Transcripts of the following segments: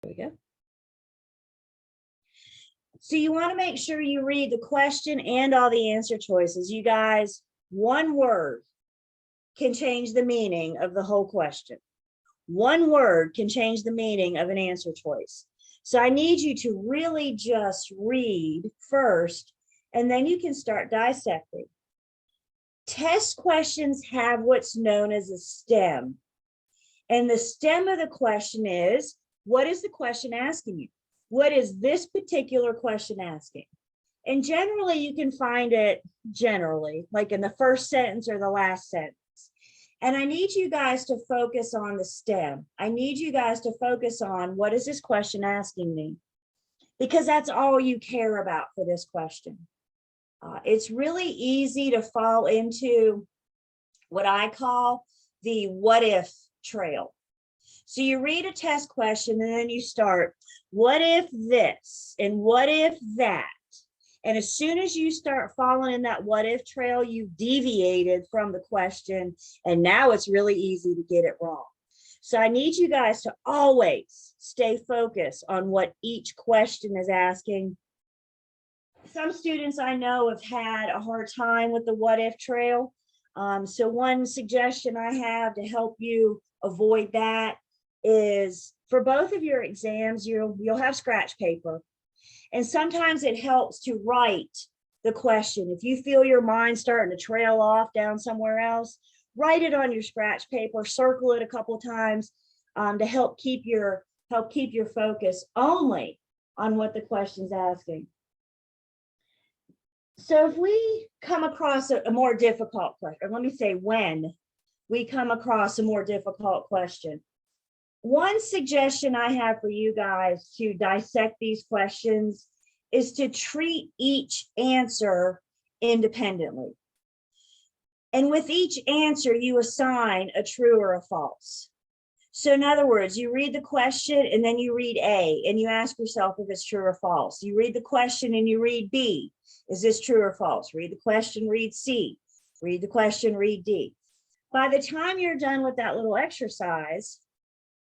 There we go. So you want to make sure you read the question and all the answer choices. You guys, one word can change the meaning of the whole question. One word can change the meaning of an answer choice. So I need you to really just read first, and then you can start dissecting. Test questions have what's known as a stem. And the stem of the question is, what is the question asking you? What is this particular question asking? And generally, you can find it like in the first sentence or the last sentence. And I need you guys to focus on the stem. I need you guys to focus on what is this question asking me? Because that's all you care about for this question. It's really easy to fall into what I call the what if trail. So you read a test question and then you start, what if this and what if that? And as soon as you start falling in that what if trail, you've deviated from the question, and now it's really easy to get it wrong. So I need you guys to always stay focused on what each question is asking. Some students I know have had a hard time with the what if trail. So one suggestion I have to help you avoid that is, for both of your exams, you'll have scratch paper. And sometimes it helps to write the question. If you feel your mind starting to trail off down somewhere else, write it on your scratch paper, circle it a couple of times to help keep your focus only on what the question's asking. So if we come across a more difficult question, or let me say when we come across a more difficult question, one suggestion I have for you guys to dissect these questions is to treat each answer independently. And with each answer, you assign a true or a false. So in other words, you read the question and then you read A and you ask yourself if it's true or false. You read the question and you read B. Is this true or false? Read the question, read C. Read the question, read D. By the time you're done with that little exercise,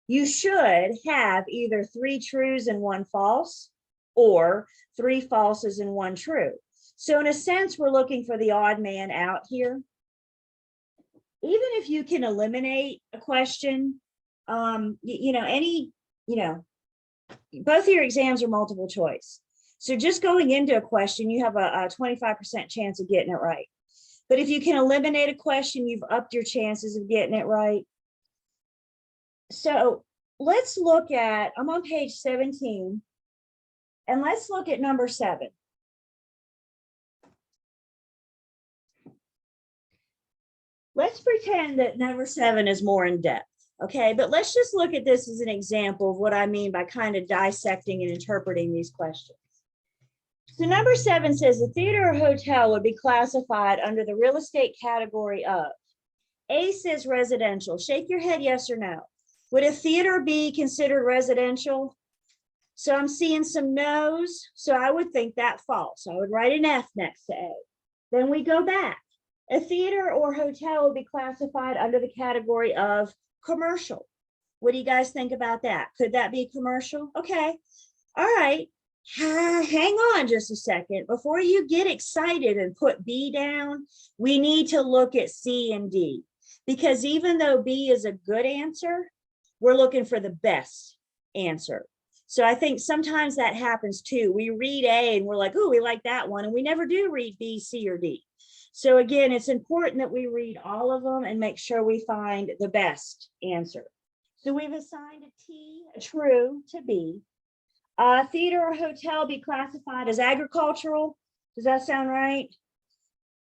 you should have either 3 trues and 1 false, or 3 falses and 1 true. So in a sense, we're looking for the odd man out here. Even if you can eliminate a question, both of your exams are multiple choice. So just going into a question, you have a 25% chance of getting it right. But if you can eliminate a question, you've upped your chances of getting it right. So let's look at, I'm on page 17, and let's look at number 7. Let's pretend that number 7 is more in depth, okay? But let's just look at this as an example of what I mean by kind of dissecting and interpreting these questions. So number 7 says a theater or hotel would be classified under the real estate category of, A says residential. Shake your head yes or no. Would a theater be considered residential? So I'm seeing some no's, so I would think that false. I would write an F next to A. Then we go back. A theater or hotel would be classified under the category of commercial. What do you guys think about that? Could that be commercial? Okay. All right. Hang on just a second. Before you get excited and put B down, we need to look at C and D. Because even though B is a good answer, we're looking for the best answer. So I think sometimes that happens too. We read A and we're like, oh, we like that one. And we never do read B, C, or D. So again, it's important that we read all of them and make sure we find the best answer. So we've assigned a T, a true, to B. Theater or hotel be classified as agricultural. Does that sound right?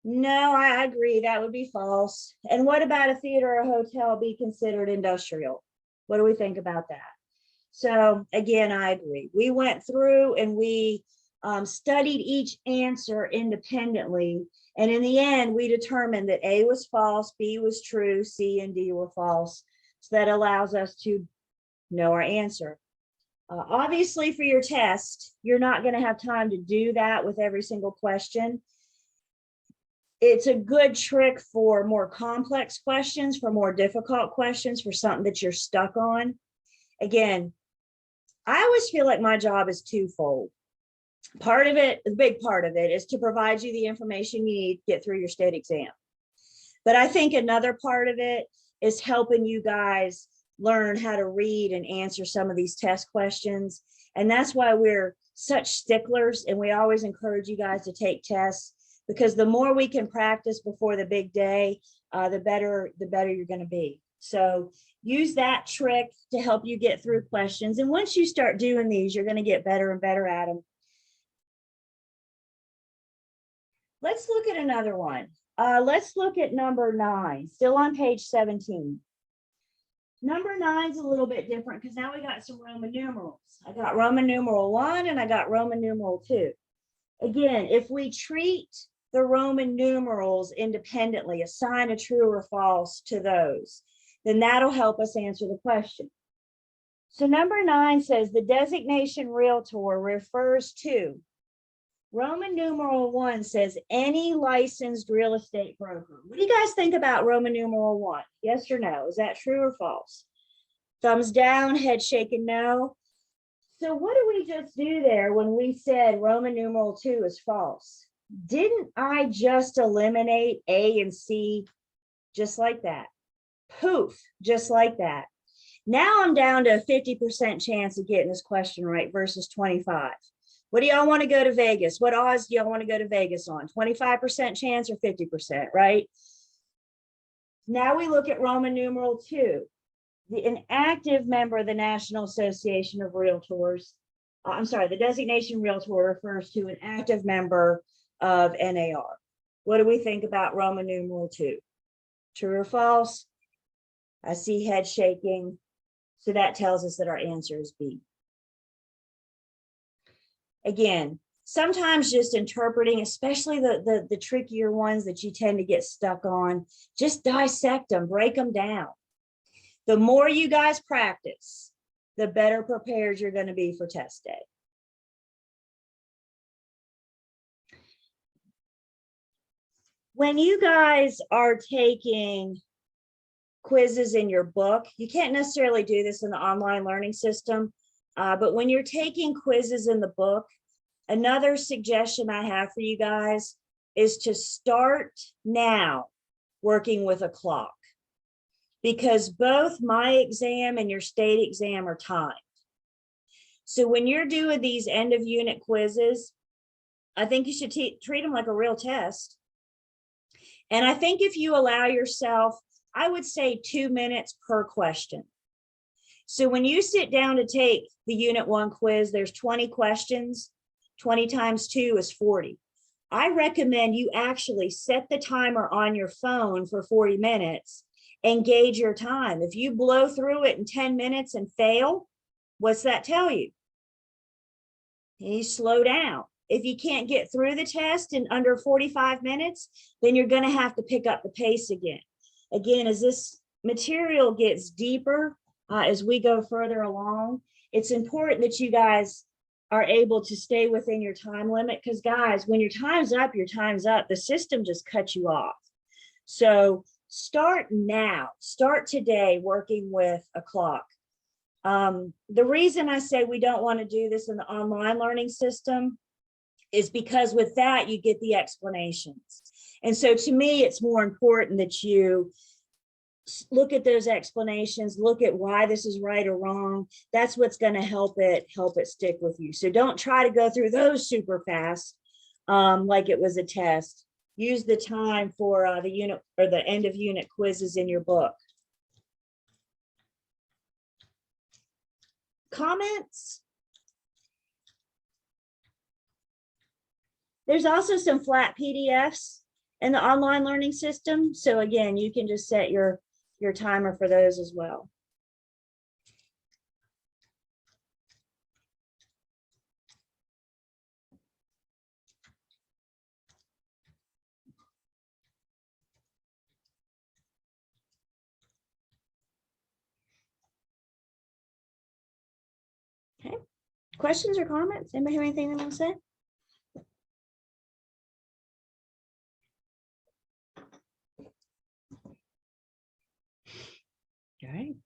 No, I agree. That would be false. And what about a theater or hotel be considered industrial? What do we think about that? So again, I agree. We went through and we studied each answer independently. And in the end, we determined that A was false, B was true, C and D were false. So that allows us to know our answer. Obviously, for your test, you're not going to have time to do that with every single question. It's a good trick for more complex questions, for more difficult questions, for something that you're stuck on. Again, I always feel like my job is twofold. Part of it, the big part of it, is to provide you the information you need to get through your state exam. But I think another part of it is helping you guys learn how to read and answer some of these test questions. And that's why we're such sticklers, and we always encourage you guys to take tests, because the more we can practice before the big day, the better you're going to be. So use that trick to help you get through questions. And once you start doing these, you're going to get better and better at them. Let's look at another one. Let's look at number 9, still on page 17. Number 9 is a little bit different because now we got some Roman numerals. I got Roman numeral 1 and I got Roman numeral 2. Again, if we treat the Roman numerals independently, assign a true or false to those, then that'll help us answer the question. So number 9 says the designation realtor refers to, Roman numeral 1 says any licensed real estate broker. What do you guys think about Roman numeral 1? Yes or no? Is that true or false? Thumbs down, head shaking no. So what did we just do there when we said Roman numeral 2 is false? Didn't I just eliminate A and C just like that? Poof, just like that. Now I'm down to a 50% chance of getting this question right versus 25. What do y'all want to go to Vegas? What odds do y'all want to go to Vegas on? 25% chance or 50%, right? Now we look at Roman numeral 2. An active member of the National Association of Realtors, the designation realtor refers to an active member of NAR. What do we think about Roman numeral 2? True or false? I see head shaking. So that tells us that our answer is B. Again, sometimes just interpreting, especially the trickier ones that you tend to get stuck on, just dissect them, break them down. The more you guys practice, the better prepared you're going to be for test day. When you guys are taking quizzes in your book, you can't necessarily do this in the online learning system, but when you're taking quizzes in the book, another suggestion I have for you guys is to start now working with a clock, because both my exam and your state exam are timed. So when you're doing these end of unit quizzes, I think you should treat them like a real test. And I think if you allow yourself, I would say 2 minutes per question. So when you sit down to take the unit 1 quiz, there's 20 questions. 20 times 2 is 40. I recommend you actually set the timer on your phone for 40 minutes and gauge your time. If you blow through it in 10 minutes and fail, what's that tell you? You need to slow down. If you can't get through the test in under 45 minutes, then you're going to have to pick up the pace again. Again, as this material gets deeper, as we go further along, it's important that you guys are able to stay within your time limit, because guys, when your time's up, your time's up. The system just cuts you off. So start now, start today working with a clock. The reason I say we don't want to do this in the online learning system is because with that, you get the explanations. And so to me, it's more important that you look at those explanations, look at why this is right or wrong. That's what's going to help it stick with you. So don't try to go through those super fast, like it was a test. Use the time for the unit or the end of unit quizzes in your book. Comments? There's also some flat PDFs in the online learning system. So again, you can just set your timer for those as well. Okay, questions or comments? Anybody have anything they want to say? All right.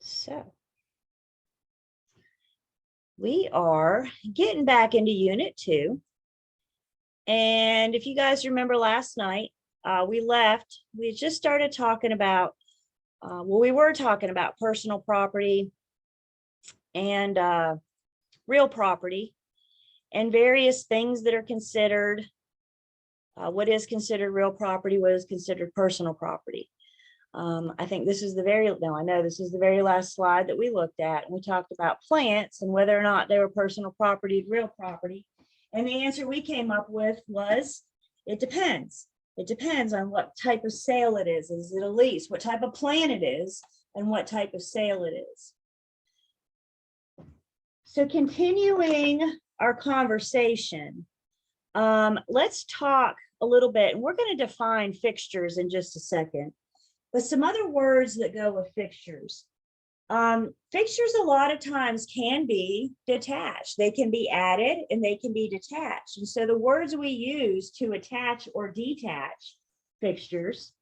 So We are getting back into Unit 2. And if you guys remember last night, we just started talking about, we were talking about personal property and real property and various things that are considered, what is considered real property, what is considered personal property. I think this is I know this is the very last slide that we looked at, and we talked about plants and whether or not they were personal property, real property. And the answer we came up with was, it depends. It depends on what type of sale it is. Is it a lease? What type of plant it is, and what type of sale it is. So continuing our conversation, let's talk a little bit, and we're going to define fixtures in just a second. But some other words that go with fixtures. Fixtures a lot of times can be detached. They can be added and they can be detached. And so the words we use to attach or detach fixtures,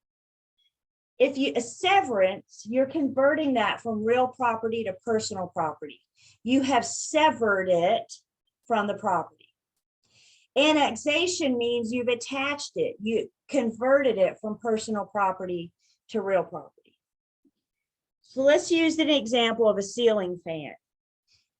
a severance, you're converting that from real property to personal property. You have severed it from the property. Annexation means you've attached it. You converted it from personal property to real property. So let's use an example of a ceiling fan.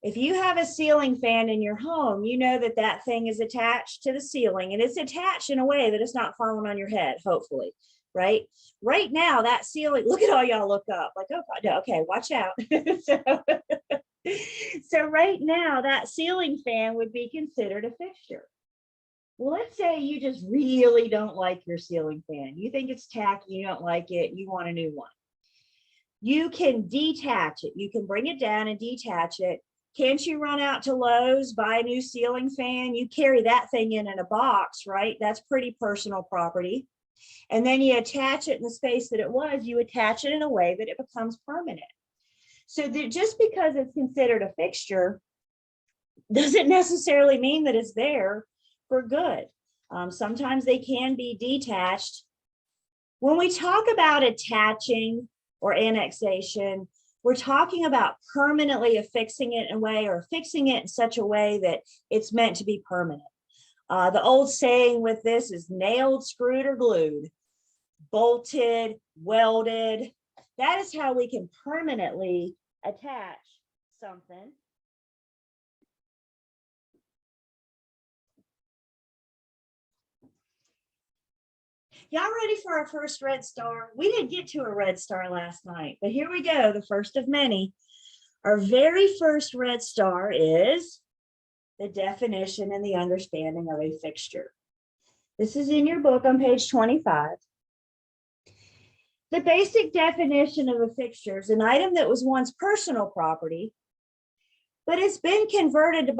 If you have a ceiling fan in your home, you know that that thing is attached to the ceiling, and it's attached in a way that it's not falling on your head, hopefully, right? Right now, that ceiling, look at all y'all look up, like, oh, God, okay, watch out. So right now, that ceiling fan would be considered a fixture. Well, let's say you just really don't like your ceiling fan. You think it's tacky, you don't like it, you want a new one. You can detach it. You can bring it down and detach it. Can't you run out to Lowe's, buy a new ceiling fan? You carry that thing in a box, right? That's pretty personal property. And then you attach it in the space that it was, you attach it in a way that it becomes permanent. So that just because it's considered a fixture doesn't necessarily mean that it's there for good. Sometimes they can be detached. When we talk about attaching or annexation, we're talking about permanently affixing it in a way, or fixing it in such a way that it's meant to be permanent. The old saying with this is nailed, screwed, or glued, bolted, welded. That is how we can permanently attach something. Y'all ready for our first red star? We didn't get to a red star last night, but here we go, the first of many. Our very first red star is the definition and the understanding of a fixture. This is in your book on page 25. The basic definition of a fixture is an item that was once personal property, but it's been converted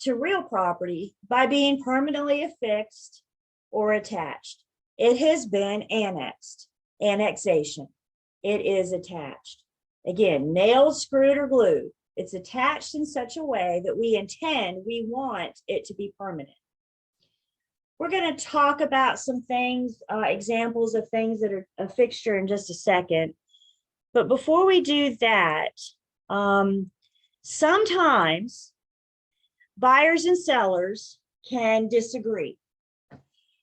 to real property by being permanently affixed or attached. It has been annexed, annexation. It is attached. Again, nailed, screwed, or glued. It's attached in such a way that we want it to be permanent. We're going to talk about some things, examples of things that are a fixture in just a second. But before we do that, sometimes buyers and sellers can disagree.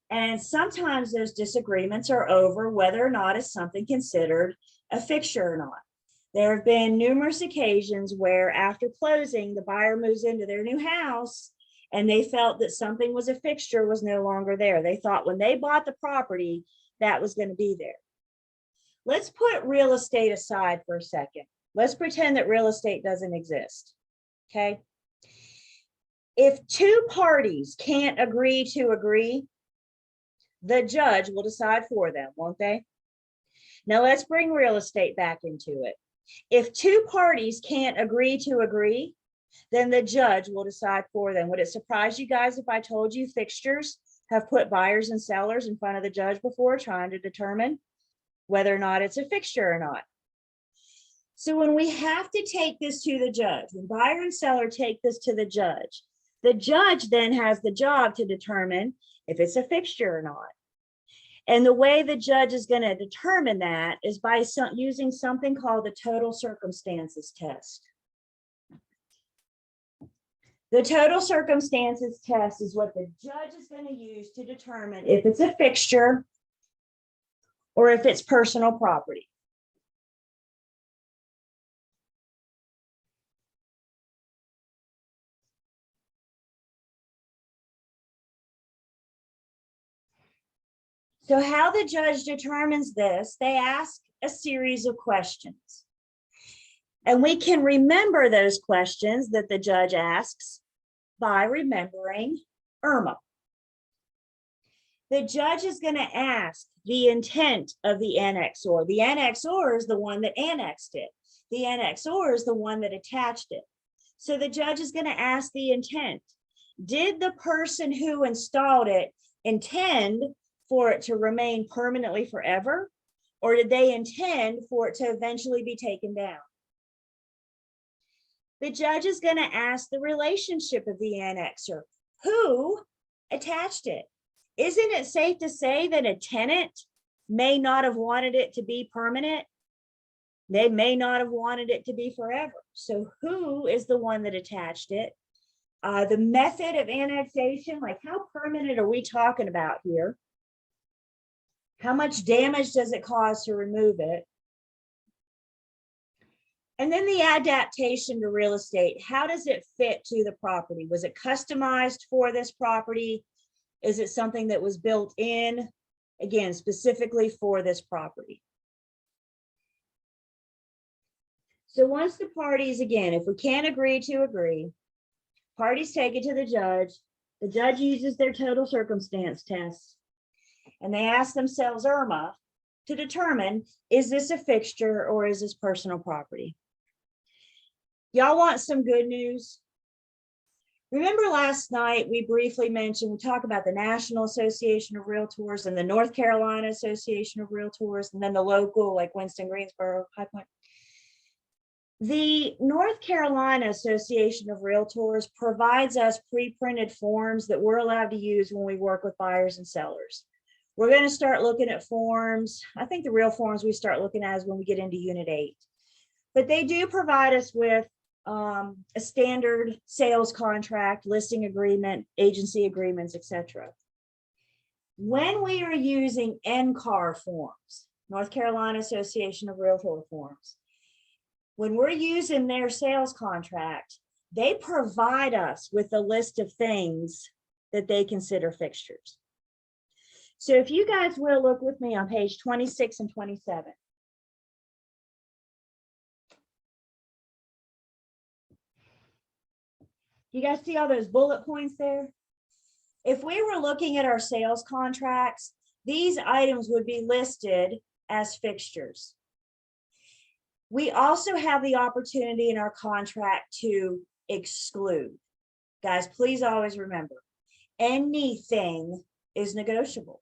And sometimes those disagreements are over whether or not is something considered a fixture or not. There have been numerous occasions where after closing, the buyer moves into their new house and they felt that something was a fixture was no longer there. They thought when they bought the property, that was going to be there. Let's put real estate aside for a second. Let's pretend that real estate doesn't exist, okay? If two parties can't agree to agree, the judge will decide for them, won't they? Now let's bring real estate back into it. If two parties can't agree to agree, then the judge will decide for them. Would it surprise you guys if I told you fixtures have put buyers and sellers in front of the judge before trying to determine whether or not it's a fixture or not? So when we have to take this to the judge, when buyer and seller take this to the judge then has the job to determine if it's a fixture or not. And the way the judge is going to determine that is by using something called the total circumstances test. The total circumstances test is what the judge is going to use to determine if it's a fixture or if it's personal property. So how the judge determines this, they ask a series of questions. And we can remember those questions that the judge asks by remembering IRMA. The judge is going to ask the intent of the annexor. The annexor is the one that annexed it. The annexor is the one that attached it. So the judge is going to ask the intent. Did the person who installed it intend for it to remain permanently forever? Or did they intend for it to eventually be taken down? The judge is going to ask the relationship of the annexor. Who attached it? Isn't it safe to say that a tenant may not have wanted it to be permanent? They may not have wanted it to be forever. So who is the one that attached it? The method of annexation, like how permanent are we talking about here? How much damage does it cause to remove it? And then the adaptation to real estate. How does it fit to the property? Was it customized for this property? Is it something that was built in, again, specifically for this property? So once the parties, again, if we can't agree to agree, parties take it to the judge uses their total circumstance test, and they ask themselves IRMA to determine, is this a fixture or is this personal property? Y'all want some good news? Remember last night, we briefly mentioned, we talked about the National Association of Realtors and the North Carolina Association of Realtors, and then the local, like Winston, Greensboro, High Point. The North Carolina Association of Realtors provides us pre-printed forms that we're allowed to use when we work with buyers and sellers. We're going to start looking at forms. I think the real forms we start looking at is when we get into Unit 8. But they do provide us with a standard sales contract, listing agreement, agency agreements, etc. When we are using NCAR forms, North Carolina Association of Realtor forms, when we're using their sales contract, they provide us with a list of things that they consider fixtures. So if you guys will look with me on page 26 and 27. You guys see all those bullet points there? If we were looking at our sales contracts, these items would be listed as fixtures. We also have the opportunity in our contract to exclude. Guys, please always remember, anything is negotiable.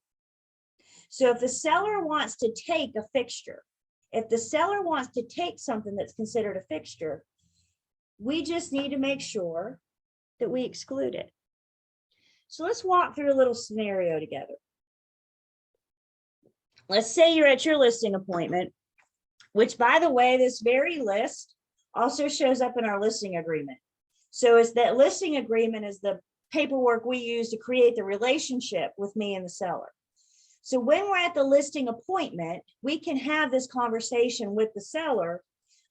So if the seller wants to take a fixture, if the seller wants to take something that's considered a fixture, we just need to make sure that we exclude it. So let's walk through a little scenario together. Let's say you're at your listing appointment, which, by the way, this very list also shows up in our listing agreement. So it's that listing agreement is the paperwork we use to create the relationship with me and the seller. So when we're at the listing appointment, we can have this conversation with the seller,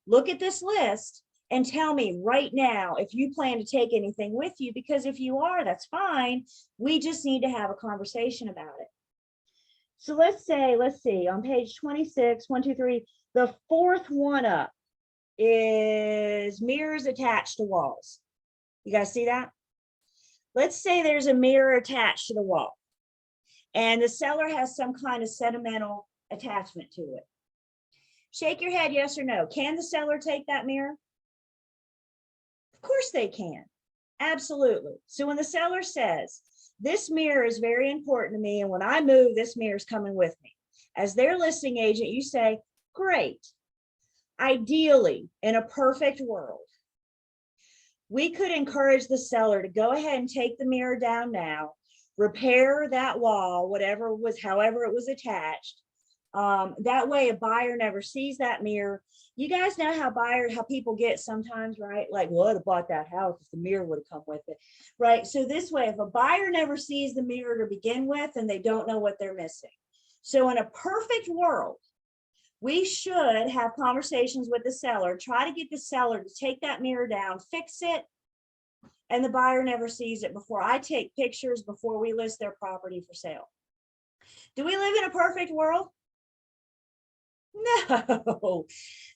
look at this list, and tell me right now if you plan to take anything with you, because if you are, that's fine. We just need to have a conversation about it. So let's see, on page 26, 1, 2, 3, the fourth one up is mirrors attached to walls. You guys see that? Let's say there's a mirror attached to the wall and the seller has some kind of sentimental attachment to it. Shake your head, yes or no. Can the seller take that mirror? Of course they can. Absolutely. So when the seller says, this mirror is very important to me, and when I move, this mirror is coming with me, as their listing agent, you say, great. Ideally, in a perfect world, we could encourage the seller to go ahead and take the mirror down now, repair that wall, however it was attached, That way a buyer never sees that mirror. You guys know how people get sometimes, right? Like, well, I'd have bought that house if the mirror would have come with it, right? So this way, if a buyer never sees the mirror to begin with, and they don't know what they're missing. So in a perfect world, we should have conversations with the seller, try to get the seller to take that mirror down, fix it, and the buyer never sees it before I take pictures, before we list their property for sale. Do we live in a perfect world? No.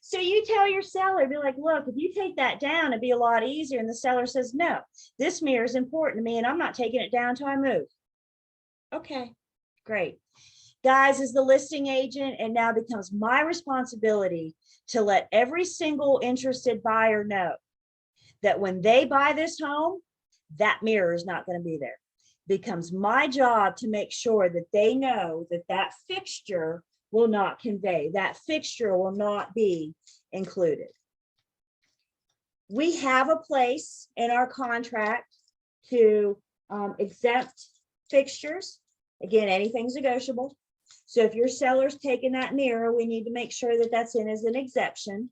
So you tell your seller, be like, look, if you take that down, it'd be a lot easier. And the seller says, no, this mirror is important to me and I'm not taking it down till I move. Okay, great. Guys, as the listing agent, it now becomes my responsibility to let every single interested buyer know that when they buy this home, that mirror is not going to be there. It becomes my job to make sure that they know that that fixture will not convey, that fixture will not be included. We have a place in our contract to exempt fixtures. Again, anything's negotiable. So if your seller's taking that mirror, we need to make sure that that's in as an exception.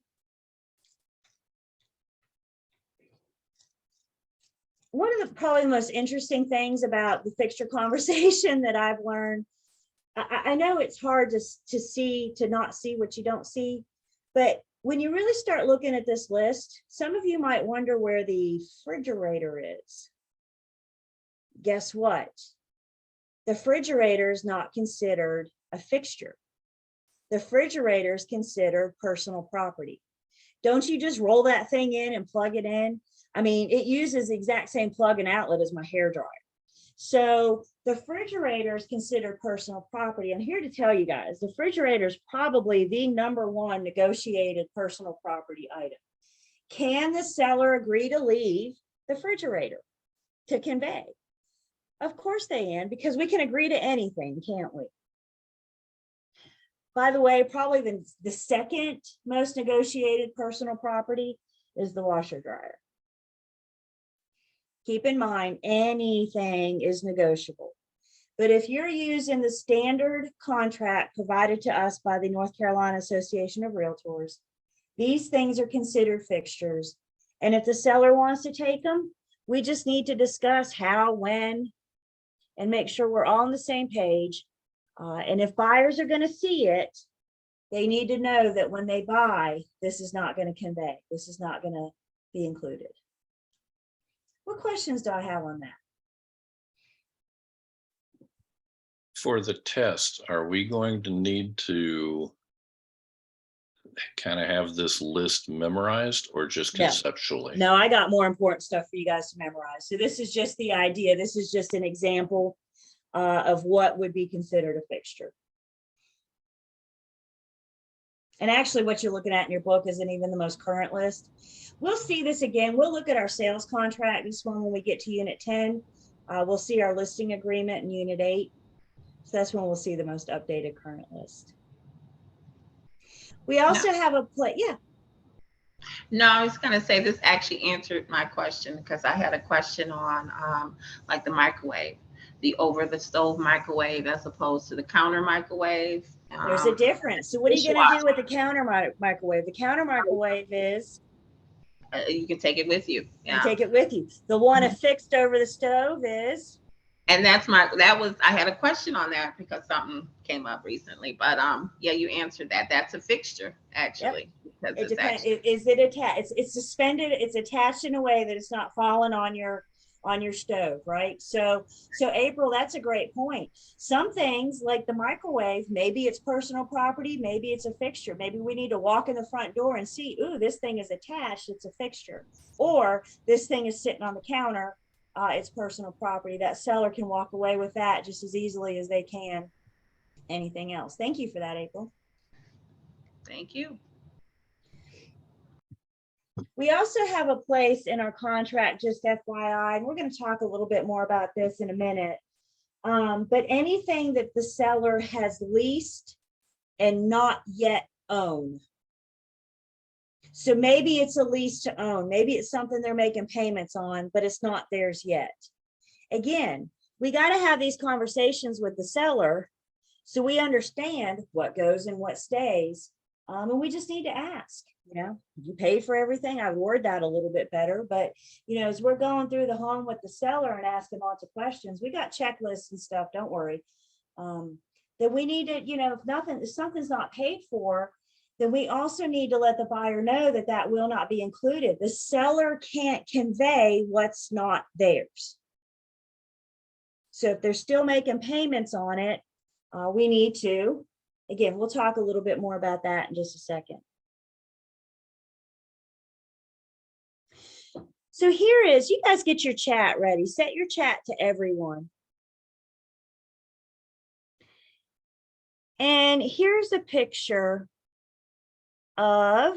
One of the probably the most interesting things about the fixture conversation that I've learned, I know it's hard to not see what you don't see, but when you really start looking at this list, some of you might wonder where the refrigerator is. Guess what? The refrigerator is not considered a fixture. The refrigerator is considered personal property. Don't you just roll that thing in and plug it in? I mean, it uses the exact same plug and outlet as my hairdryer. So the refrigerator is considered personal property. I'm here to tell you guys, the refrigerator is probably the #1 negotiated personal property item. Can the seller agree to leave the refrigerator to convey? Of course they can, because we can agree to anything, can't we? By the way, probably the second most negotiated personal property is the washer dryer. Keep in mind, anything is negotiable. But if you're using the standard contract provided to us by the North Carolina Association of Realtors, these things are considered fixtures. And if the seller wants to take them, we just need to discuss how, when, and make sure we're all on the same page. And if buyers are going to see it, they need to know that when they buy, this is not going to convey. This is not going to be included. What questions do I have on that? For the test, are we going to need to kind of have this list memorized or just conceptually? No, I got more important stuff for you guys to memorize. So this is just the idea. This is just an example of what would be considered a fixture. And actually what you're looking at in your book isn't even the most current list. We'll see this again. We'll look at our sales contract, this one when we get to unit 10. We'll see our listing agreement in unit 8. So that's when we'll see the most updated current list. We also have a play. Yeah. No, I was going to say this actually answered my question, because I had a question on like the microwave, the over the stove microwave as opposed to the counter microwave. There's a difference. So what are you going to do with the counter microwave? The counter microwave is you can take it with you. Yeah. You take it with you. The one affixed over the stove is. And I had a question on that because something came up recently, but yeah, you answered that. That's a fixture actually. Yep. It depends. Is it attached? It's suspended. It's attached in a way that it's not falling on your stove, right? So April, that's a great point. Some things like the microwave, maybe it's personal property, maybe it's a fixture. Maybe we need to walk in the front door and see, ooh, this thing is attached, it's a fixture. Or this thing is sitting on the counter, it's personal property. That seller can walk away with that just as easily as they can anything else. Thank you for that, April. Thank you. We also have a place in our contract, just FYI, and we're going to talk a little bit more about this in a minute. But anything that the seller has leased and not yet own. So maybe it's a lease to own. Maybe it's something they're making payments on, but it's not theirs yet. Again, we got to have these conversations with the seller So we understand what goes and what stays. And we just need to ask, you pay for everything. I word that a little bit better, but as we're going through the home with the seller and asking lots of questions, we got checklists and stuff. Don't worry. That we need to, if something's not paid for, then we also need to let the buyer know that that will not be included. The seller can't convey what's not theirs. So if they're still making payments on it, we need to, again, we'll talk a little bit more about that in just a second. So here is, you guys get your chat ready. Set your chat to everyone. And here's a picture of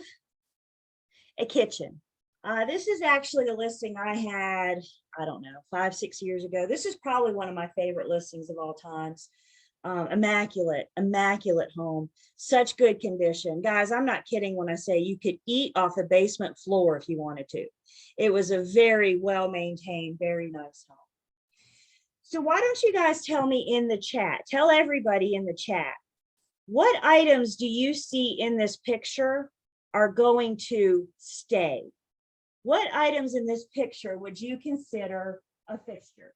a kitchen. This is actually a listing I had, I don't know, 5-6 years ago. This is probably one of my favorite listings of all times. Immaculate home, such good condition. Guys, I'm not kidding when I say you could eat off the basement floor if you wanted to. It was a very well-maintained, very nice home. So why don't you guys tell me in the chat, tell everybody in the chat, what items do you see in this picture are going to stay? What items in this picture would you consider a fixture?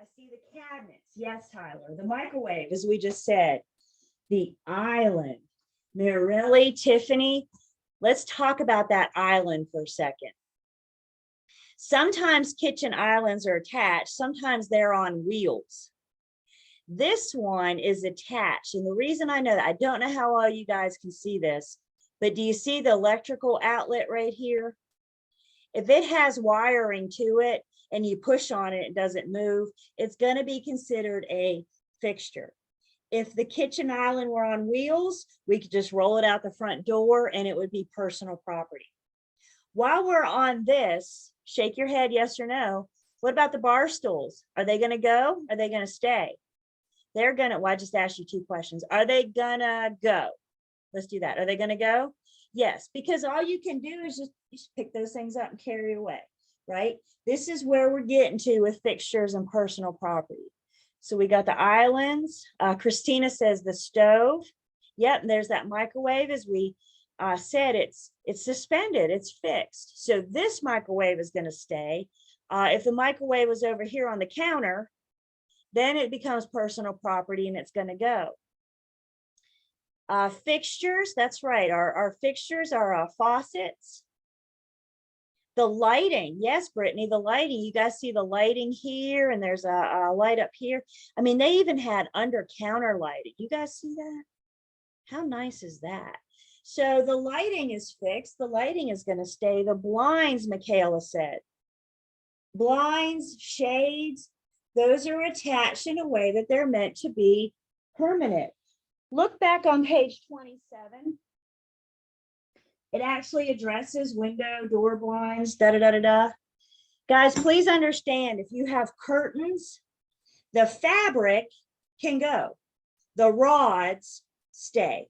I see the cabinets. Yes, Tyler. The microwave, as we just said. The island. Mirelli, Tiffany, let's talk about that island for a second. Sometimes kitchen islands are attached. Sometimes they're on wheels. This one is attached. And the reason I know that, I don't know how all you guys can see this, but do you see the electrical outlet right here? If it has wiring to it and you push on it, it doesn't move, it's going to be considered a fixture. If the kitchen island were on wheels, we could just roll it out the front door and it would be personal property. While we're on this, shake your head yes or no. What about the bar stools? Are they going to go? Are they going to stay? They're going to, well, I just asked you 2 questions. Are they going to go? Let's do that. Are they going to go? Yes, because all you can do is just pick those things up and carry away, right? This is where we're getting to with fixtures and personal property. So we got the islands. Christina says the stove. Yep, and there's that microwave. As we said, it's suspended, it's fixed. So this microwave is going to stay. If the microwave was over here on the counter, then it becomes personal property and it's going to go. Fixtures, that's right. Our fixtures are faucets. The lighting, yes, Brittany, the lighting. You guys see the lighting here, and there's a light up here. I mean, they even had under counter lighting. You guys see that? How nice is that? So the lighting is fixed. The lighting is going to stay. The blinds, Michaela said. Blinds, shades, those are attached in a way that they're meant to be permanent. Look back on page 27. It actually addresses window, door blinds, da-da-da-da-da. Guys, please understand, if you have curtains, the fabric can go. The rods stay.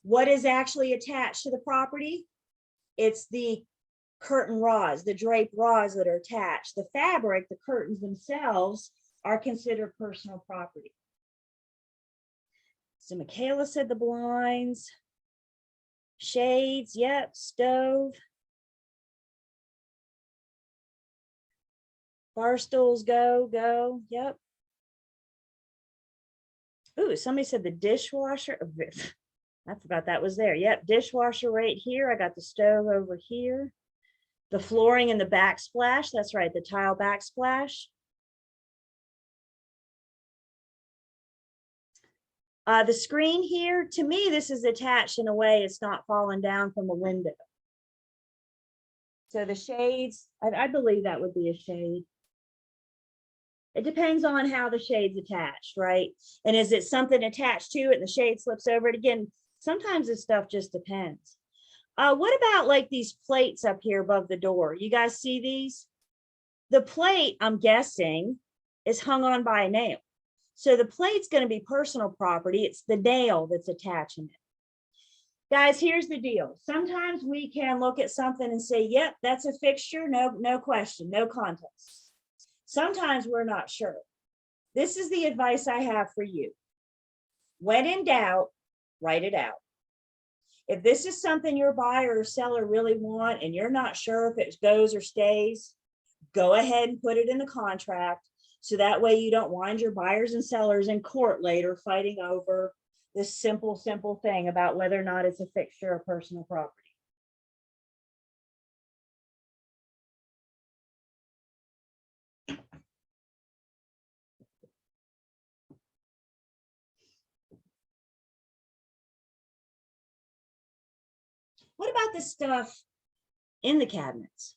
What is actually attached to the property? It's the curtain rods, the drape rods that are attached. The fabric, the curtains themselves, are considered personal property. So Michaela said the blinds, shades, yep, stove, bar stools, go, yep. Ooh, somebody said the dishwasher. I forgot that was there. Yep, dishwasher right here. I got the stove over here. The flooring and the backsplash. That's right, the tile backsplash. The screen here, to me, this is attached in a way it's not falling down from a window. So the shades, I believe that would be a shade. It depends on how the shade's attached, right? And is it something attached to it and the shade slips over it? Again, sometimes this stuff just depends. What about like these plates up here above the door? You guys see these? The plate, I'm guessing, is hung on by a nail. So the plate's going to be personal property. It's the nail that's attaching it. Guys, here's the deal. Sometimes we can look at something and say, yep, that's a fixture. No question, no contest. Sometimes we're not sure. This is the advice I have for you. When in doubt, write it out. If this is something your buyer or seller really want and you're not sure if it goes or stays, go ahead and put it in the contract. So that way you don't wind your buyers and sellers in court later fighting over this simple thing about whether or not it's a fixture or personal property. What about the stuff in the cabinets?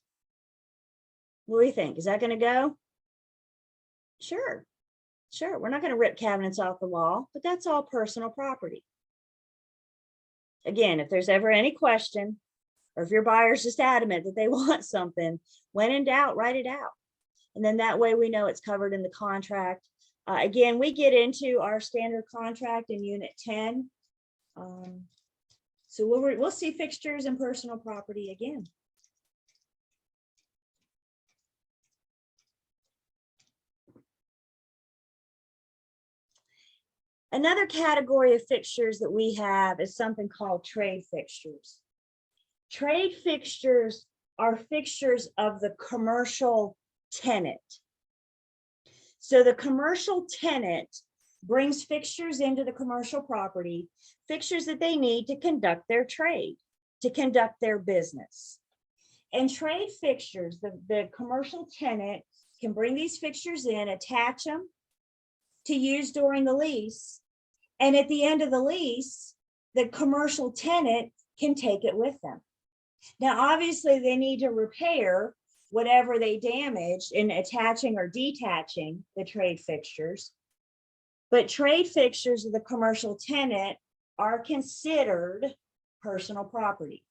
What do you think? Is that going to go? Sure. Sure. We're not going to rip cabinets off the wall, but that's all personal property. Again, if there's ever any question, or if your buyer's just adamant that they want something, when in doubt, write it out. And then that way we know it's covered in the contract. Again, we get into our standard contract in Unit 10. So we'll see fixtures and personal property again. Another category of fixtures that we have is something called trade fixtures. Trade fixtures are fixtures of the commercial tenant. So the commercial tenant brings fixtures into the commercial property, fixtures that they need to conduct their trade, to conduct their business. And trade fixtures, the commercial tenant can bring these fixtures in, attach them to use during the lease. And at the end of the lease, the commercial tenant can take it with them. Now, obviously, they need to repair whatever they damaged in attaching or detaching the trade fixtures. But trade fixtures of the commercial tenant are considered personal property.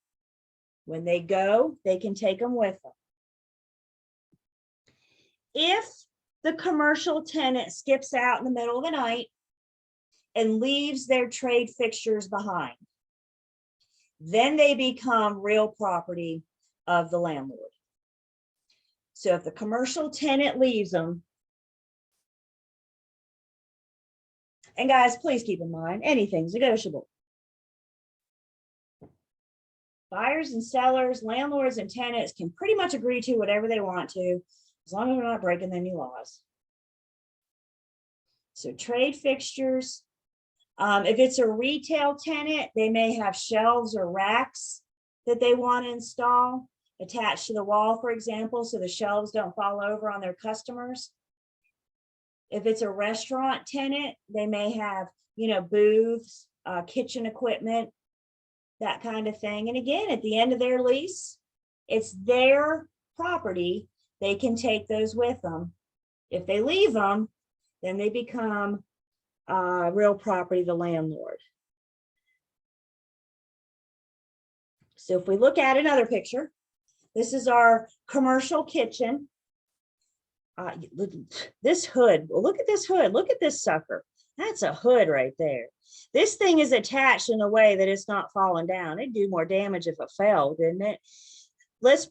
When they go, they can take them with them. If the commercial tenant skips out in the middle of the night and leaves their trade fixtures behind, then they become real property of the landlord. So if the commercial tenant leaves them, and guys, please keep in mind, anything's negotiable. Buyers and sellers, landlords and tenants can pretty much agree to whatever they want to, as long as we're not breaking any laws. So trade fixtures. If it's a retail tenant, they may have shelves or racks that they want to install attached to the wall, for example, so the shelves don't fall over on their customers. If it's a restaurant tenant, they may have, booths, kitchen equipment, that kind of thing. And again, at the end of their lease, it's their property. They can take those with them. If they leave them, then they become real property of the landlord. So if we look at another picture, this is our commercial kitchen. This hood, well, look at this hood. Look at this sucker. That's a hood right there. This thing is attached in a way that it's not falling down. It'd do more damage if it fell, didn't it?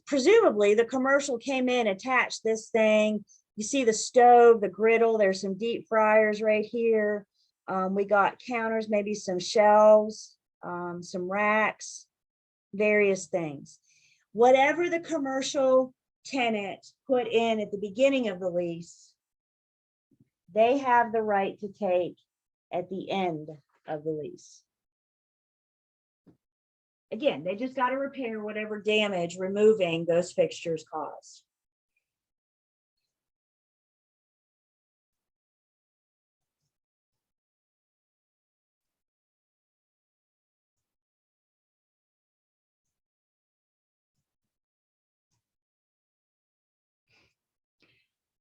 Presumably the commercial came in, attached this thing. You see the stove, the griddle, there's some deep fryers right here. We got counters, maybe some shelves, some racks, various things. Whatever the commercial tenant put in at the beginning of the lease, they have the right to take at the end of the lease. Again, they just got to repair whatever damage removing those fixtures caused.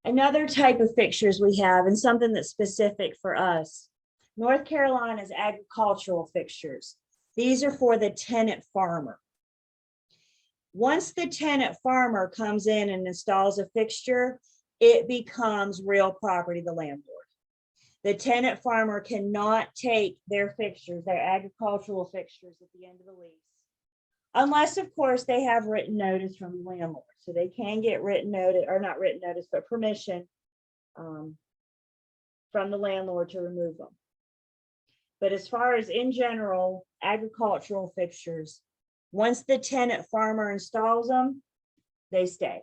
Another type of fixtures we have, and something that's specific for us, North Carolina's agricultural fixtures. These are for the tenant farmer. Once the tenant farmer comes in and installs a fixture, it becomes real property of the landlord. The tenant farmer cannot take their fixtures, their agricultural fixtures, at the end of the lease, unless, of course, they have written notice from the landlord. So they can get written notice, or not written notice, but permission from the landlord to remove them. But as far as in general, agricultural fixtures, once the tenant farmer installs them, they stay.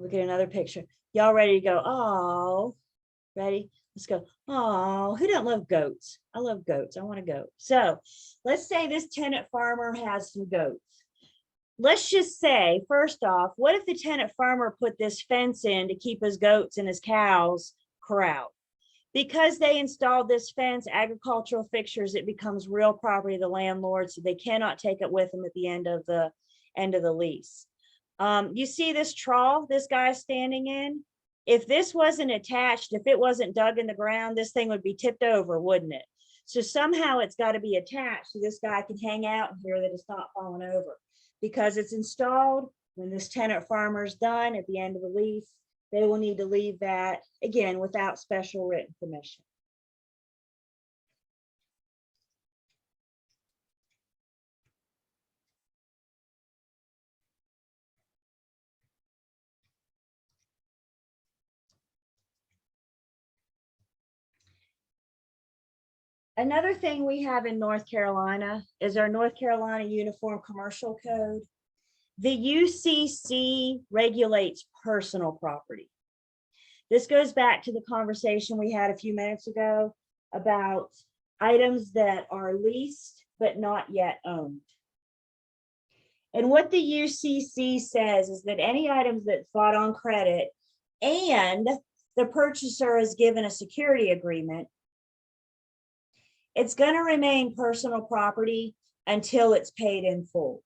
Look at another picture. Y'all ready to go? Oh, ready? Let's go. Oh, who doesn't love goats? I love goats. I want a goat. So let's say this tenant farmer has some goats. Let's just say, first off, what if the tenant farmer put this fence in to keep his goats and his cows corralled? Because they installed this fence, agricultural fixtures, it becomes real property of the landlord, so they cannot take it with them at the end of the lease. You see this trough this guy's standing in? If this wasn't attached, if it wasn't dug in the ground, this thing would be tipped over, wouldn't it? So somehow it's got to be attached so this guy can hang out here that it's not falling over. Because it's installed, when this tenant farmer's done at the end of the lease, they will need to leave that, again, without special written permission. Another thing we have in North Carolina is our North Carolina Uniform Commercial Code. The UCC regulates personal property. This goes back to the conversation we had a few minutes ago about items that are leased but not yet owned. And what the UCC says is that any items that's bought on credit and the purchaser is given a security agreement, it's going to remain personal property until it's paid in full.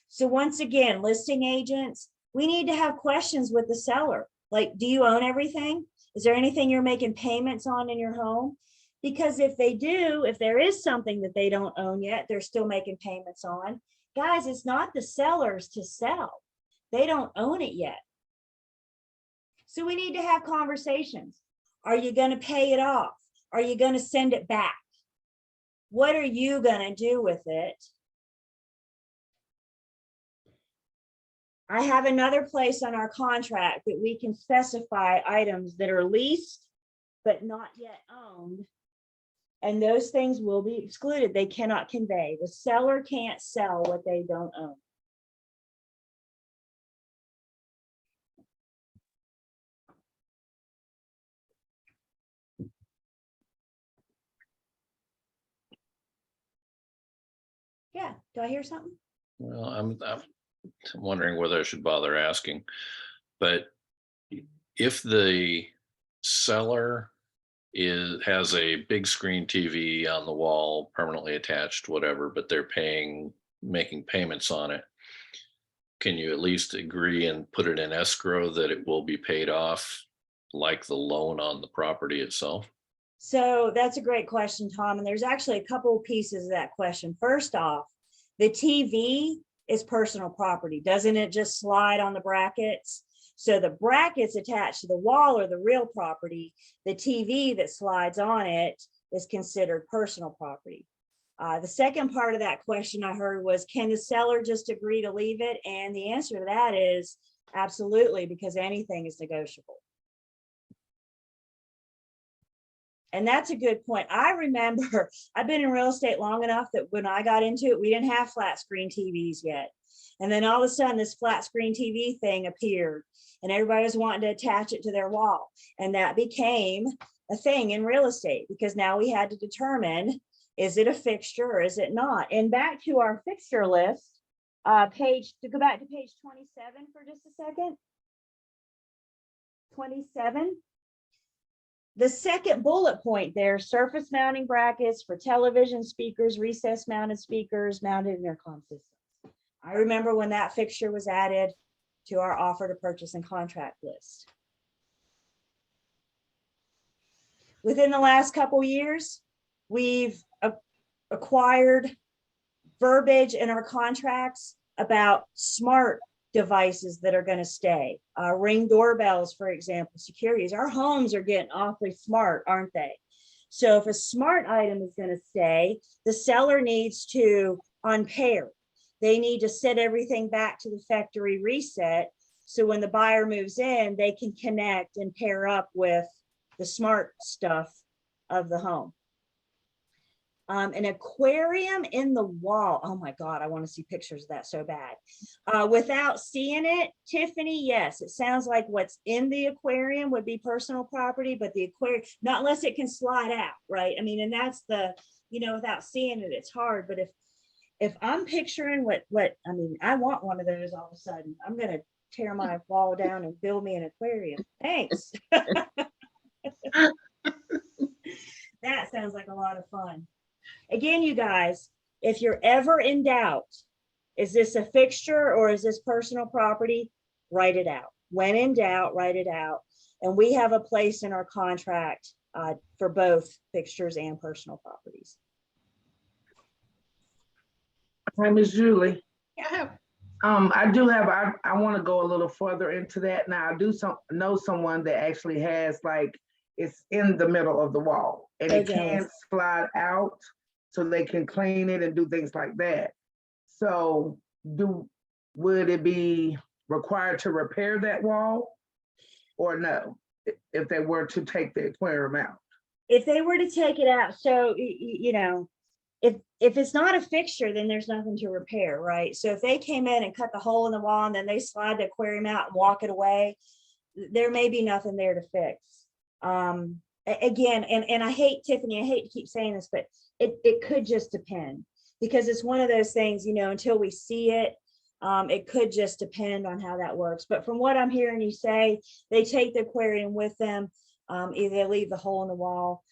So once again, listing agents, we need to have questions with the seller. Like, do you own everything? Is there anything you're making payments on in your home? Because if they do, if there is something that they don't own yet, they're still making payments on. Guys, it's not the sellers to sell. They don't own it yet. So we need to have conversations. Are you going to pay it off? Are you going to send it back? What are you going to do with it? I have another place on our contract that we can specify items that are leased but not yet owned. And those things will be excluded. They cannot convey. The seller can't sell what they don't own. Yeah, do I hear something? Well, I'm wondering whether I should bother asking, but if the seller has a big screen TV on the wall, permanently attached, whatever, but they're making payments on it, can you at least agree and put it in escrow that it will be paid off like the loan on the property itself? So that's a great question, Tom. And there's actually a couple of pieces of that question. First off, the TV is personal property. Doesn't it just slide on the brackets? So the brackets attached to the wall are the real property. The TV that slides on it is considered personal property. The second part of that question I heard was, can the seller just agree to leave it? And the answer to that is absolutely, because anything is negotiable. And that's a good point. I remember I've been in real estate long enough that when I got into it, we didn't have flat screen TVs yet. And then all of a sudden this flat screen TV thing appeared and everybody was wanting to attach it to their wall. And that became a thing in real estate because now we had to determine, is it a fixture or is it not? And back to our fixture list, go back to page 27 for just a second. 27. The second bullet point there, surface mounting brackets for television speakers, recess mounted speakers, mounted intercom systems. I remember when that fixture was added to our offer to purchase and contract list. Within the last couple years, we've acquired verbiage in our contracts about smart devices that are going to stay. Ring doorbells, for example, securities. Our homes are getting awfully smart, aren't they? So if a smart item is going to stay, the seller needs to on pair. They need to set everything back to the factory reset. So when the buyer moves in, they can connect and pair up with the smart stuff of the home. An aquarium in the wall. Oh my God, I want to see pictures of that so bad. Without seeing it, Tiffany, yes, it sounds like what's in the aquarium would be personal property, but the aquarium, not unless it can slide out, right? I mean, and that's the, you know, without seeing it, it's hard. But if I'm picturing what I mean, I want one of those all of a sudden. I'm gonna tear my wall down and build me an aquarium. Thanks. That sounds like a lot of fun. Again, you guys, if you're ever in doubt, is this a fixture or is this personal property? Write it out. When in doubt, write it out. And we have a place in our contract for both fixtures and personal properties. Hi, Miss Julie. Yeah. I do have, I want to go a little further into that. Now, I do know someone that actually has, like, it's in the middle of the wall and it can slide out so they can clean it and do things like that. So would it be required to repair that wall or no, if they were to take the aquarium out? If they were to take it out, so, you know, if it's not a fixture, then there's nothing to repair, right? So if they came in and cut the hole in the wall and then they slide the aquarium out and walk it away, there may be nothing there to fix. Again, and I hate, Tiffany, I hate to keep saying this, but it could just depend, because it's one of those things, you know, until we see it, it could just depend on how that works. But from what I'm hearing you say, they take the aquarium with them, either they leave the hole in the wall.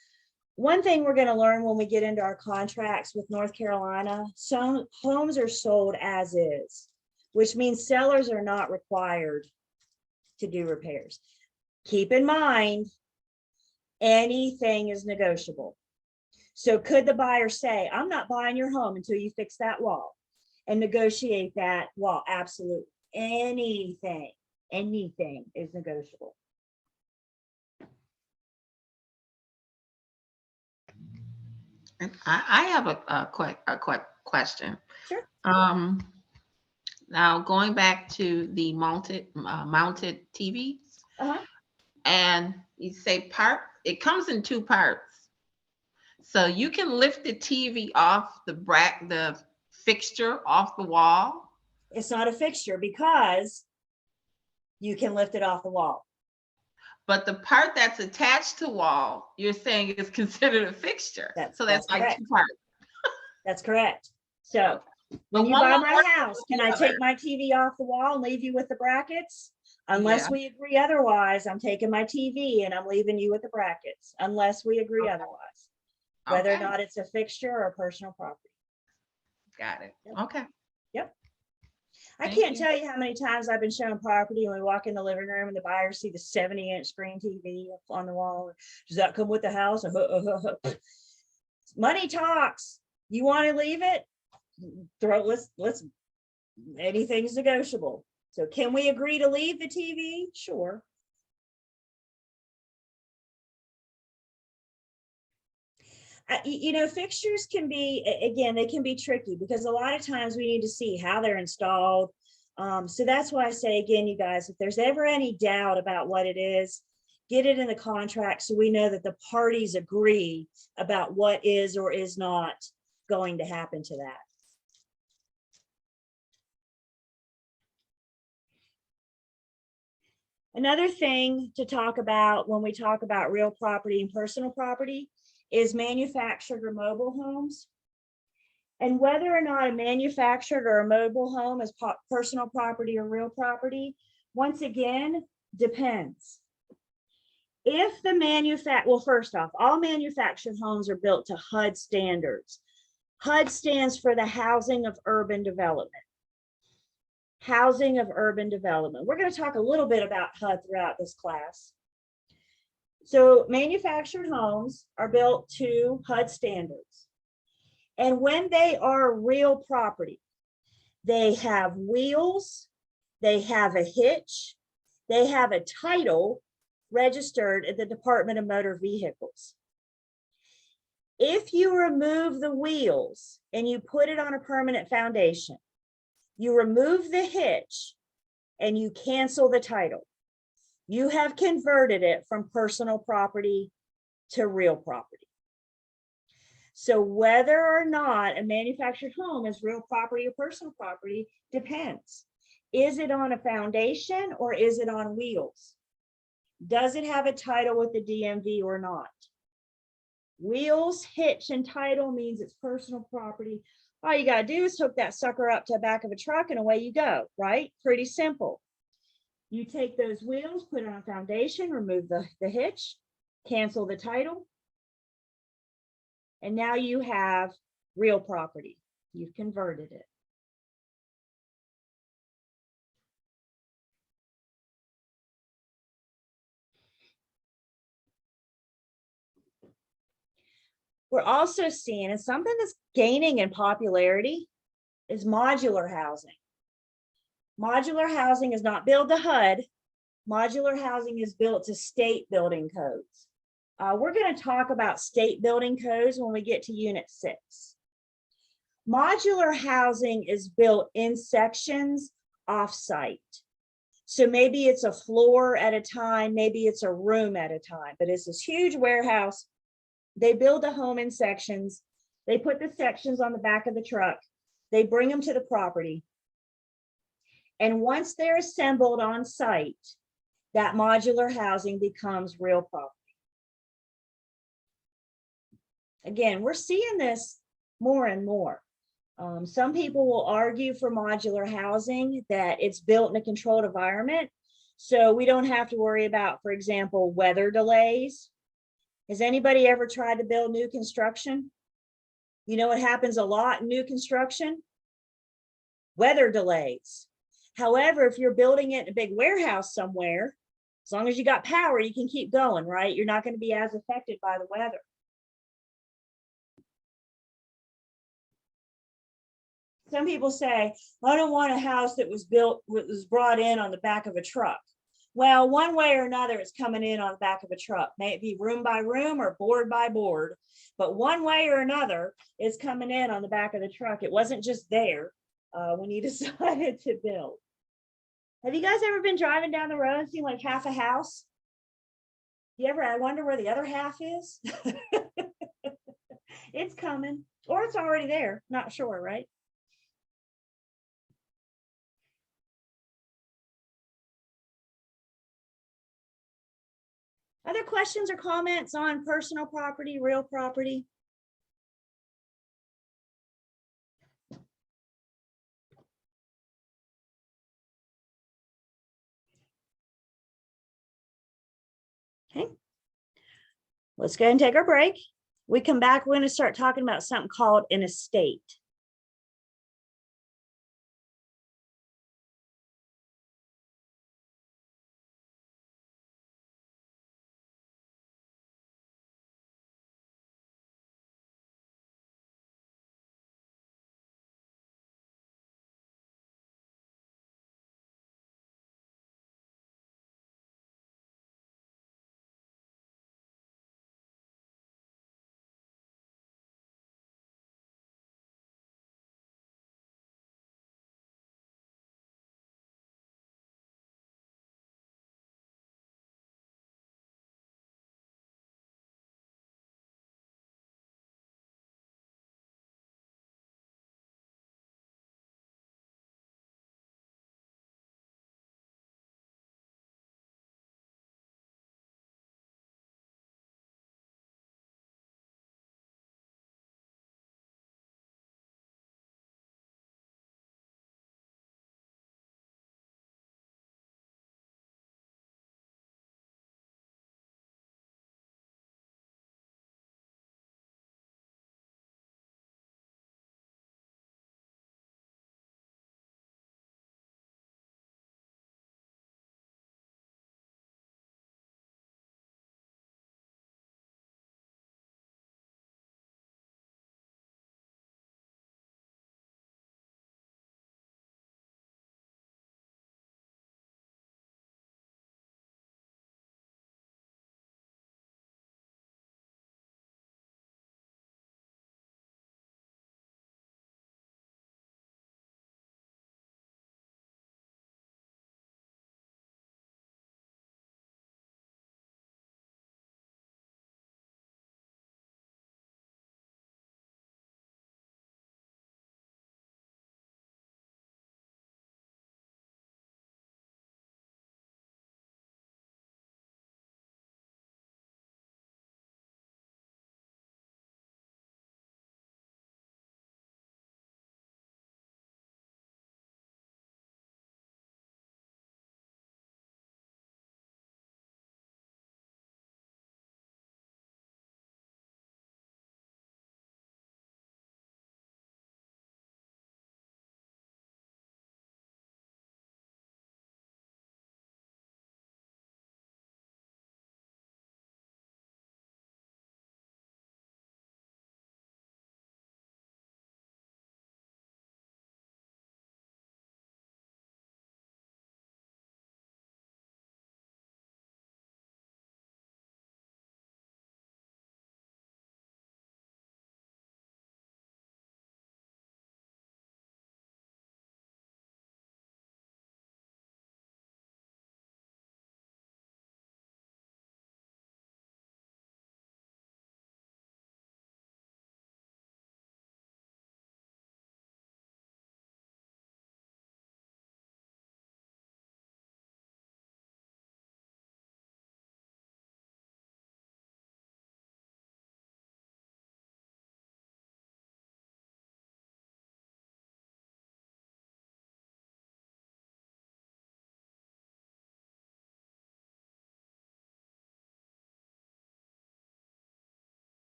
One thing we're going to learn when we get into our contracts with North Carolina, some homes are sold as is, which means sellers are not required to do repairs. Keep in mind, anything is negotiable. So could the buyer say, I'm not buying your home until you fix that wall, and negotiate that wall? Absolutely. Anything is negotiable. And I have a quick question. Sure. Now going back to the mounted TVs, and you say it comes in two parts. So you can lift the TV off the fixture off the wall. It's not a fixture because you can lift it off the wall. But the part that's attached to wall, you're saying is considered a fixture. So that's like correct. two parts. That's correct. So when you buy my house, can I take my TV off the wall and leave you with the brackets? Unless we agree otherwise, I'm taking my TV and I'm leaving you with the brackets, unless we agree otherwise, whether or not it's a fixture or personal property. Got it. Yep. Okay. Yep. I Thank can't you. tell you how many times I've been shown property and we walk in the living room and the buyers see the 70-inch screen TV up on the wall. Does that come with the house? Money talks. You want to leave it? Let's anything's negotiable. So can we agree to leave the TV? Sure. You know, fixtures can be, again, they can be tricky because a lot of times we need to see how they're installed. So that's why I say, again, you guys, if there's ever any doubt about what it is, get it in the contract so we know that the parties agree about what is or is not going to happen to that. Another thing to talk about when we talk about real property and personal property is manufactured or mobile homes. And whether or not a manufactured or a mobile home is personal property or real property, once again, depends. If the well, first off, all manufactured homes are built to HUD standards. HUD stands for the Housing of Urban Development. Housing of Urban Development. We're going to talk a little bit about HUD throughout this class. So manufactured homes are built to HUD standards. And when they are real property, they have wheels, they have a hitch, they have a title registered at the Department of Motor Vehicles. If you remove the wheels and you put it on a permanent foundation, you remove the hitch and you cancel the title, you have converted it from personal property to real property. So whether or not a manufactured home is real property or personal property depends. Is it on a foundation or is it on wheels? Does it have a title with the DMV or not? Wheels, hitch, and title means it's personal property. All you gotta do is hook that sucker up to the back of a truck and away you go, right? Pretty simple. You take those wheels, put it on a foundation, remove the hitch, cancel the title, and now you have real property. You've converted it. We're also seeing, and something that's gaining in popularity is modular housing. Modular housing is not built to HUD. Modular housing is built to state building codes. We're going to talk about state building codes when we get to Unit 6. Modular housing is built in sections off-site. So maybe it's a floor at a time, maybe it's a room at a time, but it's this huge warehouse. They build a home in sections. They put the sections on the back of the truck. They bring them to the property. And once they're assembled on site, that modular housing becomes real property. Again, we're seeing this more and more. Some people will argue for modular housing that it's built in a controlled environment. So we don't have to worry about, for example, weather delays. Has anybody ever tried to build new construction? You know what happens a lot in new construction? Weather delays. However, if you're building it in a big warehouse somewhere, as long as you got power, you can keep going, right? You're not going to be as affected by the weather. Some people say, I don't want a house that was brought in on the back of a truck. Well, one way or another, it's coming in on the back of a truck. May it be room by room or board by board, but one way or another, it's coming in on the back of the truck. It wasn't just there when you decided to build. Have you guys ever been driving down the road and seen like half a house? I wonder where the other half is? It's coming, or it's already there. Not sure, right? Other questions or comments on personal property, real property? Okay. Let's go ahead and take our break. We come back, we're going to start talking about something called an estate.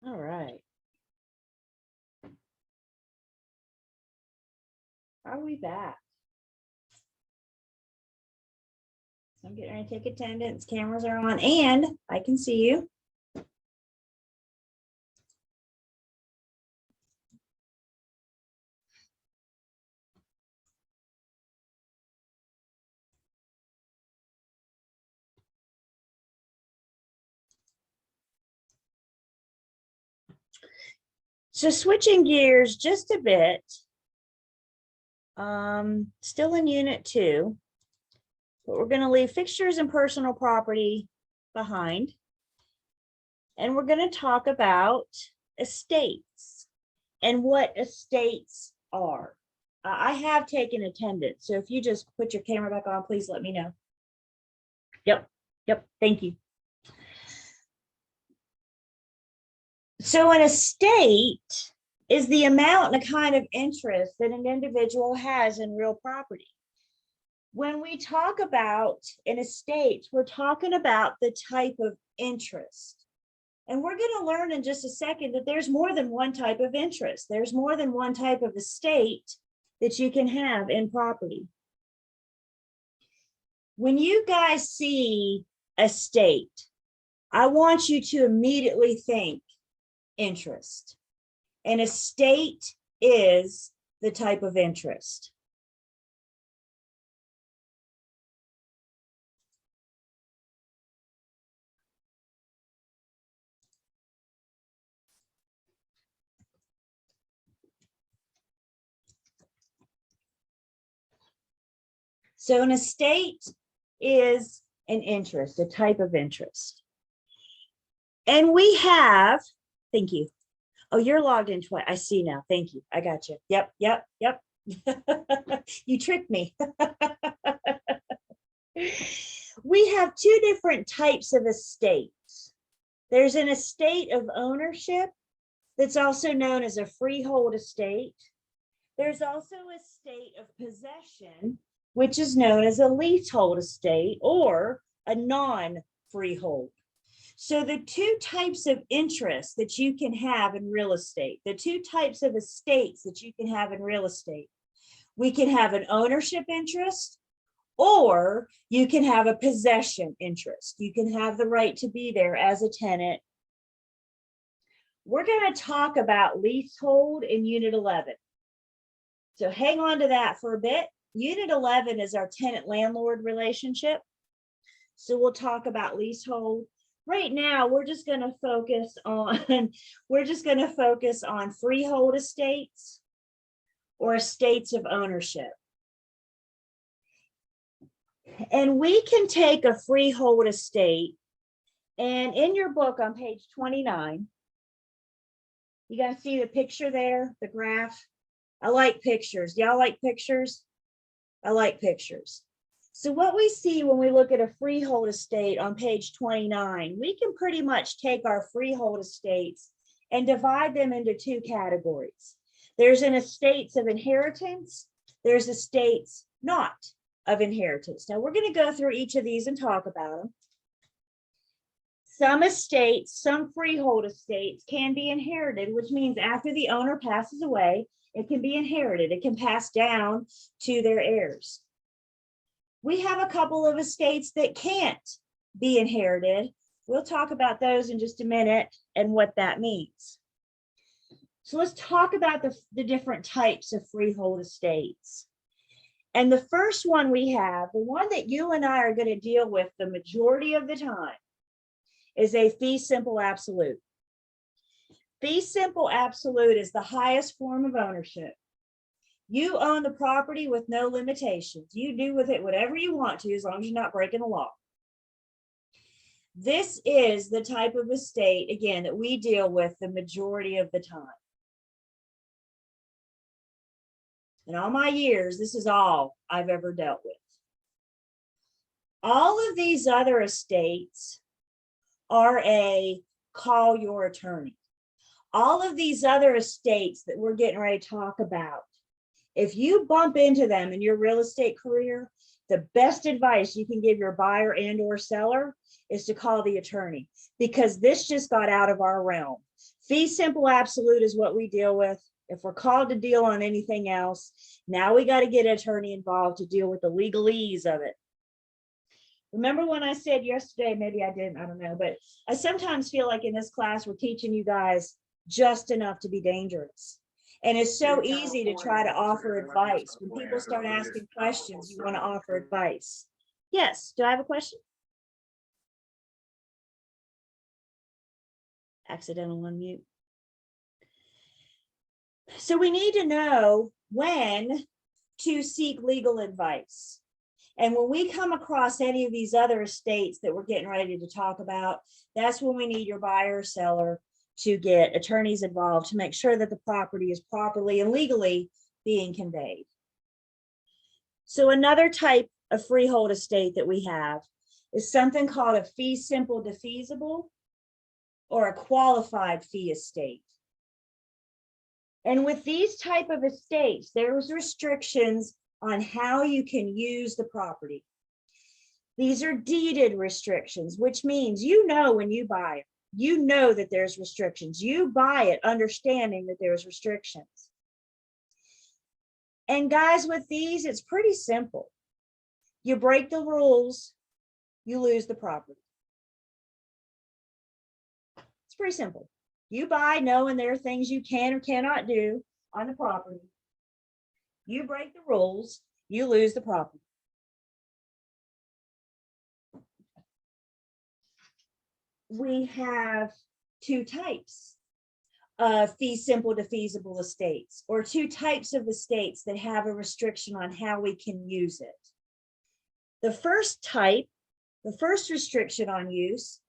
All right. Are we back? So I'm getting ready to take attendance. Cameras are on and I can see you. So switching gears just a bit, still in unit 2, but we're going to leave fixtures and personal property behind. And we're going to talk about estates and what estates are. I have taken attendance, so if you just put your camera back on, please let me know. Yep, thank you. So an estate is the amount and the kind of interest that an individual has in real property. When we talk about an estate, we're talking about the type of interest. And we're going to learn in just a second that there's more than one type of interest. There's more than one type of estate that you can have in property. When you guys see estate, I want you to immediately think interest. An estate is the type of interest. So an estate is an interest, a type of interest. And we have, thank you. Oh, you're logged in twice. I see now. Thank you. I got you. Yep. You tricked me. We have 2 different types of estates. There's an estate of ownership that's also known as a freehold estate. There's also a state of possession, which is known as a leasehold estate or a non-freehold. So the 2 types of interests that you can have in real estate, the 2 types of estates that you can have in real estate, we can have an ownership interest, or you can have a possession interest. You can have the right to be there as a tenant. We're going to talk about leasehold in Unit 11. So hang on to that for a bit. Unit 11 is our tenant-landlord relationship. So we'll talk about leasehold. Right now, we're just going to focus on freehold estates or estates of ownership. And we can take a freehold estate, and in your book on page 29, you guys see the picture there, the graph? I like pictures. Y'all like pictures? I like pictures. So what we see when we look at a freehold estate on page 29, we can pretty much take our freehold estates and divide them into 2 categories. There's an estates of inheritance. There's estates not of inheritance. Now we're going to go through each of these and talk about them. Some estates, some freehold estates can be inherited, which means after the owner passes away, it can be inherited. It can pass down to their heirs. We have a couple of estates that can't be inherited. We'll talk about those in just a minute and what that means. So let's talk about the different types of freehold estates. And the first one we have, the one that you and I are going to deal with the majority of the time, is a fee simple absolute. Fee simple absolute is the highest form of ownership. You own the property with no limitations. You do with it whatever you want to, as long as you're not breaking the law. This is the type of estate, again, that we deal with the majority of the time. In all my years, this is all I've ever dealt with. All of these other estates are a call your attorney. All of these other estates that we're getting ready to talk about, if you bump into them in your real estate career, the best advice you can give your buyer and or seller is to call the attorney, because this just got out of our realm. Fee simple absolute is what we deal with. If we're called to deal on anything else, now we got to get an attorney involved to deal with the legalese of it. Remember when I said yesterday, maybe I didn't, I don't know, but I sometimes feel like in this class, we're teaching you guys just enough to be dangerous. And it's so easy to try to offer advice. When people start asking questions, you want to offer advice. Yes, do I have a question? Accidental unmute. So we need to know when to seek legal advice. And when we come across any of these other estates that we're getting ready to talk about, that's when we need your buyer or seller to get attorneys involved to make sure that the property is properly and legally being conveyed. So another type of freehold estate that we have is something called a fee simple defeasible or a qualified fee estate. And with these type of estates, there's restrictions on how you can use the property. These are deeded restrictions, which means when you buy it, you know that there's restrictions. You buy it understanding that there's restrictions. And guys, with these, it's pretty simple. You break the rules, you lose the property. It's pretty simple. You buy knowing there are things you can or cannot do on the property. You break the rules, you lose the property. We have two types of fee simple defeasible estates, or two types of estates that have a restriction on how we can use it. The first type, the first restriction on use,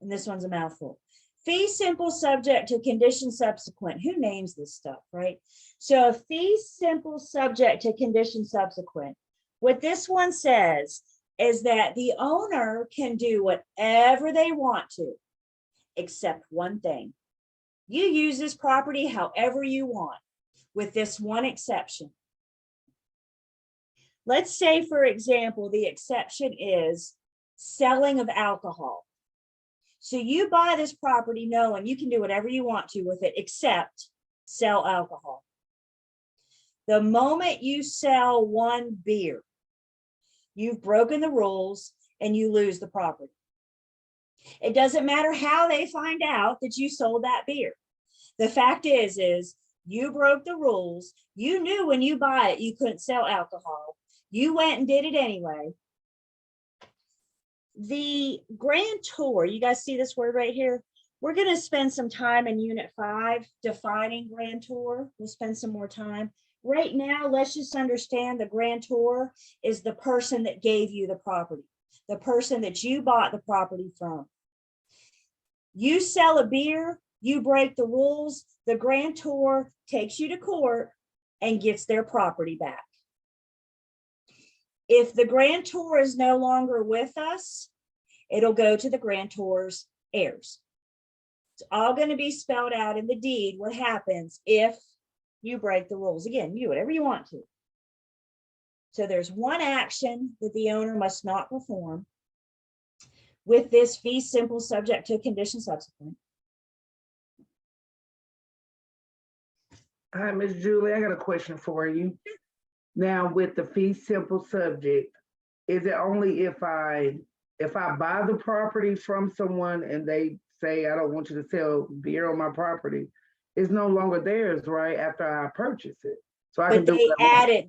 and this one's a mouthful, fee simple subject to condition subsequent. Who names this stuff, right? So a fee simple subject to condition subsequent. What this one says is that the owner can do whatever they want to, except one thing. You use this property however you want, with this one exception. Let's say, for example, the exception is selling of alcohol. So you buy this property knowing you can do whatever you want to with it, except sell alcohol. The moment you sell one beer, you've broken the rules and you lose the property. It doesn't matter how they find out that you sold that beer. The fact is you broke the rules. You knew when you buy it, you couldn't sell alcohol. You went and did it anyway. The grantor, you guys see this word right here? We're going to spend some time in Unit 5 defining grantor. We'll spend some more time. Right now, let's just understand the grantor is the person that gave you the property, the person that you bought the property from. You sell a beer, you break the rules, the grantor takes you to court and gets their property back. If the grantor is no longer with us, it'll go to the grantor's heirs. It's all going to be spelled out in the deed what happens if you break the rules. Again, you do whatever you want to. So there's one action that the owner must not perform with this fee simple subject to condition subsequent. Hi, Ms. Julie, I got a question for you. Now, with the fee simple subject, is it only if I buy the property from someone and they say, I don't want you to sell beer on my property, it's no longer theirs, right, after I purchase it? So I but can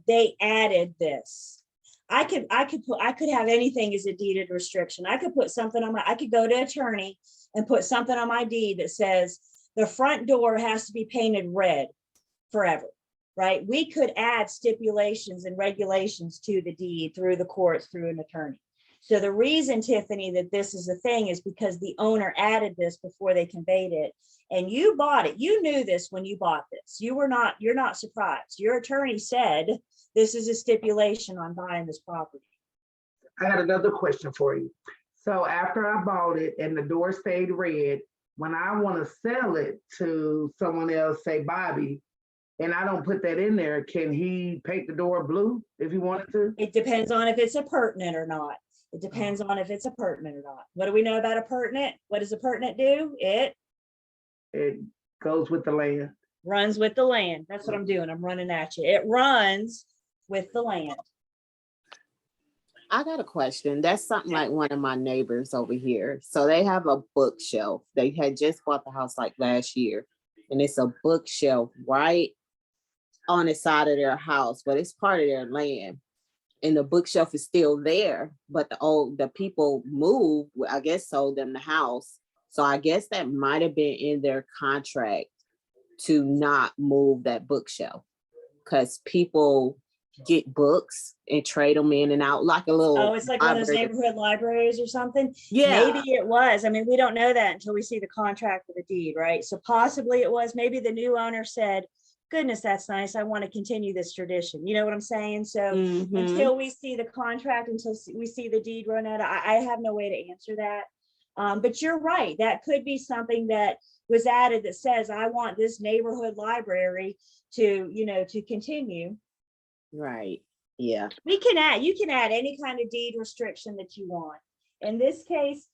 they added this. I could have anything as a deeded restriction. I could put something on I could go to attorney and put something on my deed that says the front door has to be painted red forever, right? We could add stipulations and regulations to the deed through the courts, through an attorney. So the reason, Tiffany, that this is a thing is because the owner added this before they conveyed it. And you bought it. You knew this when you bought this. You're not surprised. Your attorney said, this is a stipulation on buying this property. I got another question for you. So after I bought it and the door stayed red, when I want to sell it to someone else, say Bobby, and I don't put that in there, can he paint the door blue if he wanted to? It depends on if it's appurtenant or not. It depends on if it's appurtenant or not. What do we know about appurtenant? What does appurtenant do? It It goes with the land. runs with the land. That's what I'm doing. I'm running at you. It runs with the land. I got a question. That's something like one of my neighbors over here. So they have a bookshelf. They had just bought the house like last year. And it's a bookshelf right on the side of their house, but it's part of their land. And the bookshelf is still there, but the people moved, I guess, sold them the house. So I guess that might have been in their contract to not move that bookshelf. Because people get books and trade them in and out like a little. Oh, it's like one of those library. neighborhood libraries or something. Yeah. Maybe it was. I mean, we don't know that until we see the contract with the deed, right? So possibly it was. Maybe the new owner said, goodness, that's nice. I want to continue this tradition. You know what I'm saying? So Mhm. until we see the contract, until we see the deed run out, I have no way to answer that. But you're right. That could be something that was added that says, I want this neighborhood library to, to continue. Right. Yeah. You can add any kind of deed restriction that you want. In this case,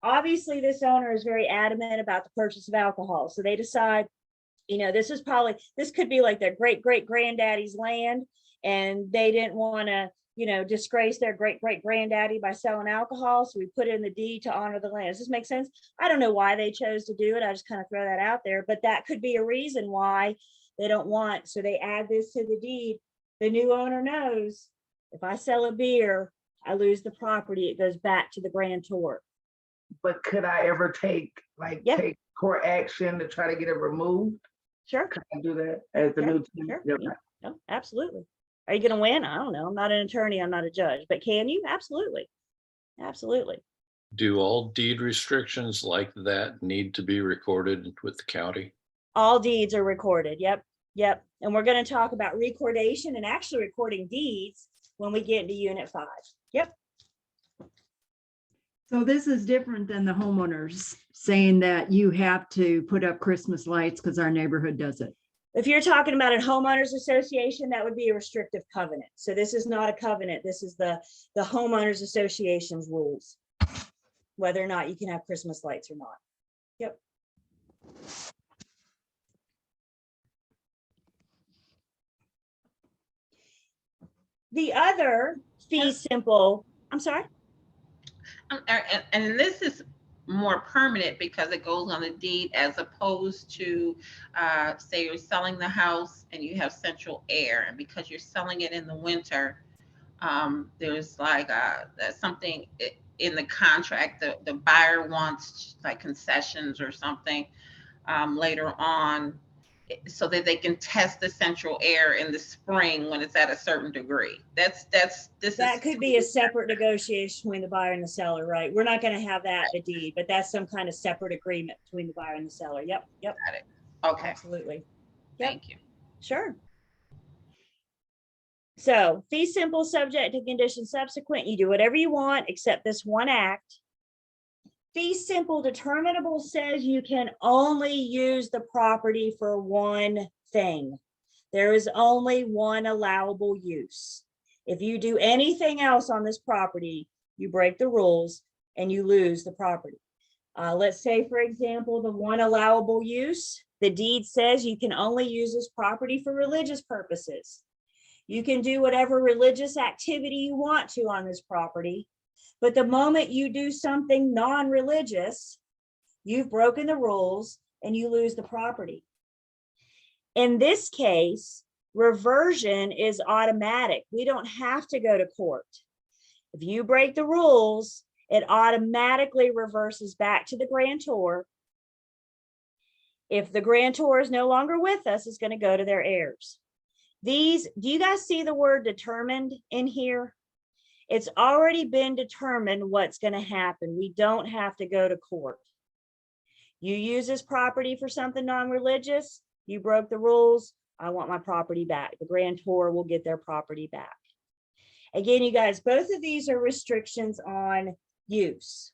obviously this owner is very adamant about the purchase of alcohol. So they decide, this could be like their great granddaddy's land, and they didn't want to, disgrace their great granddaddy by selling alcohol. So we put in the deed to honor the land. Does this make sense? I don't know why they chose to do it. I just kind of throw that out there, but that could be a reason why they don't want. So they add this to the deed. The new owner knows if I sell a beer, I lose the property. It goes back to the grantor. But could I ever take court action to try to get it removed? Sure. Can I do that as the Yeah, new team? sure. Okay. No, absolutely. Are you going to win? I don't know. I'm not an attorney. I'm not a judge, but can you? Absolutely. Absolutely. Do all deed restrictions like that need to be recorded with the county? All deeds are recorded. Yep. And we're going to talk about recordation and actually recording deeds when we get into Unit 5. Yep. So this is different than the homeowners saying that you have to put up Christmas lights because our neighborhood does it. If you're talking about a homeowners association, that would be a restrictive covenant. So this is not a covenant. This is the homeowners association's rules, whether or not you can have Christmas lights or not. Yep. The other fee simple, I'm sorry. And this is more permanent because it goes on the deed as opposed to, say you're selling the house and you have central air, and because you're selling it in the winter, there's like something in the contract, the buyer wants like concessions or something later on, so that they can test the central air in the spring when it's at a certain degree. That could be a separate negotiation between the buyer and the seller, right? We're not going to have that in a deed, but that's some kind of separate agreement between the buyer and the seller. Yep. Got it. Okay. Absolutely. Yep. Thank you. Sure. So fee simple, subject to condition subsequent. You do whatever you want except this one act. Fee simple determinable says you can only use the property for one thing. There is only one allowable use. If you do anything else on this property, you break the rules and you lose the property. Let's say, for example, the one allowable use, the deed says you can only use this property for religious purposes. You can do whatever religious activity you want to on this property. But the moment you do something non-religious, you've broken the rules and you lose the property. In this case, reversion is automatic. We don't have to go to court. If you break the rules, it automatically reverses back to the grantor. If the grantor is no longer with us, it's going to go to their heirs. Do you guys see the word determined in here? It's already been determined what's going to happen. We don't have to go to court. You use this property for something non-religious, you broke the rules, I want my property back. The grantor will get their property back. Again, you guys, both of these are restrictions on use.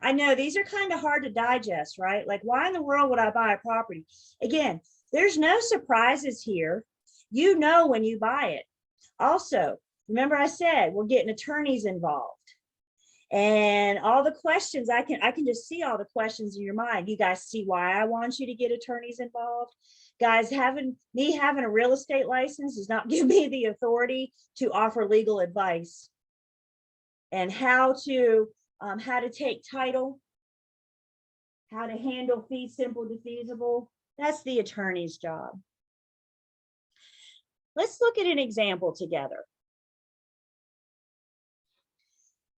I know these are kind of hard to digest, right? Like, why in the world would I buy a property? Again, There's no surprises here. You know when you buy it. Also, remember I said we're getting attorneys involved. And all the questions, I can just see all the questions in your mind. You guys see why I want you to get attorneys involved? Guys, having a real estate license does not give me the authority to offer legal advice and how to take title, how to handle fee simple defeasible. That's the attorney's job. Let's look at an example together.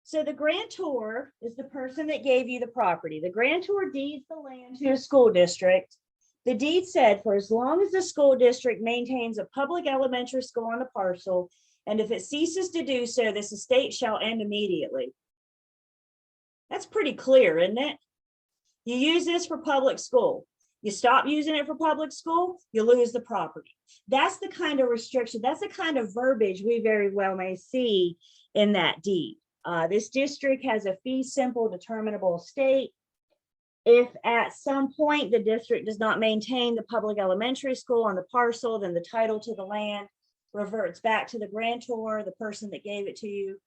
So the grantor is the person that gave you the property. The grantor deeds the land to a school district. The deed said, for as long as the school district maintains a public elementary school on the parcel, and if it ceases to do so, this estate shall end immediately. That's pretty clear, isn't it? You use this for public school. You stop using it for public school, you lose the property. That's the kind of restriction, that's the kind of verbiage we very well may see in that deed. This district has a fee simple determinable estate. If at some point the district does not maintain the public elementary school on the parcel, then the title to the land reverts back to the grantor, the person that gave it to you.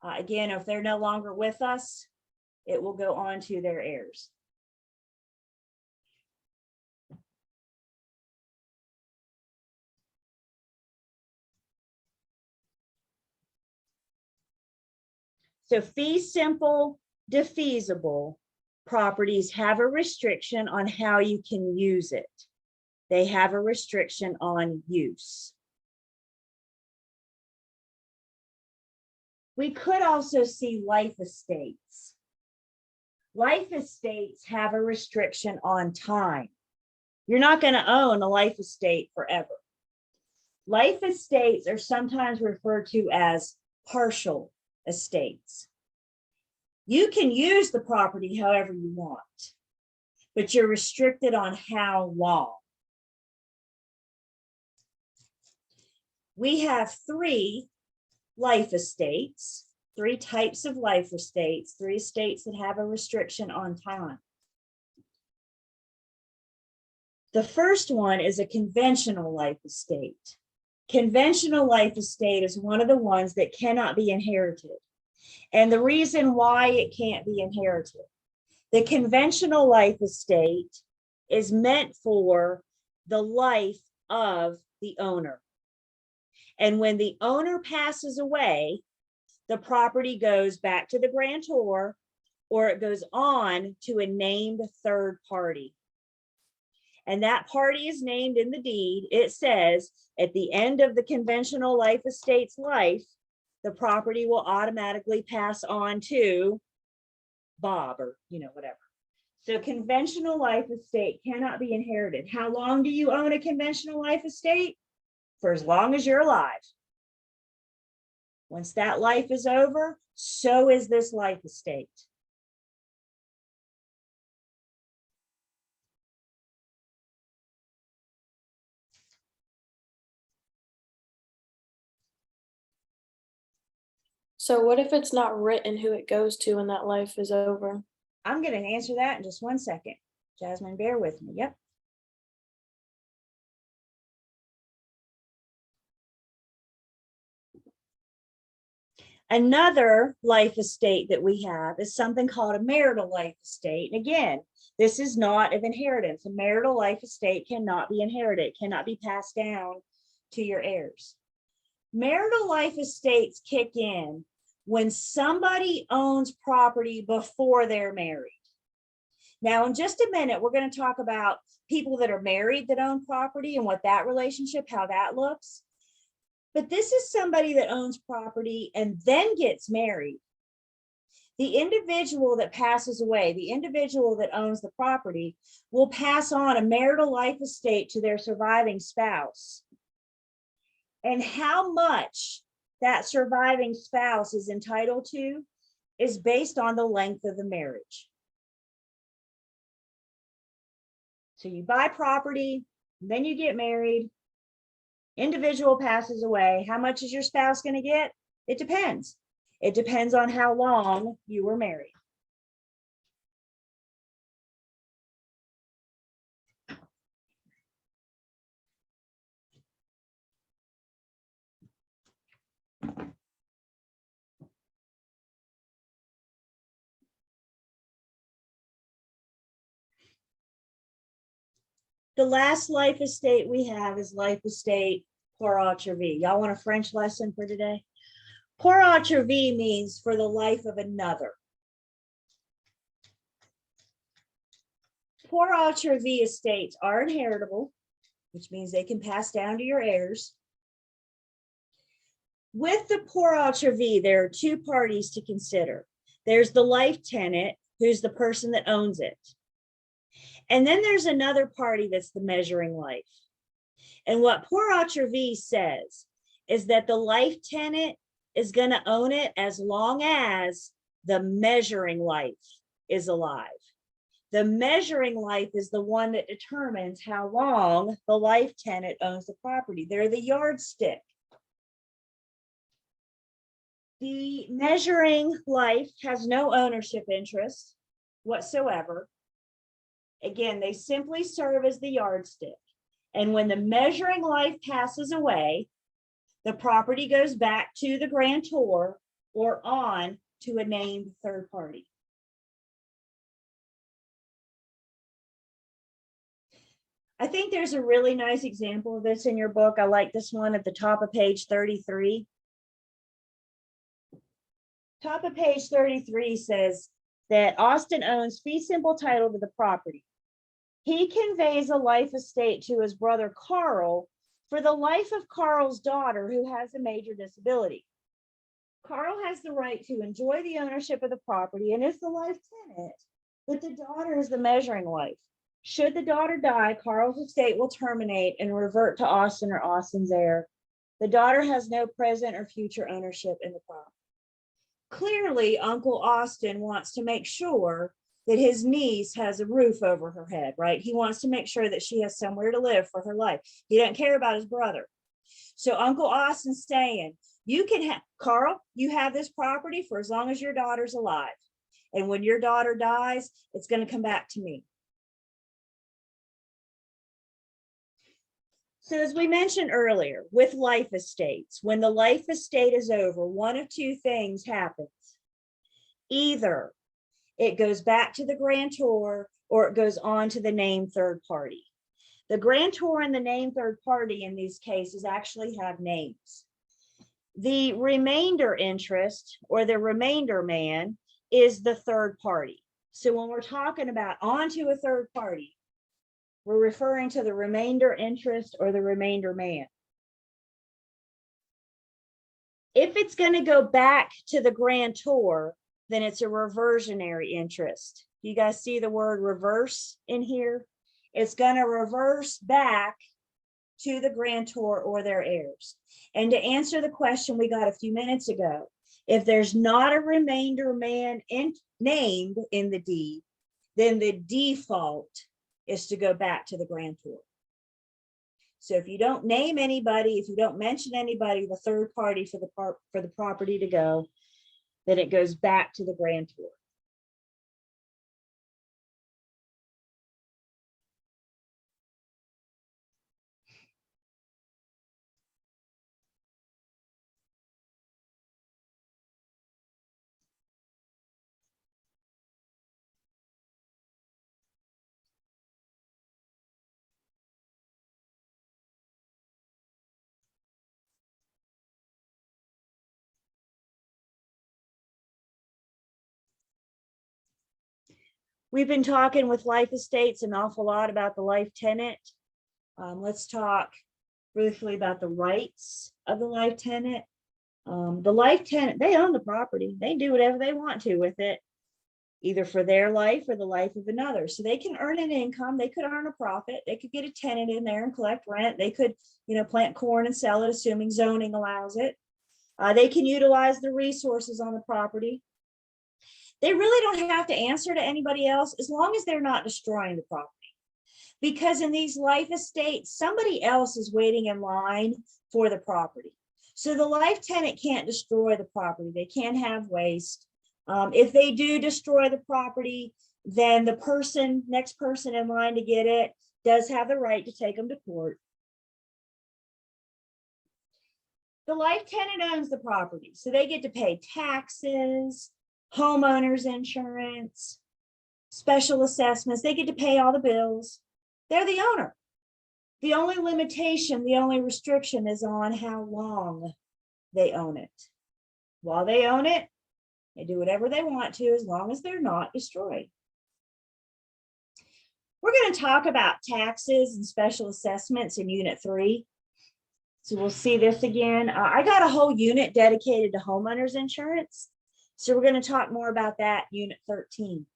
Again, if they're no longer with us, it will go on to their heirs. So fee simple defeasible properties have a restriction on how you can use it. They have a restriction on use. We could also see life estates. Life estates have a restriction on time. You're not going to own a life estate forever. Life estates are sometimes referred to as partial estates. You can use the property however you want, but you're restricted on how long. We have three life estates, three types of life estates, three estates that have a restriction on time. The first one is a conventional life estate. Conventional life estate is one of the ones that cannot be inherited. And the reason why it can't be inherited, the conventional life estate is meant for the life of the owner. And when the owner passes away, the property goes back to the grantor or it goes on to a named third party. And that party is named in the deed. It says at the end of the conventional life estate's life, the property will automatically pass on to Bob or, whatever. So conventional life estate cannot be inherited. How long do you own a conventional life estate? For as long as you're alive. Once that life is over, so is this life estate. So what if it's not written who it goes to when that life is over? I'm going to answer that in just 1 second. Jasmine, bear with me. Yep. Another life estate that we have is something called a marital life estate. And again, this is not of inheritance. A marital life estate cannot be inherited, cannot be passed down to your heirs. Marital life estates kick in when somebody owns property before they're married. Now, in just a minute, we're going to talk about people that are married that own property and what that relationship, how that looks. But this is somebody that owns property and then gets married. The individual that passes away, the individual that owns the property, will pass on a marital life estate to their surviving spouse. And how much that surviving spouse is entitled to is based on the length of the marriage. So you buy property, then you get married, individual passes away. How much is your spouse going to get? It depends. It depends on how long you were married. The last life estate we have is life estate pour autre vie. Y'all want a French lesson for today? Pour autre vie means for the life of another. Pour autre vie estates are inheritable, which means they can pass down to your heirs. With the pour autre vie, there are two parties to consider. There's the life tenant, who's the person that owns it. And then there's another party that's the measuring life. And what pour autre vie says is that the life tenant is going to own it as long as the measuring life is alive. The measuring life is the one that determines how long the life tenant owns the property. They're the yardstick. The measuring life has no ownership interest whatsoever. Again, they simply serve as the yardstick. And when the measuring life passes away, the property goes back to the grantor or on to a named third party. I think there's a really nice example of this in your book. I like this one at the top of page 33. Top of page 33 says that Austin owns fee simple title to the property. He conveys a life estate to his brother Carl for the life of Carl's daughter who has a major disability. Carl has the right to enjoy the ownership of the property and is the life tenant, but the daughter is the measuring life. Should the daughter die, Carl's estate will terminate and revert to Austin or Austin's heir. The daughter has no present or future ownership in the property. Clearly, Uncle Austin wants to make sure that his niece has a roof over her head, right? He wants to make sure that she has somewhere to live for her life. He doesn't care about his brother. So Uncle Austin's saying, you can have, Carl, you have this property for as long as your daughter's alive. And when your daughter dies, it's going to come back to me. So as we mentioned earlier, with life estates, when the life estate is over, one of two things happens. Either it goes back to the grantor or it goes on to the named third party. The grantor and the named third party in these cases actually have names. The remainder interest or the remainder man is the third party. So when we're talking about onto a third party, we're referring to the remainder interest or the remainder man. If it's going to go back to the grantor, then it's a reversionary interest. You guys see the word reverse in here? It's going to reverse back to the grantor or their heirs. And to answer the question we got a few minutes ago, if there's not a remainder man named in the deed, then the default is to go back to the grantor. So if you don't name anybody, if you don't mention anybody, the third party for the property to go, then it goes back to the grantor. We've been talking with life estates an awful lot about the life tenant. Let's talk briefly about the rights of the life tenant. The life tenant, they own the property. They do whatever they want to with it, either for their life or the life of another. So they can earn an income. They could earn a profit. They could get a tenant in there and collect rent. They could, plant corn and sell it, assuming zoning allows it. They can utilize the resources on the property. They really don't have to answer to anybody else as long as they're not destroying the property. Because in these life estates, somebody else is waiting in line for the property. So the life tenant can't destroy the property. They can't have waste. If they do destroy the property, then the next person in line to get it does have the right to take them to court. The life tenant owns the property, so they get to pay taxes, homeowners insurance, special assessments. They get to pay all the bills. They're the owner. The only limitation, the only restriction is on how long they own it. While they own it, they do whatever they want to as long as they're not destroyed. We're going to talk about taxes and special assessments in Unit 3. So we'll see this again. I got a whole unit dedicated to homeowners insurance. So we're going to talk more about that, Unit 13.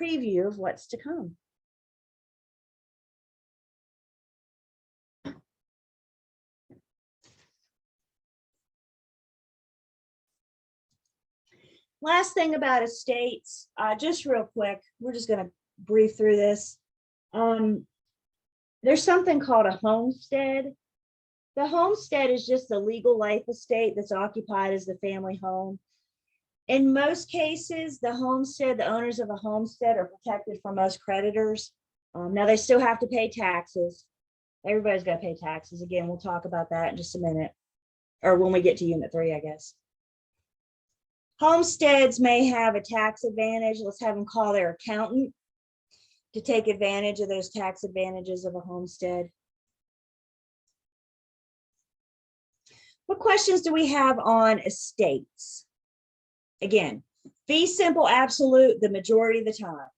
Preview of what's to come. Last thing about estates, just real quick, we're just going to brief through this. There's something called a homestead. The homestead is just a legal life estate that's occupied as the family home. In most cases, the homestead, the owners of a homestead are protected from most creditors. Now they still have to pay taxes. Everybody's got to pay taxes. Again, we'll talk about that in just a minute, or when we get to Unit 3, I guess. Homesteads may have a tax advantage. Let's have them call their accountant to take advantage of those tax advantages of a homestead. What questions do we have on estates? Again, fee simple absolute the majority of the time.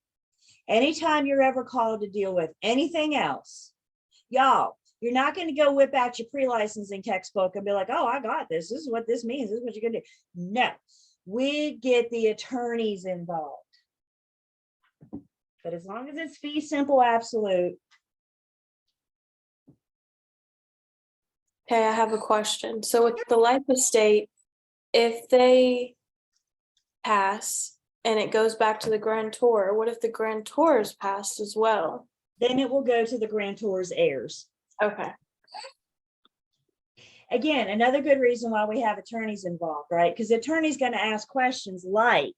Anytime you're ever called to deal with anything else, y'all, you're not going to go whip out your pre-licensing textbook and be like, oh, I got this. This is what this means. This is what you're going to do. No, we get the attorneys involved. But as long as it's fee simple absolute. Okay, I have a question. So with the life estate, if they pass and it goes back to the grantor, what if the grantor's passed as well? Then it will go to the grantor's heirs. Okay. Again, another good reason why we have attorneys involved, right? Because the attorney's going to ask questions like,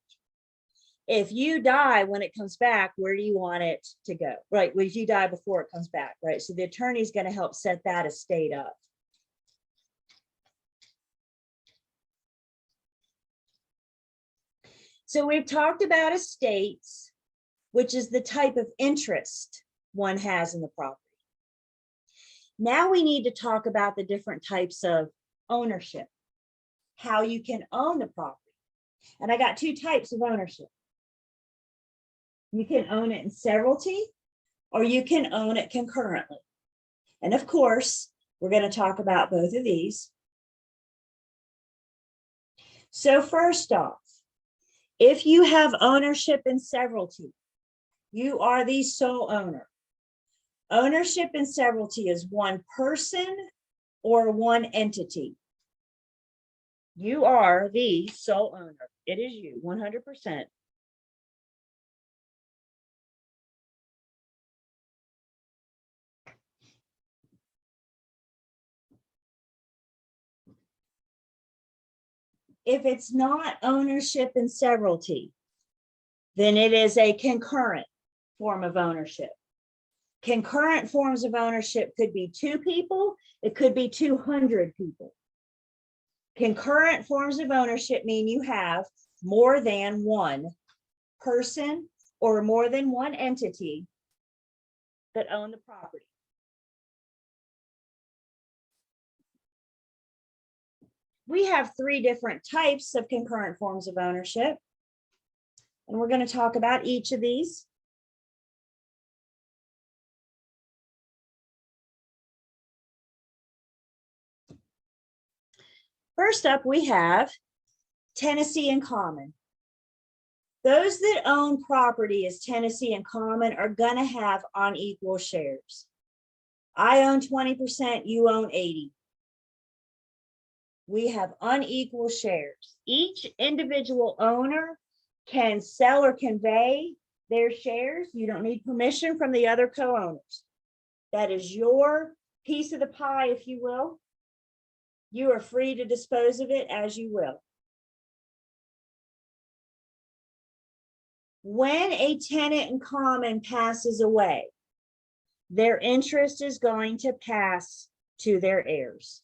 if you die when it comes back, where do you want it to go? Right? Well, if you die before it comes back, right? So the attorney's going to help set that estate up. So we've talked about estates, which is the type of interest one has in the property. Now we need to talk about the different types of ownership, how you can own the property. And I got two types of ownership. You can own it in severalty, or you can own it concurrently. And of course, we're going to talk about both of these. So first off, if you have ownership in severalty, you are the sole owner. Ownership in severalty is one person or one entity. You are the sole owner. It is you, 100%. If it's not ownership in severalty, then it is a concurrent form of ownership. Concurrent forms of ownership could be 2 people, it could be 200 people. Concurrent forms of ownership mean you have more than one person or more than one entity that own the property. We have 3 different types of concurrent forms of ownership, and we're going to talk about each of these. First up, we have tenancy in common. Those that own property as tenancy in common are going to have unequal shares. I own 20%, you own 80%. We have unequal shares. Each individual owner can sell or convey their shares. You don't need permission from the other co-owners. That is your piece of the pie, if you will. You are free to dispose of it as you will. When a tenant in common passes away, their interest is going to pass to their heirs.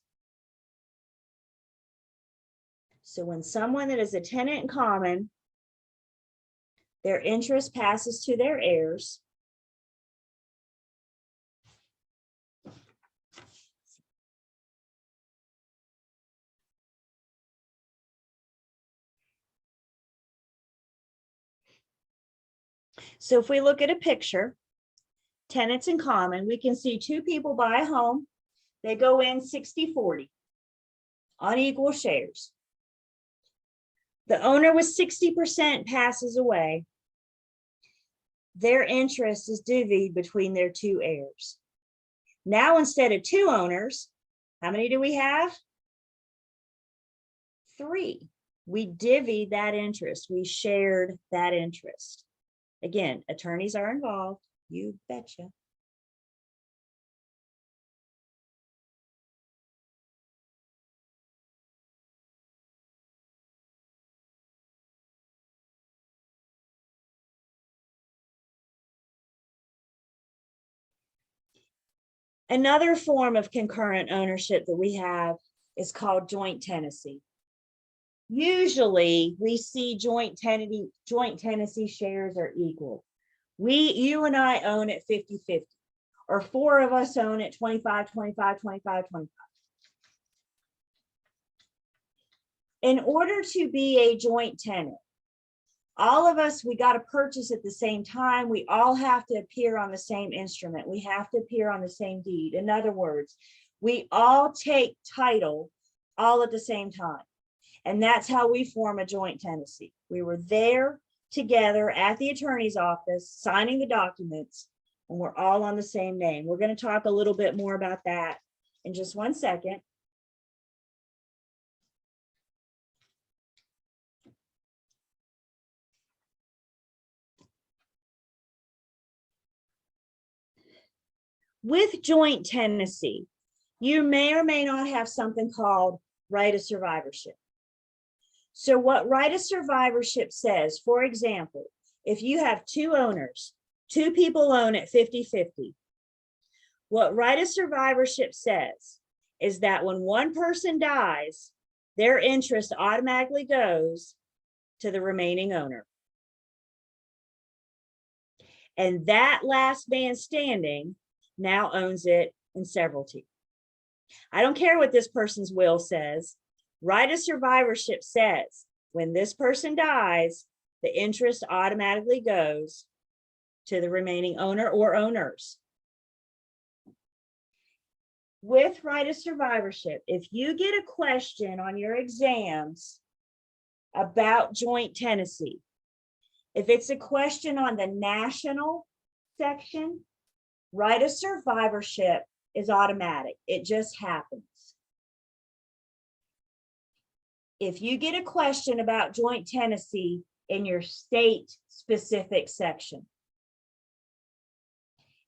So when someone that is a tenant in common, their interest passes to their heirs. So if we look at a picture, tenants in common, we can see two people buy a home. They go in 60-40 on equal shares. The owner with 60% passes away. Their interest is divvied between their two heirs. Now, instead of two owners, how many do we have? 3. We divvied that interest. We shared that interest. Again, attorneys are involved. You betcha. Another form of concurrent ownership that we have is called joint tenancy. Usually we see joint tenancy shares are equal. You and I own it 50-50, or 4 of us own it 25, 25, 25, 25. In order to be a joint tenant, all of us, we got to purchase at the same time. We all have to appear on the same instrument. We have to appear on the same deed. In other words, we all take title all at the same time. And that's how we form a joint tenancy. We were there together at the attorney's office, signing the documents, and we're all on the same name. We're going to talk a little bit more about that in just one second. With joint tenancy, you may or may not have something called right of survivorship. So what right of survivorship says, for example, if you have 2 owners, 2 people own it 50-50, what right of survivorship says is that when one person dies, their interest automatically goes to the remaining owner. And that last man standing now owns it in severalty. I don't care what this person's will says. Right of survivorship says when this person dies, the interest automatically goes to the remaining owner or owners. With right of survivorship, if you get a question on your exams about joint tenancy, if it's a question on the national section, right of survivorship is automatic. It just happens. If you get a question about joint tenancy in your state specific section,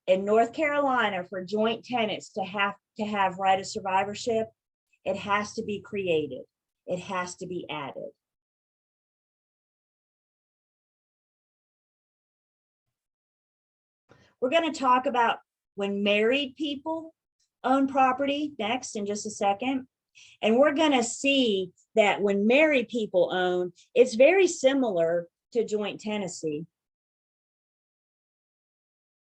in North Carolina, for joint tenants to have right of survivorship, it has to be created. It has to be added. We're going to talk about when married people own property next in just a second. And we're going to see that when married people own, it's very similar to joint tenancy.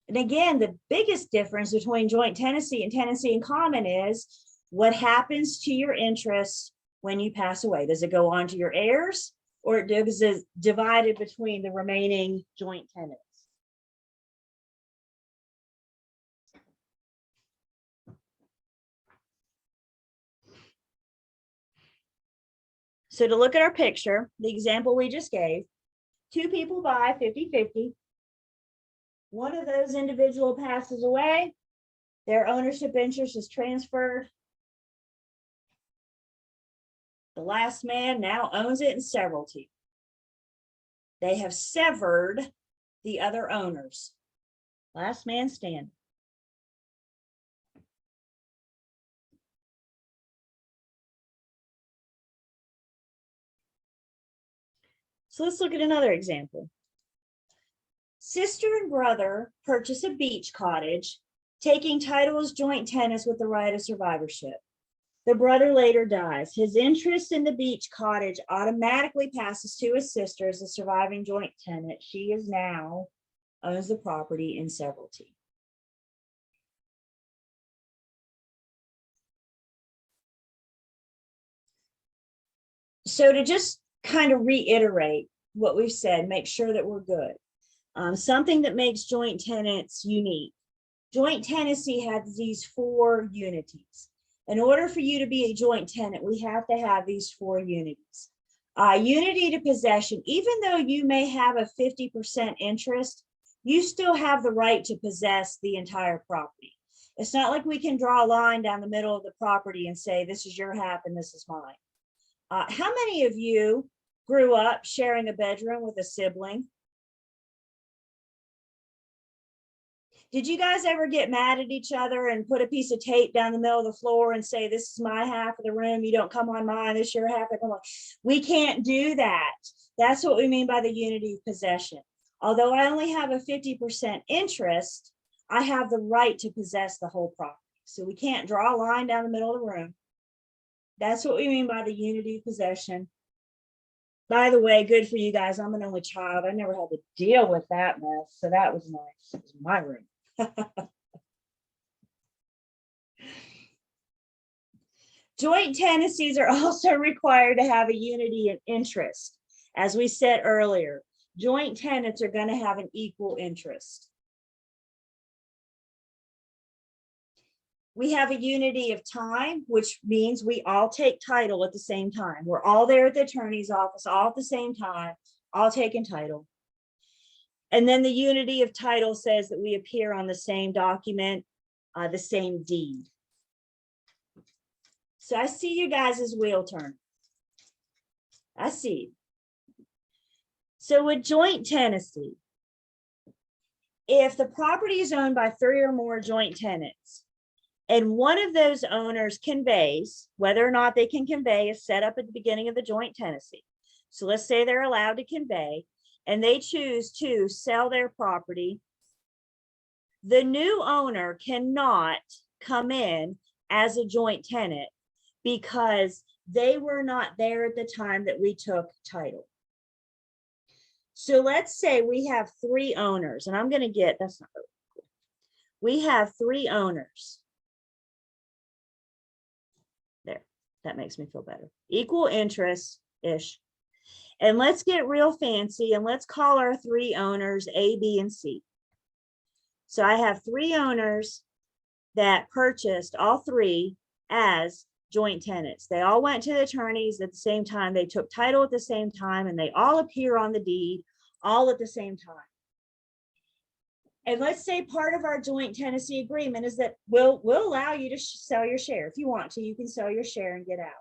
And again, the biggest difference between joint tenancy and tenancy in common is what happens to your interests when you pass away. Does it go on to your heirs, or is it divided between the remaining joint tenants? So to look at our picture, the example we just gave, 2 people buy 50-50. One of those individual passes away, their ownership interest is transferred. The last man now owns it in severalty. They have severed the other owners. Last man standing. So let's look at another example. Sister and brother purchase a beach cottage, taking title as joint tenants with the right of survivorship. The brother later dies. His interest in the beach cottage automatically passes to his sister as a surviving joint tenant. She is now owns the property in severalty. So to just kind of reiterate what we've said, make sure that we're good. Something that makes joint tenants unique. Joint tenancy has these 4 unities. In order for you to be a joint tenant, we have to have these 4 unities. Unity to possession, even though you may have a 50% interest, you still have the right to possess the entire property. It's not like we can draw a line down the middle of the property and say, this is your half and this is mine. How many of you grew up sharing a bedroom with a sibling? Did you guys ever get mad at each other and put a piece of tape down the middle of the floor and say, this is my half of the room, you don't come on mine, this is your half, I come on. We can't do that. That's what we mean by the unity of possession. Although I only have a 50% interest, I have the right to possess the whole property. So we can't draw a line down the middle of the room. That's what we mean by the unity of possession. By the way, good for you guys. I'm an only child. I never had to deal with that mess. So that was nice. It was my room. Joint tenancies are also required to have a unity in interest. As we said earlier, joint tenants are going to have an equal interest. We have a unity of time, which means we all take title at the same time. We're all there at the attorney's office, all at the same time, all taking title. And then the unity of title says that we appear on the same document, the same deed. So I see you guys' wheel turn. I see. So with joint tenancy, if the property is owned by 3 or more joint tenants, and one of those owners conveys, whether or not they can convey is set up at the beginning of the joint tenancy. So let's say they're allowed to convey, and they choose to sell their property, the new owner cannot come in as a joint tenant because they were not there at the time that we took title. So let's say we have 3 owners, and I'm going to get, that's not really cool. We have 3 owners. There, that makes me feel better. Equal interest-ish. And let's get real fancy and let's call our 3 owners A, B, and C. So I have 3 owners that purchased all 3 as joint tenants. They all went to the attorneys at the same time. They took title at the same time, and they all appear on the deed all at the same time. And let's say part of our joint tenancy agreement is that we'll allow you to sell your share. If you want to, you can sell your share and get out.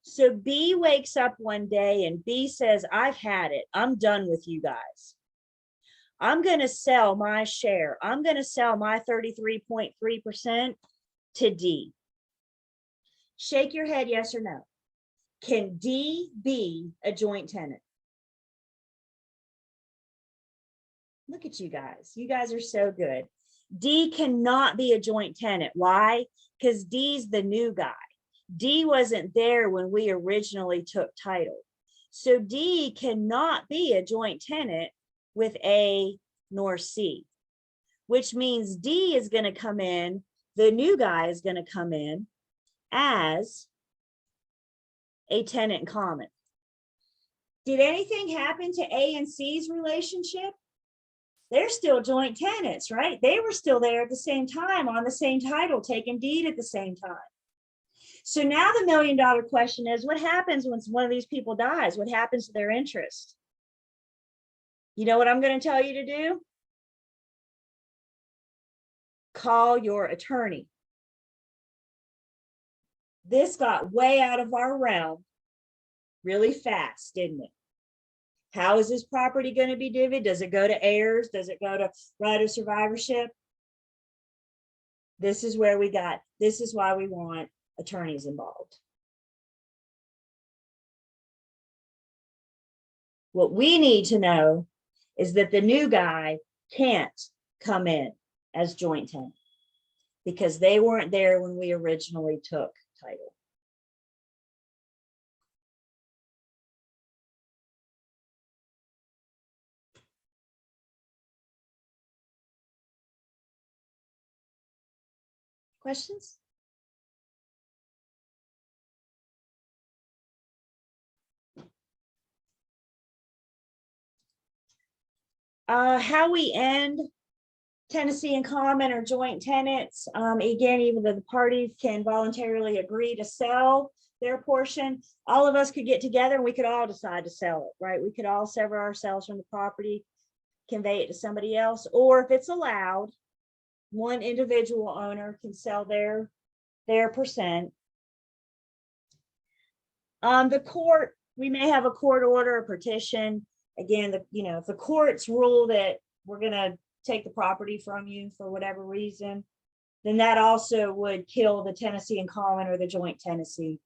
So B wakes up one day and B says, I've had it. I'm done with you guys. I'm going to sell my share. I'm going to sell my 33.3% to D. Shake your head, yes or no. Can D be a joint tenant? Look at you guys. You guys are so good. D cannot be a joint tenant. Why? Because D's the new guy. D wasn't there when we originally took title. So D cannot be a joint tenant with A nor C, which means D is going to come in, the new guy is going to come in as a tenant in common. Did anything happen to A and C's relationship? They're still joint tenants, right? They were still there at the same time on the same title, taking deed at the same time. So now the $1 million question is, what happens when one of these people dies? What happens to their interest? You know what I'm going to tell you to do? Call your attorney. This got way out of our realm really fast, didn't it? How is this property going to be divided? Does it go to heirs? Does it go to right of survivorship? This is where we got, this is why we want attorneys involved. What we need to know is that the new guy can't come in as joint tenant because they weren't there when we originally took title. Questions? How we end tenancy in common or joint tenants, again, even though the parties can voluntarily agree to sell their portion, all of us could get together and we could all decide to sell it, right? We could all sever ourselves from the property, convey it to somebody else, or if it's allowed, one individual owner can sell their percent. The court, we may have a court order, a petition. Again, if the courts rule that we're gonna take the property from you for whatever reason, then that also would kill the tenancy in common or the joint tenancy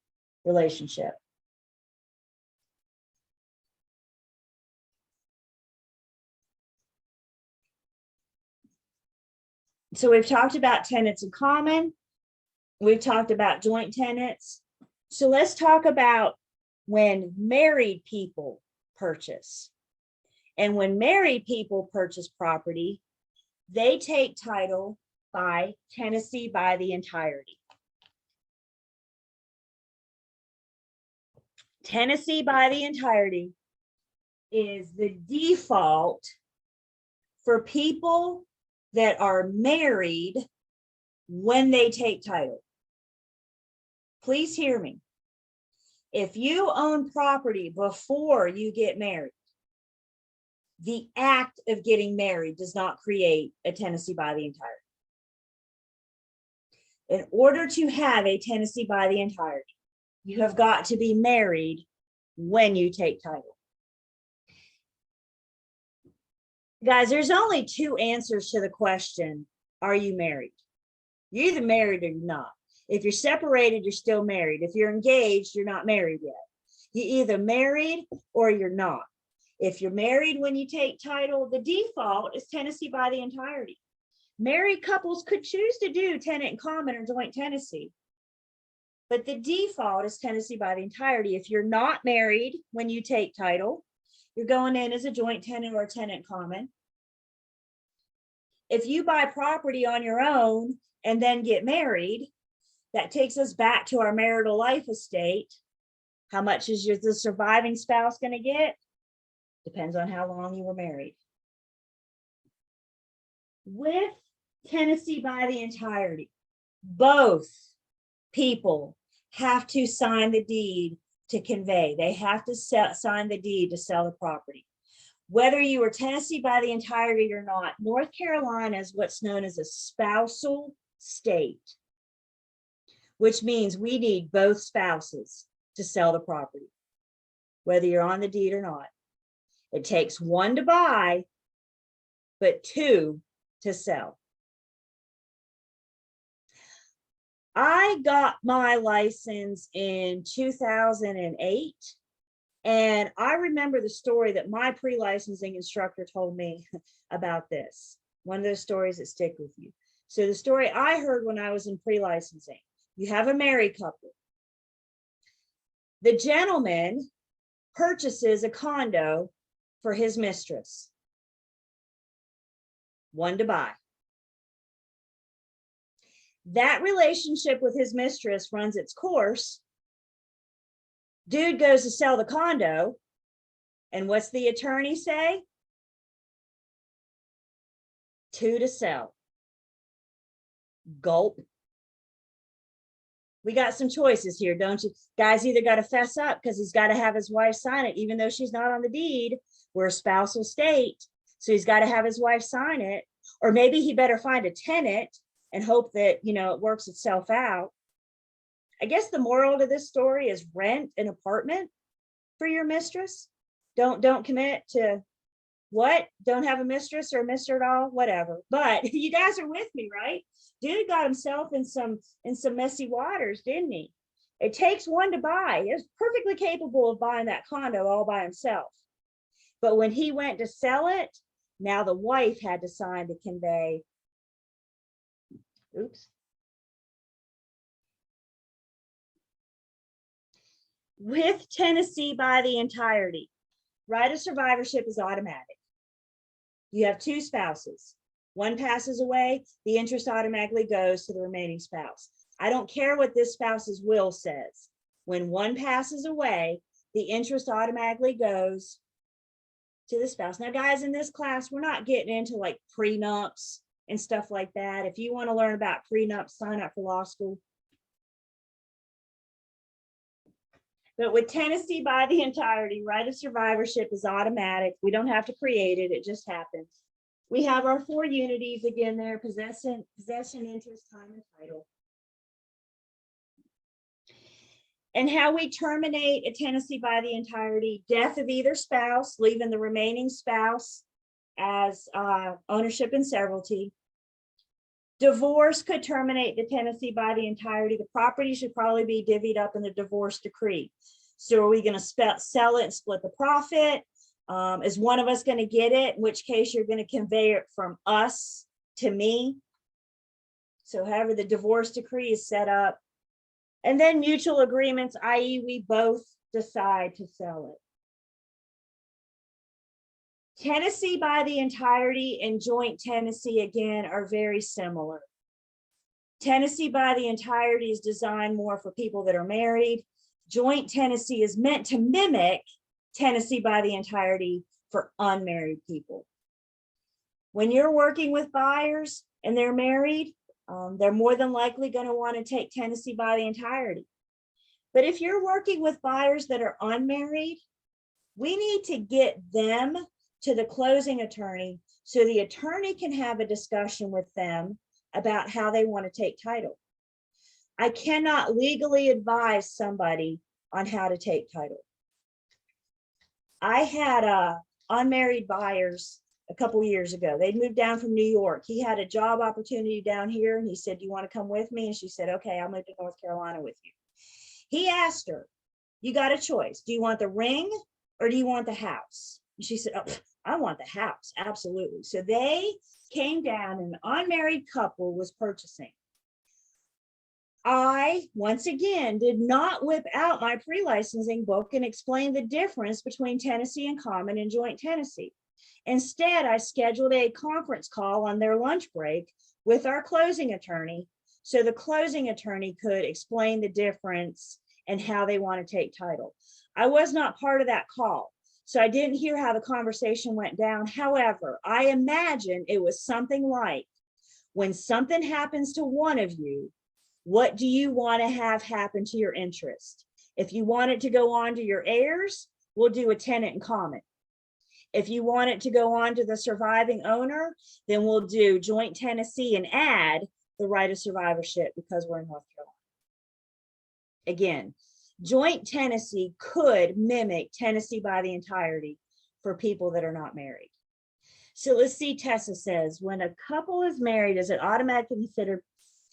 relationship. So we've talked about tenants in common. We've talked about joint tenants. So let's talk about when married people purchase. And when married people purchase property, they take title by tenancy by the entirety. Tenancy by the entirety is the default for people that are married when they take title. Please hear me. If you own property before you get married, the act of getting married does not create a tenancy by the entirety. In order to have a tenancy by the entirety, you have got to be married when you take title. Guys, there's only two answers to the question, are you married? You're either married or you're not. If you're separated, you're still married. If you're engaged, you're not married yet. You're either married or you're not. If you're married when you take title, the default is tenancy by the entirety. Married couples could choose to do tenant in common or joint tenancy, but the default is tenancy by the entirety. If you're not married when you take title, you're going in as a joint tenant or a tenant in common. If you buy property on your own and then get married, that takes us back to our marital life estate. How much is the surviving spouse going to get? Depends on how long you were married. With tenancy by the entirety, both people have to sign the deed to convey. They have to sign the deed to sell the property. Whether you are tenancy by the entirety or not, North Carolina is what's known as a spousal state, which means we need both spouses to sell the property, whether you're on the deed or not. It takes one to buy, but two to sell. I got my license in 2008, and I remember the story that my pre-licensing instructor told me about this. One of those stories that stick with you. So the story I heard when I was in pre-licensing, you have a married couple. The gentleman purchases a condo for his mistress. One to buy. That relationship with his mistress runs its course. Dude goes to sell the condo, and what's the attorney say? Two to sell. Gulp. We got some choices here, don't you? Guys either got to fess up because he's got to have his wife sign it, even though she's not on the deed. We're a spousal state, so he's got to have his wife sign it. Or maybe he better find a tenant and hope that, it works itself out. I guess the moral to this story is rent an apartment for your mistress. Don't commit to what? Don't have a mistress or a mister at all, whatever. But you guys are with me, right? Dude got himself in some messy waters, didn't he? It takes one to buy. He was perfectly capable of buying that condo all by himself. But when he went to sell it, now the wife had to sign to convey. Oops. With tenancy by the entirety, right of survivorship is automatic. You have two spouses. One passes away, the interest automatically goes to the remaining spouse. I don't care what this spouse's will says. When one passes away, the interest automatically goes to the spouse. Now, guys, in this class, we're not getting into like prenups and stuff like that. If you want to learn about prenups, sign up for law school. But with tenancy by the entirety, right of survivorship is automatic. We don't have to create it. It just happens. We have our 4 unities again there: possession, interest, time, and title. And how we terminate a tenancy by the entirety: death of either spouse, leaving the remaining spouse as ownership and severalty. Divorce could terminate the tenancy by the entirety. The property should probably be divvied up in the divorce decree. So are we going to sell it and split the profit? Is one of us going to get it? In which case you're going to convey it from us to me. So however the divorce decree is set up. And then mutual agreements, i.e. we both decide to sell it. Tenancy by the entirety and joint tenancy, again, are very similar. Tenancy by the entirety is designed more for people that are married. Joint tenancy is meant to mimic tenancy by the entirety for unmarried people. When you're working with buyers and they're married, they're more than likely going to want to take tenancy by the entirety. But if you're working with buyers that are unmarried, we need to get them to the closing attorney so the attorney can have a discussion with them about how they want to take title. I cannot legally advise somebody on how to take title. I had unmarried buyers a couple years ago. They'd moved down from New York. He had a job opportunity down here and he said, "Do you want to come with me?" And she said, "Okay, I'll move to North Carolina with you." He asked her, "You got a choice. Do you want the ring or do you want the house?" And she said, "Oh, I want the house, absolutely." So they came down and an unmarried couple was purchasing. I, once again, did not whip out my pre-licensing book and explain the difference between tenancy in common and joint tenancy. Instead, I scheduled a conference call on their lunch break with our closing attorney, so the closing attorney could explain the difference and how they want to take title. I was not part of that call, so I didn't hear how the conversation went down. However, I imagine it was something like, when something happens to one of you, what do you want to have happen to your interest? If you want it to go on to your heirs, we'll do a tenant in common. If you want it to go on to the surviving owner, then we'll do joint tenancy and add the right of survivorship because we're in North Carolina. Again, joint tenancy could mimic tenancy by the entirety for people that are not married. So let's see, Tessa says, when a couple is married, is it automatically considered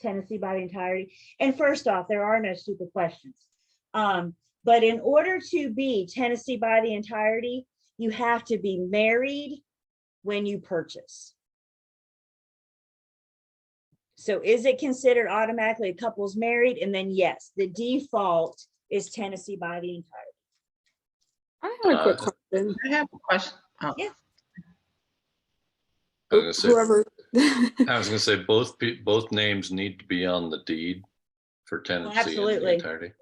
tenancy by the entirety? And first off, there are no stupid questions. But in order to be tenancy by the entirety, you have to be married when you purchase. So is it considered automatically a couple's married? And then yes, the default is tenancy by the entirety. I have a quick question. I have a question. Oh. Yeah. I was Whoever. gonna say both names need to be on the deed for tenancy in absolutely. the entirety.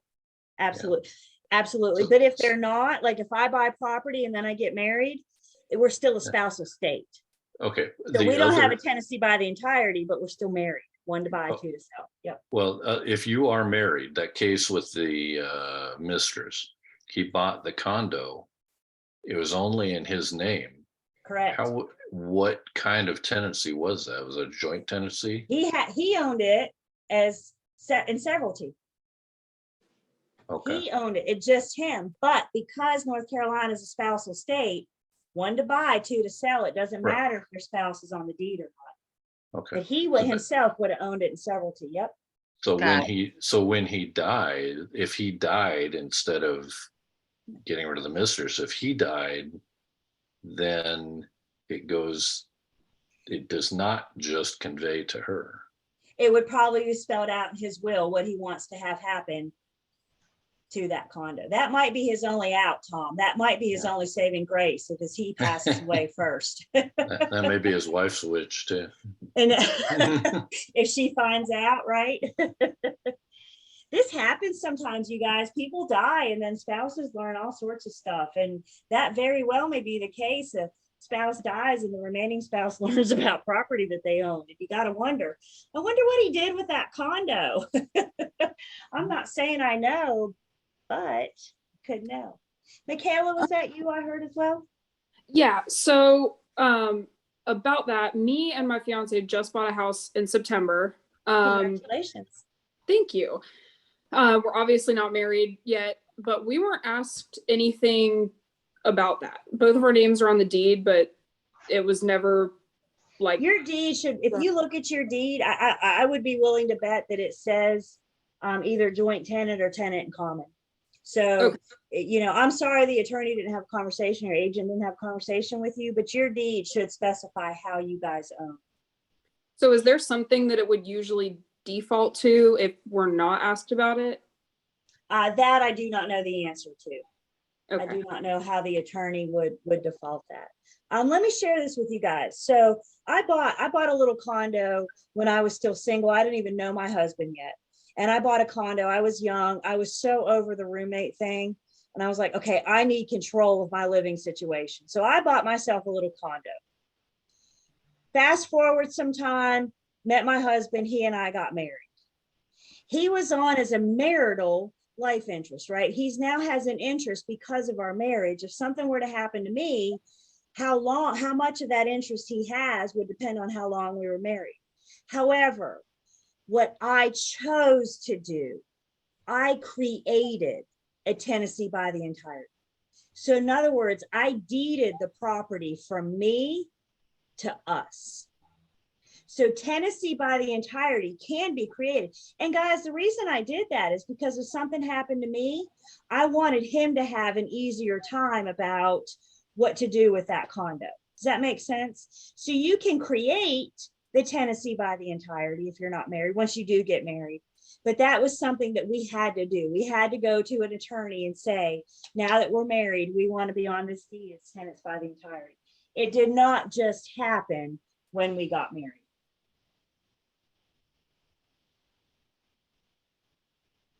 Absolutely. Absolutely. But if they're not, like if I buy property and then I get married, we're still a spousal state. Okay. So we don't have a tenancy by the entirety, but we're still married. 1 to buy, 2 to sell. Yep. Well, if you are married, that case with the mistress, he bought the condo. It was only in his name. Correct. What kind of tenancy was that? Was it a joint tenancy? He owned it as in severalty. Okay. He owned it. It's just him. But because North Carolina is a spousal state, 1 to buy, 2 to sell, it doesn't Right. matter if your spouse is on the deed or not. Okay. But he would himself would have owned it in severalty. Yep. So Got when he died, if he died instead of getting rid of the mistress, if he died, then it does not just convey to her. It would probably be spelled out in his will what he wants to have happen to that condo. That might be his only out, Tom. That might be his only saving grace because he passes away first. That may be his wife's witch too. And if she finds out, right? this happens sometimes, you guys. People die and then spouses learn all sorts of stuff. And that very well may be the case. A spouse dies and the remaining spouse learns about property that they own. And you got to wonder, I wonder what he did with that condo. I'm not saying I know, but could know. Michaela, was that you I heard as well? Yeah, so about that, me and my fiance just bought a house in September. Congratulations. Thank you. We're obviously not married yet, but we weren't asked anything about that. Both of our names are on the deed, but it was never like Your deed should, if you look at your deed, I would be willing to bet that it says either joint tenant or tenant in common. So, Okay. you know, I'm sorry the attorney didn't have a conversation, your agent didn't have a conversation with you, but your deed should specify how you guys own. So is there something that it would usually default to if we're not asked about it? That I do not know the answer to. I Okay. do not know how the attorney would default that. Let me share this with you guys. So I bought a little condo when I was still single. I didn't even know my husband yet. And I bought a condo. I was young. I was so over the roommate thing. And I was like, okay, I need control of my living situation. So I bought myself a little condo. Fast forward some time, met my husband. He and I got married. He was on as a marital life interest, right? He's now has an interest because of our marriage. If something were to happen to me, how much of that interest he has would depend on how long we were married. However, what I chose to do, I created a tenancy by the entirety. So in other words, I deeded the property from me to us. So tenancy by the entirety can be created. And guys, the reason I did that is because if something happened to me, I wanted him to have an easier time about what to do with that condo. Does that make sense? So you can create the tenancy by the entirety if you're not married, once you do get married. But that was something that we had to do. We had to go to an attorney and say, now that we're married, we want to be on this deed as tenants by the entirety. It did not just happen when we got married.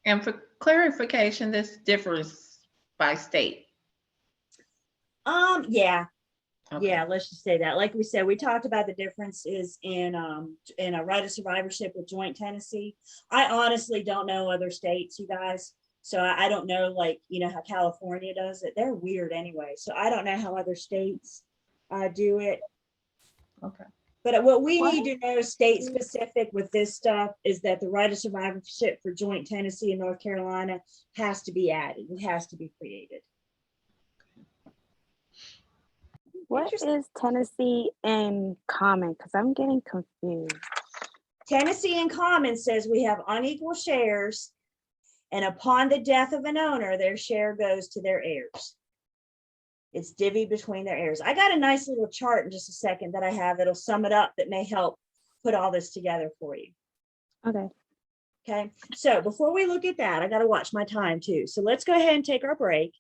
And for clarification, this differs by state. Yeah, Okay. yeah, let's just say that. Like we said, we talked about the differences in a right of survivorship with joint tenancy. I honestly don't know other states, you guys. So I don't know, like, you know, how California does it. They're weird anyway. So I don't know how other states do it. Okay. But what we need to know state specific with this stuff is that the right of survivorship for joint tenancy in North Carolina has to be added. It has to be created. What is Tennessee in common? Because I'm getting confused. Tenancy in common says we have unequal shares, and upon the death of an owner, their share goes to their heirs. It's divvied between their heirs. I got a nice little chart in just a second that I have that'll sum it up that may help put all this together for you. Okay. Okay, so before we look at that, I got to watch my time too. So let's go ahead and take our break.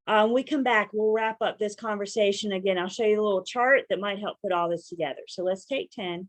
When we come back, we'll wrap up this conversation again. I'll show you a little chart that might help put all this together. So let's take 10.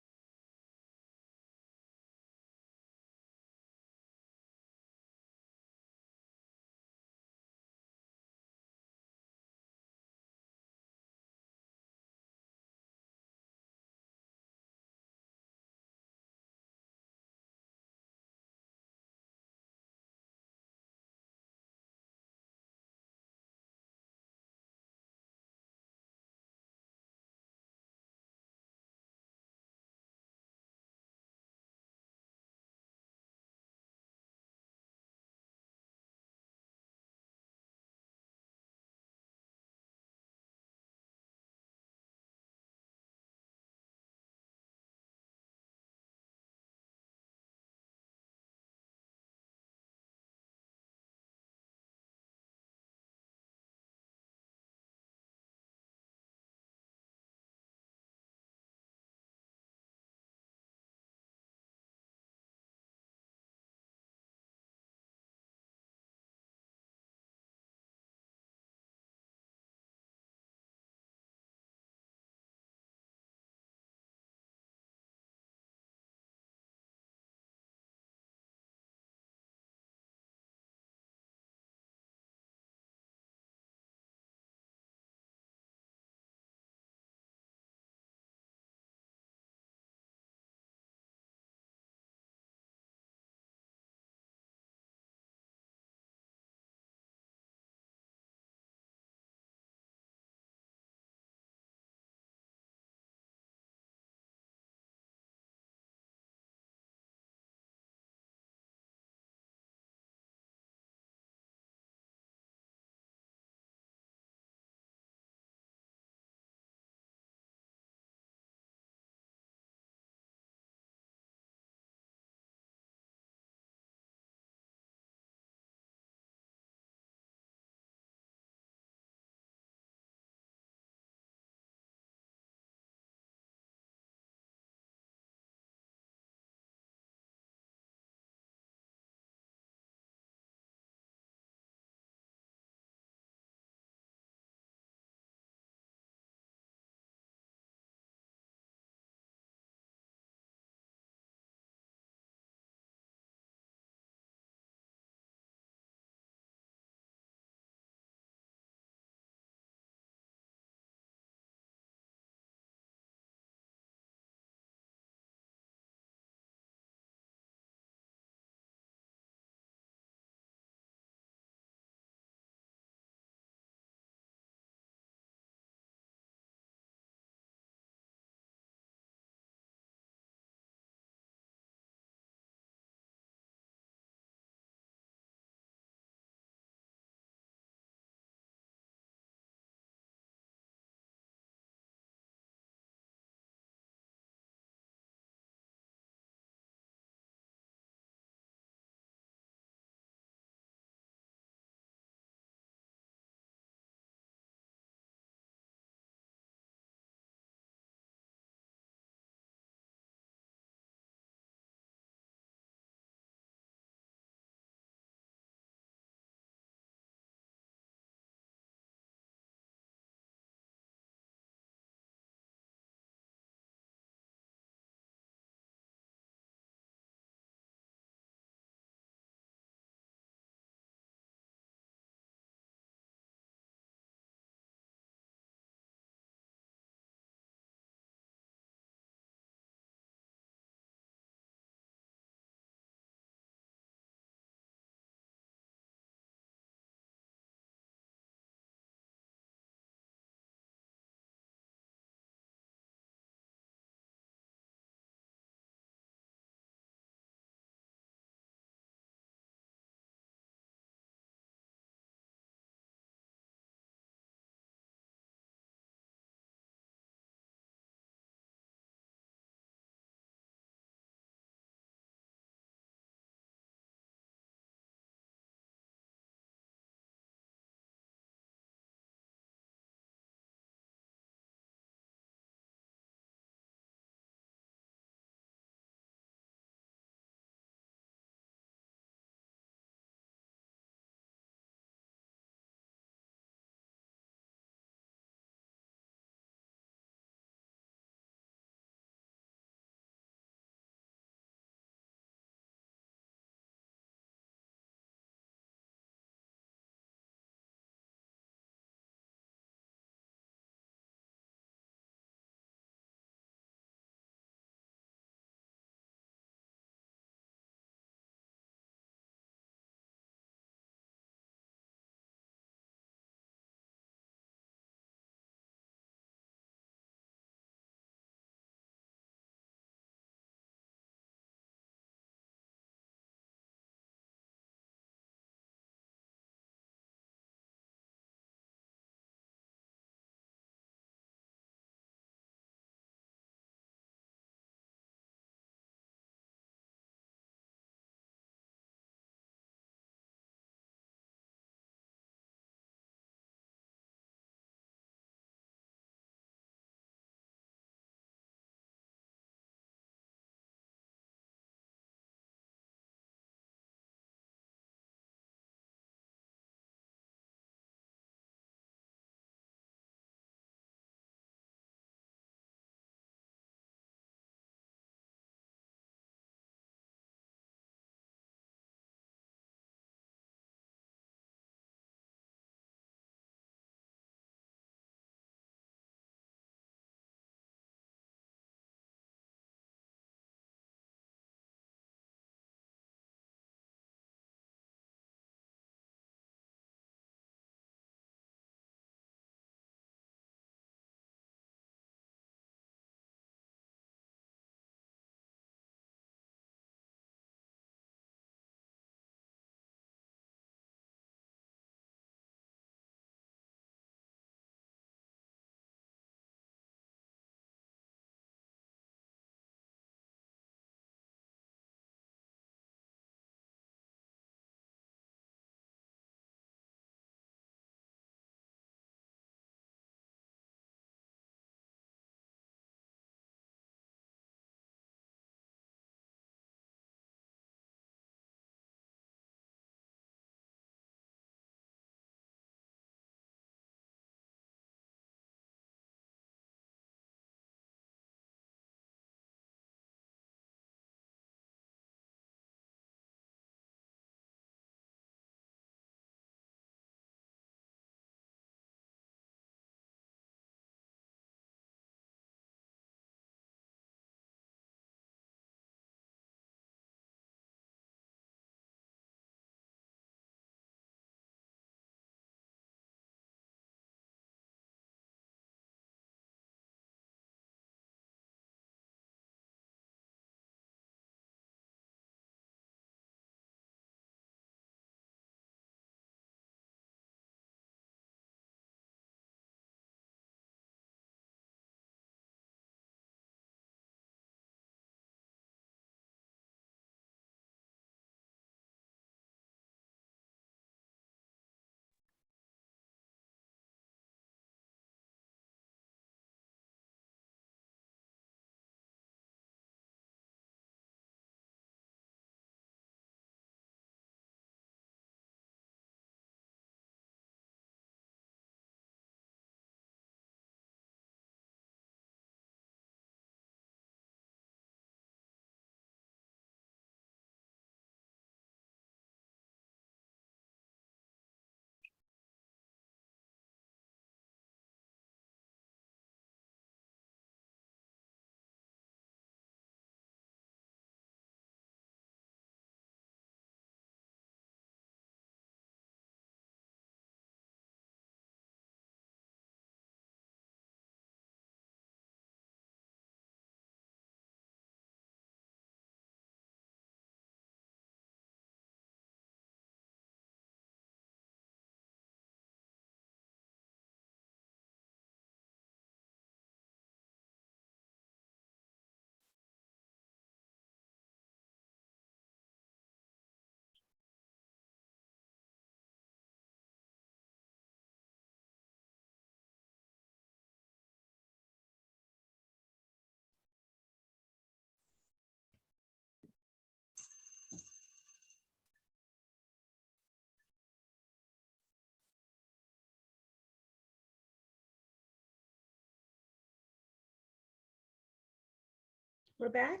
We're back.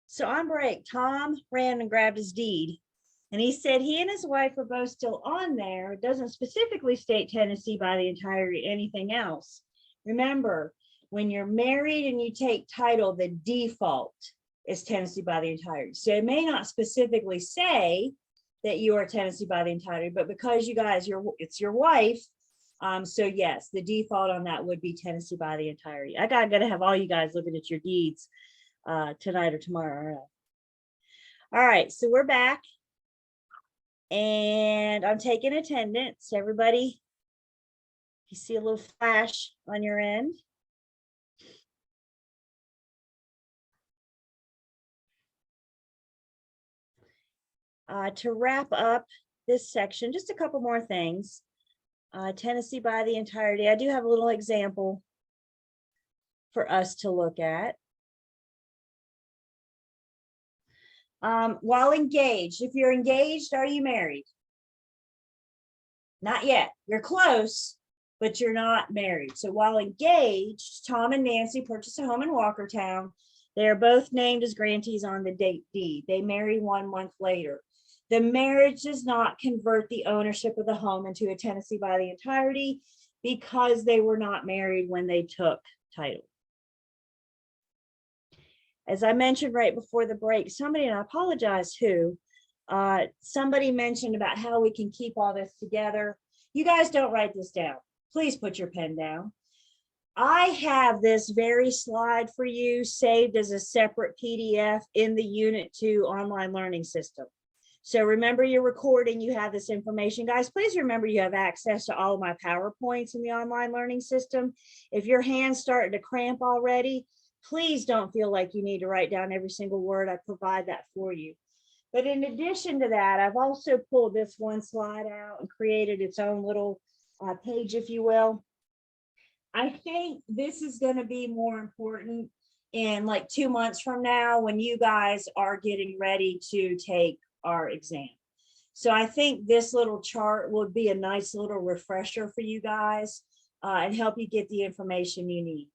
So on break, Tom ran and grabbed his deed. And he said he and his wife are both still on there. It doesn't specifically state Tennessee by the entirety, anything else. Remember, when you're married and you take title, the default is Tennessee by the entirety. So it may not specifically say that you are Tennessee by the entirety, but because you guys, it's your wife. So yes, the default on that would be Tennessee by the entirety. I gotta have all you guys looking at your deeds tonight or tomorrow. All right, so we're back. And I'm taking attendance. Everybody, you see a little flash on your end. To wrap up this section, just a couple more things. Tennessee by the entirety. I do have a little example for us to look at. While engaged, if you're engaged, are you married? Not yet. You're close, but you're not married. So while engaged, Tom and Nancy purchased a home in Walkertown. They are both named as grantees on the deed. They marry 1 month later. The marriage does not convert the ownership of the home into a Tennessee by the entirety because they were not married when they took title. As I mentioned right before the break, somebody, and I apologize who, somebody mentioned about how we can keep all this together. You guys don't write this down. Please put your pen down. I have this very slide for you saved as a separate PDF in the Unit 2 online learning system. So remember your recording, you have this information. Guys, please remember you have access to all of my PowerPoints in the online learning system. If your hand's starting to cramp already, please don't feel like you need to write down every single word. I provide that for you. But in addition to that, I've also pulled this one slide out and created its own little page, if you will. I think this is going to be more important in like 2 months from now when you guys are getting ready to take our exam. So I think this little chart would be a nice little refresher for you guys and help you get the information you need.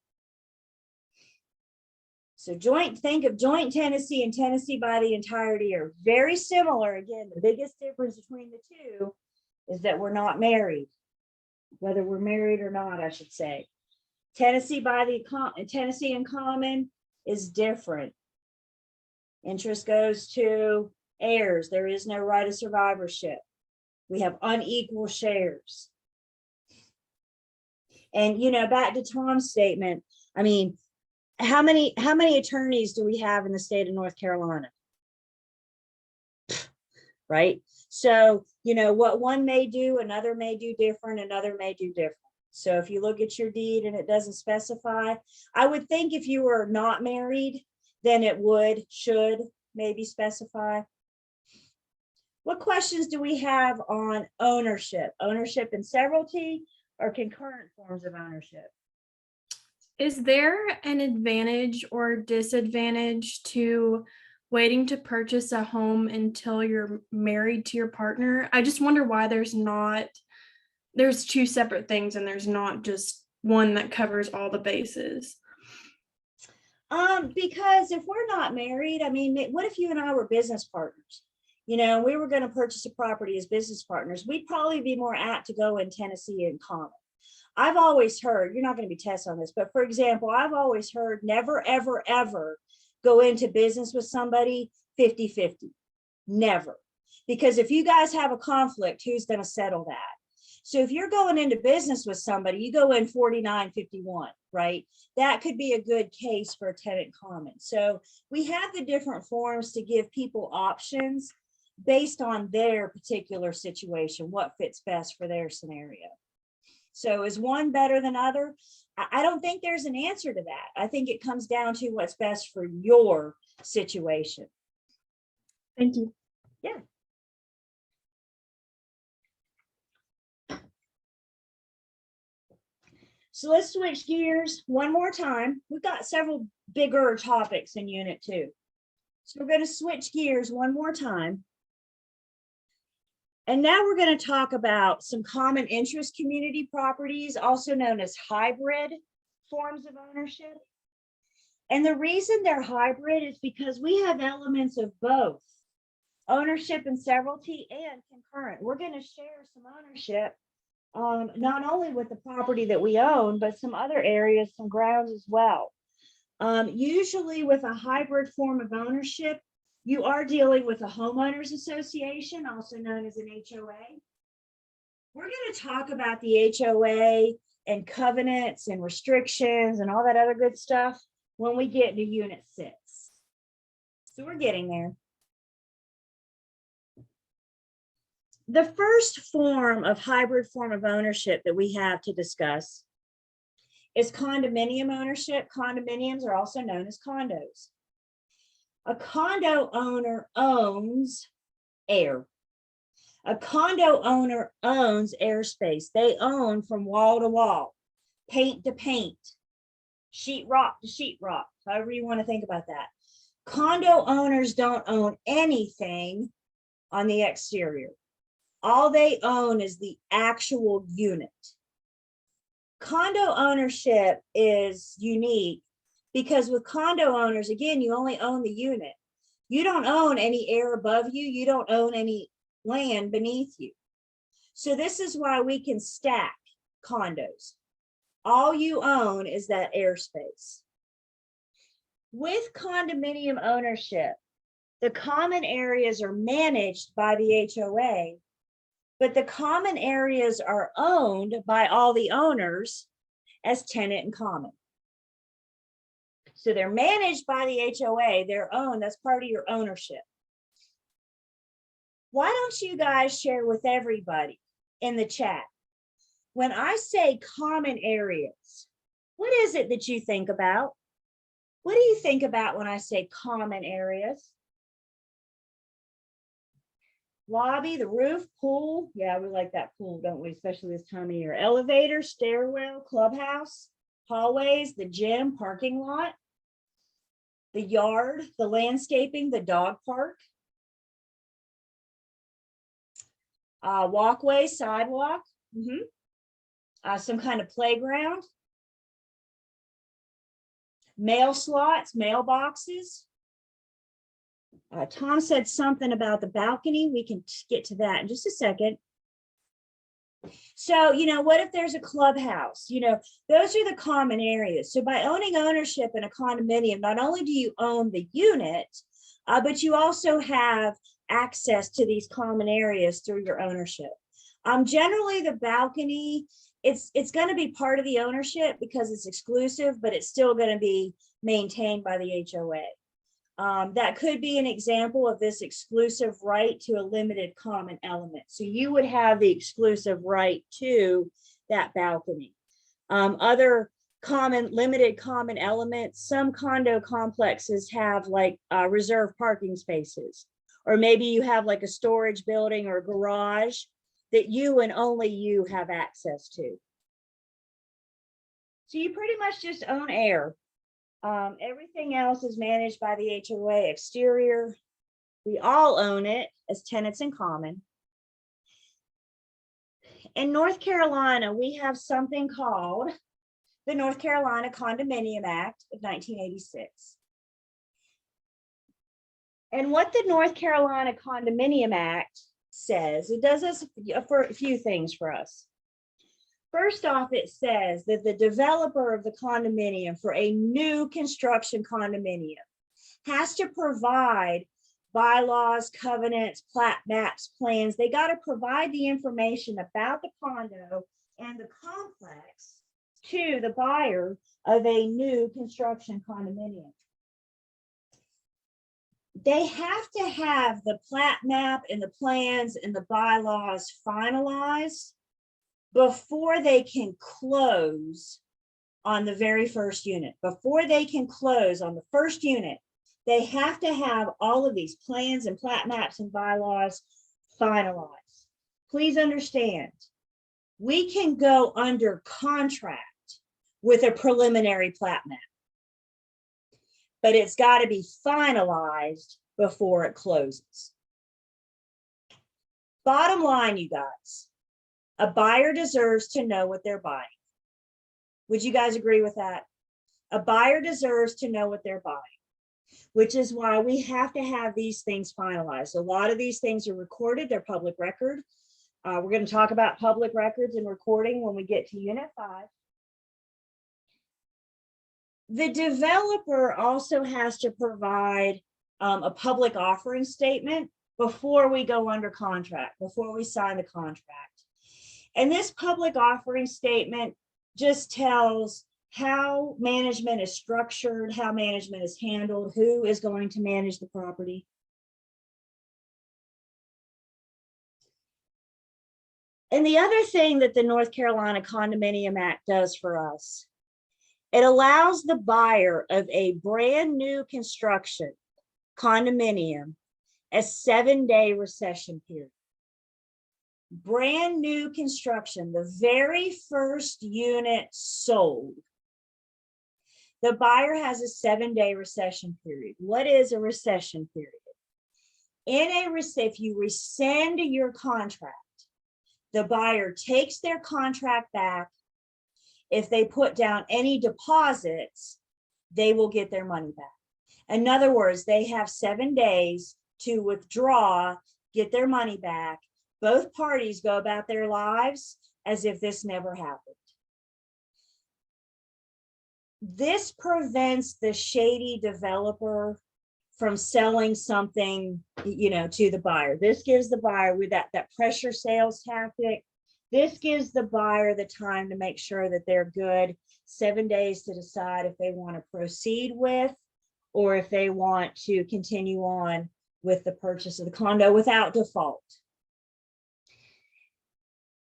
So think of joint Tennessee and Tennessee by the entirety are very similar. Again, the biggest difference between the two is that we're not married, whether we're married or not, I should say. Tennessee in common is different. Interest goes to heirs. There is no right of survivorship. We have unequal shares. And, you know, back to Tom's statement, I mean, how many attorneys do we have in the state of North Carolina? Right? So, you know, what one may do, another may do different, another may do different. So if you look at your deed and it doesn't specify, I would think if you were not married, then it should maybe specify. What questions do we have on ownership? Ownership and severalty or concurrent forms of ownership? Is there an advantage or disadvantage to waiting to purchase a home until you're married to your partner? I just wonder why there's two separate things and there's not just one that covers all the bases. Because if we're not married, I mean, what if you and I were business partners? You know, we were going to purchase a property as business partners. We'd probably be more apt to go in Tennessee in common. I've always heard, you're not going to be tested on this, but for example, I've always heard never, ever, ever go into business with somebody 50-50. Never. Because if you guys have a conflict, who's going to settle that? So if you're going into business with somebody, you go in 49-51, right? That could be a good case for a tenant common. So we have the different forms to give people options based on their particular situation, what fits best for their scenario. So is one better than other? I don't think there's an answer to that. I think it comes down to what's best for your situation. Thank you. Yeah. So let's switch gears one more time. We've got several bigger topics in Unit 2. So we're going to switch gears one more time. And now we're going to talk about some common interest community properties, also known as hybrid forms of ownership. And the reason they're hybrid is because we have elements of both ownership and severalty and concurrent. We're going to share some ownership, not only with the property that we own, but some other areas, some grounds as well. Usually with a hybrid form of ownership, you are dealing with a homeowners association, also known as an HOA. We're going to talk about the HOA and covenants and restrictions and all that other good stuff when we get to Unit 6. So we're getting there. The first form of hybrid form of ownership that we have to discuss is condominium ownership. Condominiums are also known as condos. A condo owner owns air. A condo owner owns airspace. They own from wall to wall, paint to paint, sheetrock to sheetrock, however you want to think about that. Condo owners don't own anything on the exterior. All they own is the actual unit. Condo ownership is unique because with condo owners, again, you only own the unit. You don't own any air above you. You don't own any land beneath you. So this is why we can stack condos. All you own is that airspace. With condominium ownership, the common areas are managed by the HOA, but the common areas are owned by all the owners as tenant in common. So they're managed by the HOA, they're owned, that's part of your ownership. Why don't you guys share with everybody in the chat? When I say common areas, what is it that you think about? What do you think about when I say common areas? Lobby, the roof, pool. Yeah, we like that pool, don't we? Especially this time of year. Elevator, stairwell, clubhouse, hallways, the gym, parking lot, the yard, the landscaping, the dog park, walkway, sidewalk, some kind of playground, mail slots, mailboxes. Tom said something about the balcony. We can get to that in just a second. So, what if there's a clubhouse? Those are the common areas. So by owning ownership in a condominium, not only do you own the unit, but you also have access to these common areas through your ownership. Generally, the balcony, it's going to be part of the ownership because it's exclusive, but it's still going to be maintained by the HOA. That could be an example of this exclusive right to a limited common element. So you would have the exclusive right to that balcony. Other common, limited common elements, some condo complexes have like reserved parking spaces, or maybe you have like a storage building or a garage that you and only you have access to. So you pretty much just own air. Everything else is managed by the HOA. Exterior, we all own it as tenants in common. In North Carolina, we have something called the North Carolina Condominium Act of 1986. And what the North Carolina Condominium Act says, it does this for a few things for us. First off, it says that the developer of the condominium for a new construction condominium has to provide bylaws, covenants, plat maps, plans. They got to provide the information about the condo and the complex to the buyer of a new construction condominium. They have to have the plat map and the plans and the bylaws finalized before they can close on the very first unit. Before they can close on the first unit, they have to have all of these plans and plat maps and bylaws finalized. Please understand, we can go under contract with a preliminary plat map, but it's got to be finalized before it closes. Bottom line, you guys, a buyer deserves to know what they're buying. Would you guys agree with that? A buyer deserves to know what they're buying, which is why we have to have these things finalized. A lot of these things are recorded, they're public record. We're going to talk about public records and recording when we get to Unit 5. The developer also has to provide a public offering statement before we go under contract, before we sign the contract. And this public offering statement just tells how management is structured, how management is handled, who is going to manage the property. And the other thing that the North Carolina Condominium Act does for us, it allows the buyer of a brand new construction condominium a 7-day recession period. Brand new construction, the very first unit sold, the buyer has a 7-day recession period. What is a recession period? If you rescind your contract, the buyer takes their contract back. If they put down any deposits, they will get their money back. In other words, they have 7 days to withdraw, get their money back. Both parties go about their lives as if this never happened. This prevents the shady developer from selling something, to the buyer. This gives the buyer with that pressure sales tactic. This gives the buyer the time to make sure that they're good, 7 days to decide if they want to proceed with, or if they want to continue on with the purchase of the condo without default.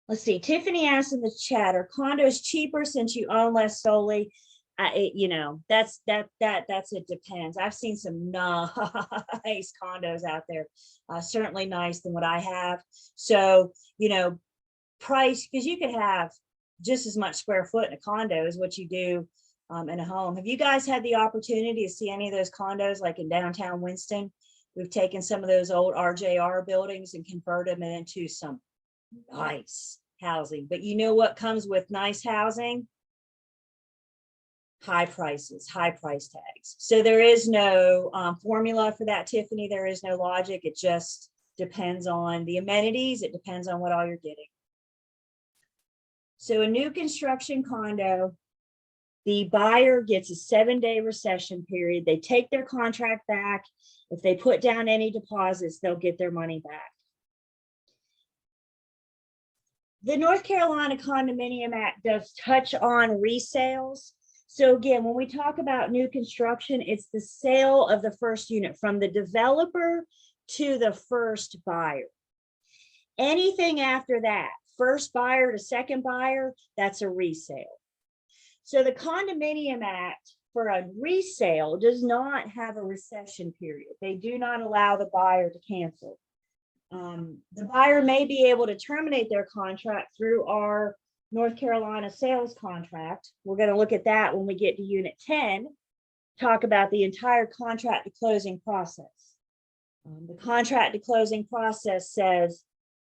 Let's see, Tiffany asked in the chat, are condos cheaper since you own less solely? That's it depends. I've seen some nice condos out there, certainly nice than what I have. So, price, because you could have just as much square foot in a condo as what you do in a home. Have you guys had the opportunity to see any of those condos like in downtown Winston? We've taken some of those old RJR buildings and converted them into some nice housing. But you know what comes with nice housing? High prices, high price tags. So there is no formula for that, Tiffany. There is no logic. It just depends on the amenities. It depends on what all you're getting. So a new construction condo, the buyer gets a 7-day recession period. They take their contract back. If they put down any deposits, they'll get their money back. The North Carolina Condominium Act does touch on resales. So again, when we talk about new construction, it's the sale of the first unit from the developer to the first buyer. Anything after that, first buyer to second buyer, that's a resale. So the Condominium Act for a resale does not have a recession period. They do not allow the buyer to cancel. The buyer may be able to terminate their contract through our North Carolina sales contract. We're going to look at that when we get to Unit 10, talk about the entire contract to closing process. The contract to closing process says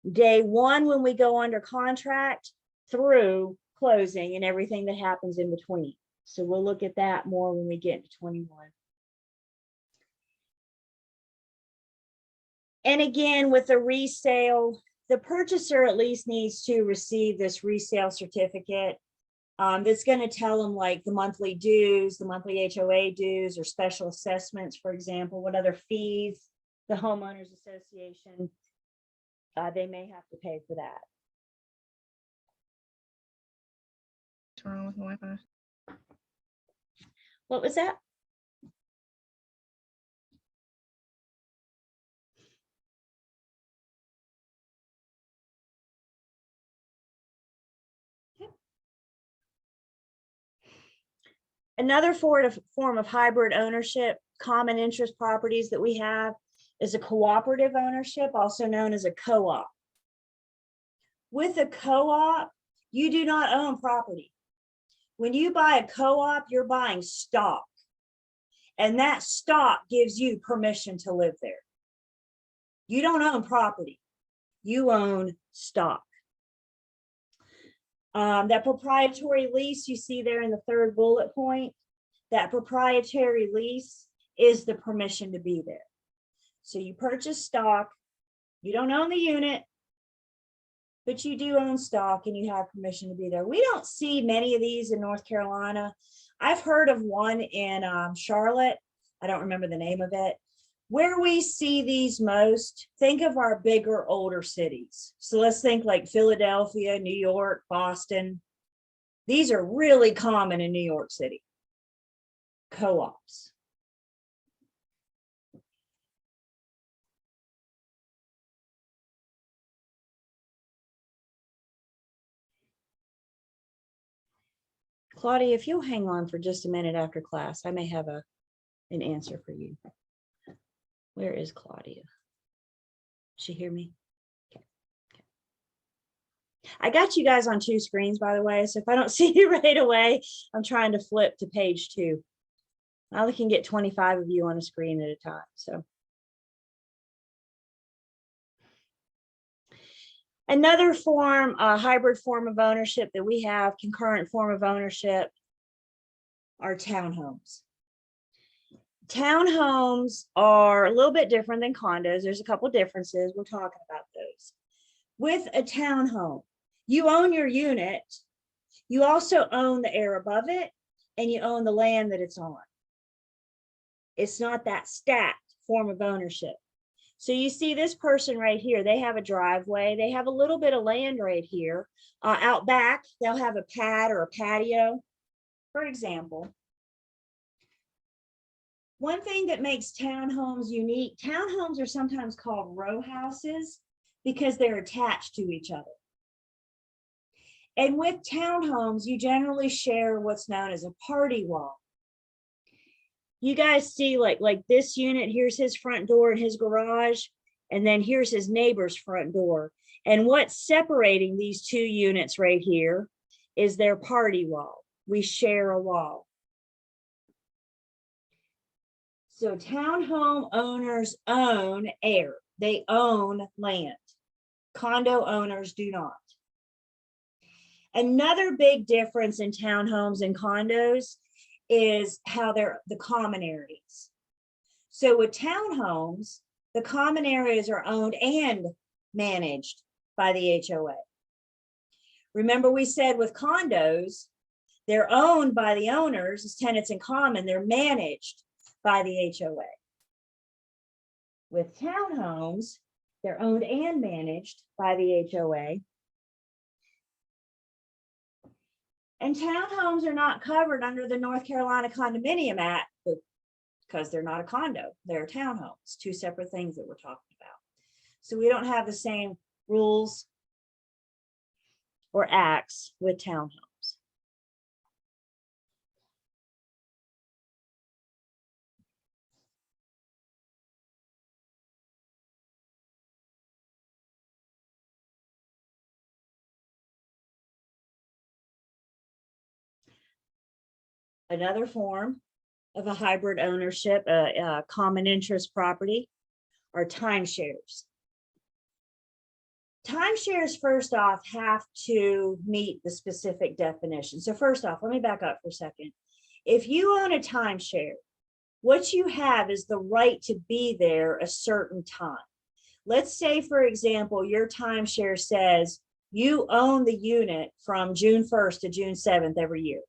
day 1 when we go under contract through closing and everything that happens in between. So we'll look at that more when we get to 21. And again, with the resale, the purchaser at least needs to receive this resale certificate that's going to tell them like the monthly dues, the monthly HOA dues or special assessments, for example, what other fees the homeowners association, they may have to pay for that. What's wrong with the Wi-Fi? What was that? Another form of hybrid ownership, common interest properties that we have is a cooperative ownership, also known as a co-op. With a co-op, you do not own property. When you buy a co-op, you're buying stock, and that stock gives you permission to live there. You don't own property, you own stock. That proprietary lease you see there in the 3rd bullet point, That proprietary lease is the permission to be there. So you purchase stock, you don't own the unit, but you do own stock and you have permission to be there. We don't see many of these in North Carolina. I've heard of one in Charlotte. I don't remember the name of it. Where we see these most, think of our bigger, older cities. So let's think like Philadelphia, New York, Boston. These are really common in New York City. Co-ops. Claudia, if you'll hang on for just a minute after class, I may have an answer for you. Where is Claudia? She hear me? Okay. I got you guys on 2 screens, by the way. So if I don't see you right away, I'm trying to flip to page 2. I only can get 25 of you on a screen at a time. So another form, a hybrid form of ownership that we have, concurrent form of ownership, are townhomes. Townhomes are a little bit different than condos. There's a couple differences. We're talking about those. With a townhome, you own your unit. You also own the air above it, and you own the land that it's on. It's not that stacked form of ownership. So you see this person right here, they have a driveway. They have a little bit of land right here. Out back, they'll have a pad or a patio, for example. One thing that makes townhomes unique, townhomes are sometimes called row houses because they're attached to each other. And with townhomes, you generally share what's known as a party wall. You guys see like this unit, here's his front door and his garage, and then here's his neighbor's front door. And what's separating these 2 units right here is their party wall. We share a wall. So townhome owners own air. They own land. Condo owners do not. Another big difference in townhomes and condos is how they're the common areas. So with townhomes, the common areas are owned and managed by the HOA. Remember we said with condos, they're owned by the owners as tenants in common, they're managed by the HOA. With townhomes, they're owned and managed by the HOA. And townhomes are not covered under the North Carolina Condominium Act because they're not a condo, they're townhomes, 2 separate things that we're talking about. So we don't have the same rules or acts with townhomes. Another form of a hybrid ownership, common interest property, are timeshares. Timeshares, first off, have to meet the specific definition. So first off, let me back up for a second. If you own a timeshare, what you have is the right to be there a certain time. Let's say, for example, your timeshare says you own the unit from June 1st to June 7th every year.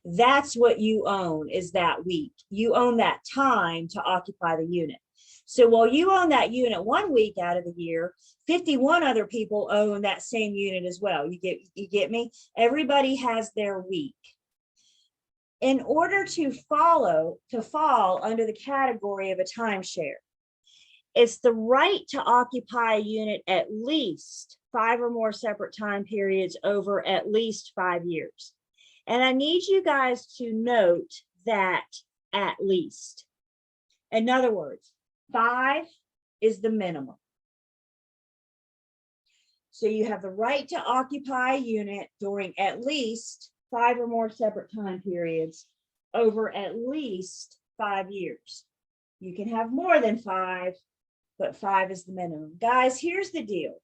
That's what you own, is that week. You own that time to occupy the unit. So while you own that unit 1 week out of the year, 51 other people own that same unit as well. You get me? Everybody has their week. In order to fall under the category of a timeshare, it's the right to occupy a unit at least 5 or more separate time periods over at least 5 years. And I need you guys to note that at least. In other words, 5 is the minimum. So you have the right to occupy a unit during at least 5 or more separate time periods over at least 5 years. You can have more than 5, but 5 is the minimum. Guys, here's the deal.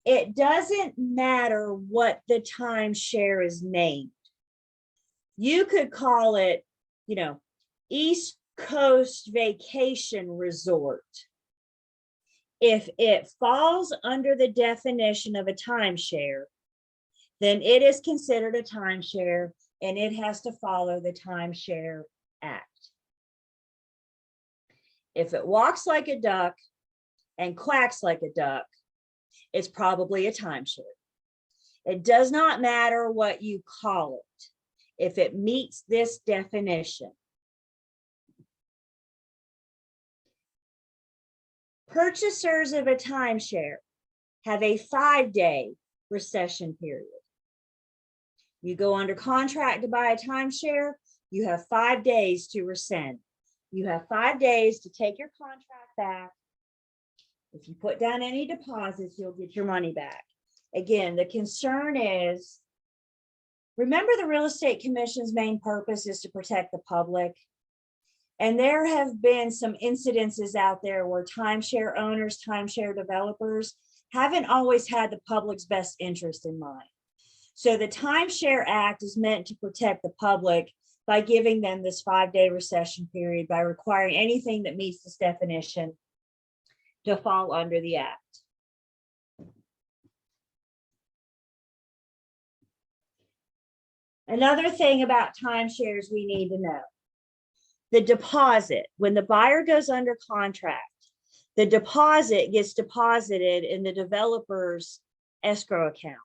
It doesn't matter what the timeshare is named. You could call it East Coast Vacation Resort. If it falls under the definition of a timeshare, then it is considered a timeshare and it has to follow the Timeshare Act. If it walks like a duck and quacks like a duck, it's probably a timeshare. It does not matter what you call it if it meets this definition. Purchasers of a timeshare have a 5-day recession period. You go under contract to buy a timeshare, you have 5 days to rescind. You have 5 days to take your contract back. If you put down any deposits, you'll get your money back. Again, the concern is, remember the Real Estate Commission's main purpose is to protect the public. And there have been some incidences out there where timeshare owners, timeshare developers haven't always had the public's best interest in mind. So the Timeshare Act is meant to protect the public by giving them this 5-day recession period, by requiring anything that meets this definition to fall under the act. Another thing about timeshares we need to know. The deposit, when the buyer goes under contract, the deposit gets deposited in the developer's escrow account.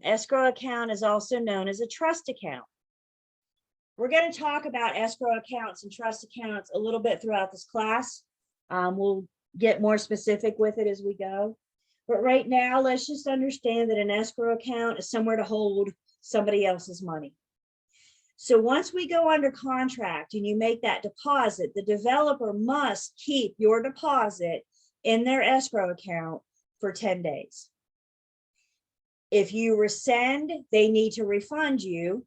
Escrow account is also known as a trust account. We're going to talk about escrow accounts and trust accounts a little bit throughout this class. We'll get more specific with it as we go. But right now, let's just understand that an escrow account is somewhere to hold somebody else's money. So once we go under contract and you make that deposit, the developer must keep your deposit in their escrow account for 10 days. If you rescind, they need to refund you.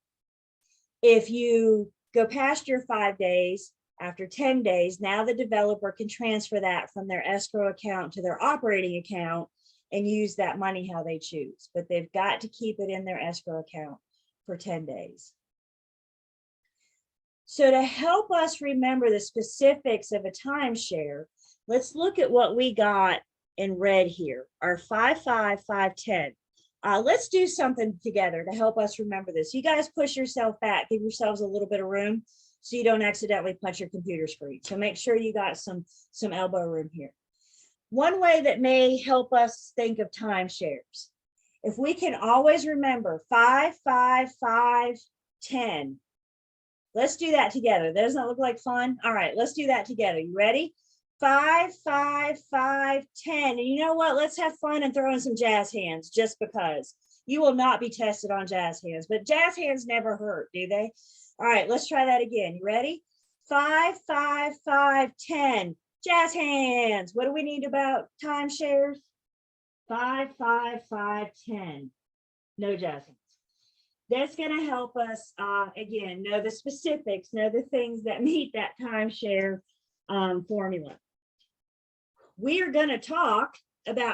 If you go past your 5 days, after 10 days, now the developer can transfer that from their escrow account to their operating account and use that money how they choose. But they've got to keep it in their escrow account for 10 days. So to help us remember the specifics of a timeshare, let's look at what we got in red here, our 5-5, 5-10. Let's do something together to help us remember this. You guys push yourself back, give yourselves a little bit of room so you don't accidentally punch your computer screen. So make sure you got some elbow room here. One way that may help us think of timeshares, if we can always remember 5, 5, 5, 10. Let's do that together. Doesn't that look like fun? All right, let's do that together. You ready? 5, 5, 5, 10. And you know what? Let's have fun and throw in some jazz hands just because. You will not be tested on jazz hands, but jazz hands never hurt, do they? All right, let's try that again. You ready? 5, 5, 5, 10. Jazz hands. What do we need about timeshares? 5, 5, 5, 10. No jazz hands. That's going to help us, again, know the specifics, know the things that meet that timeshare formula. We are going to talk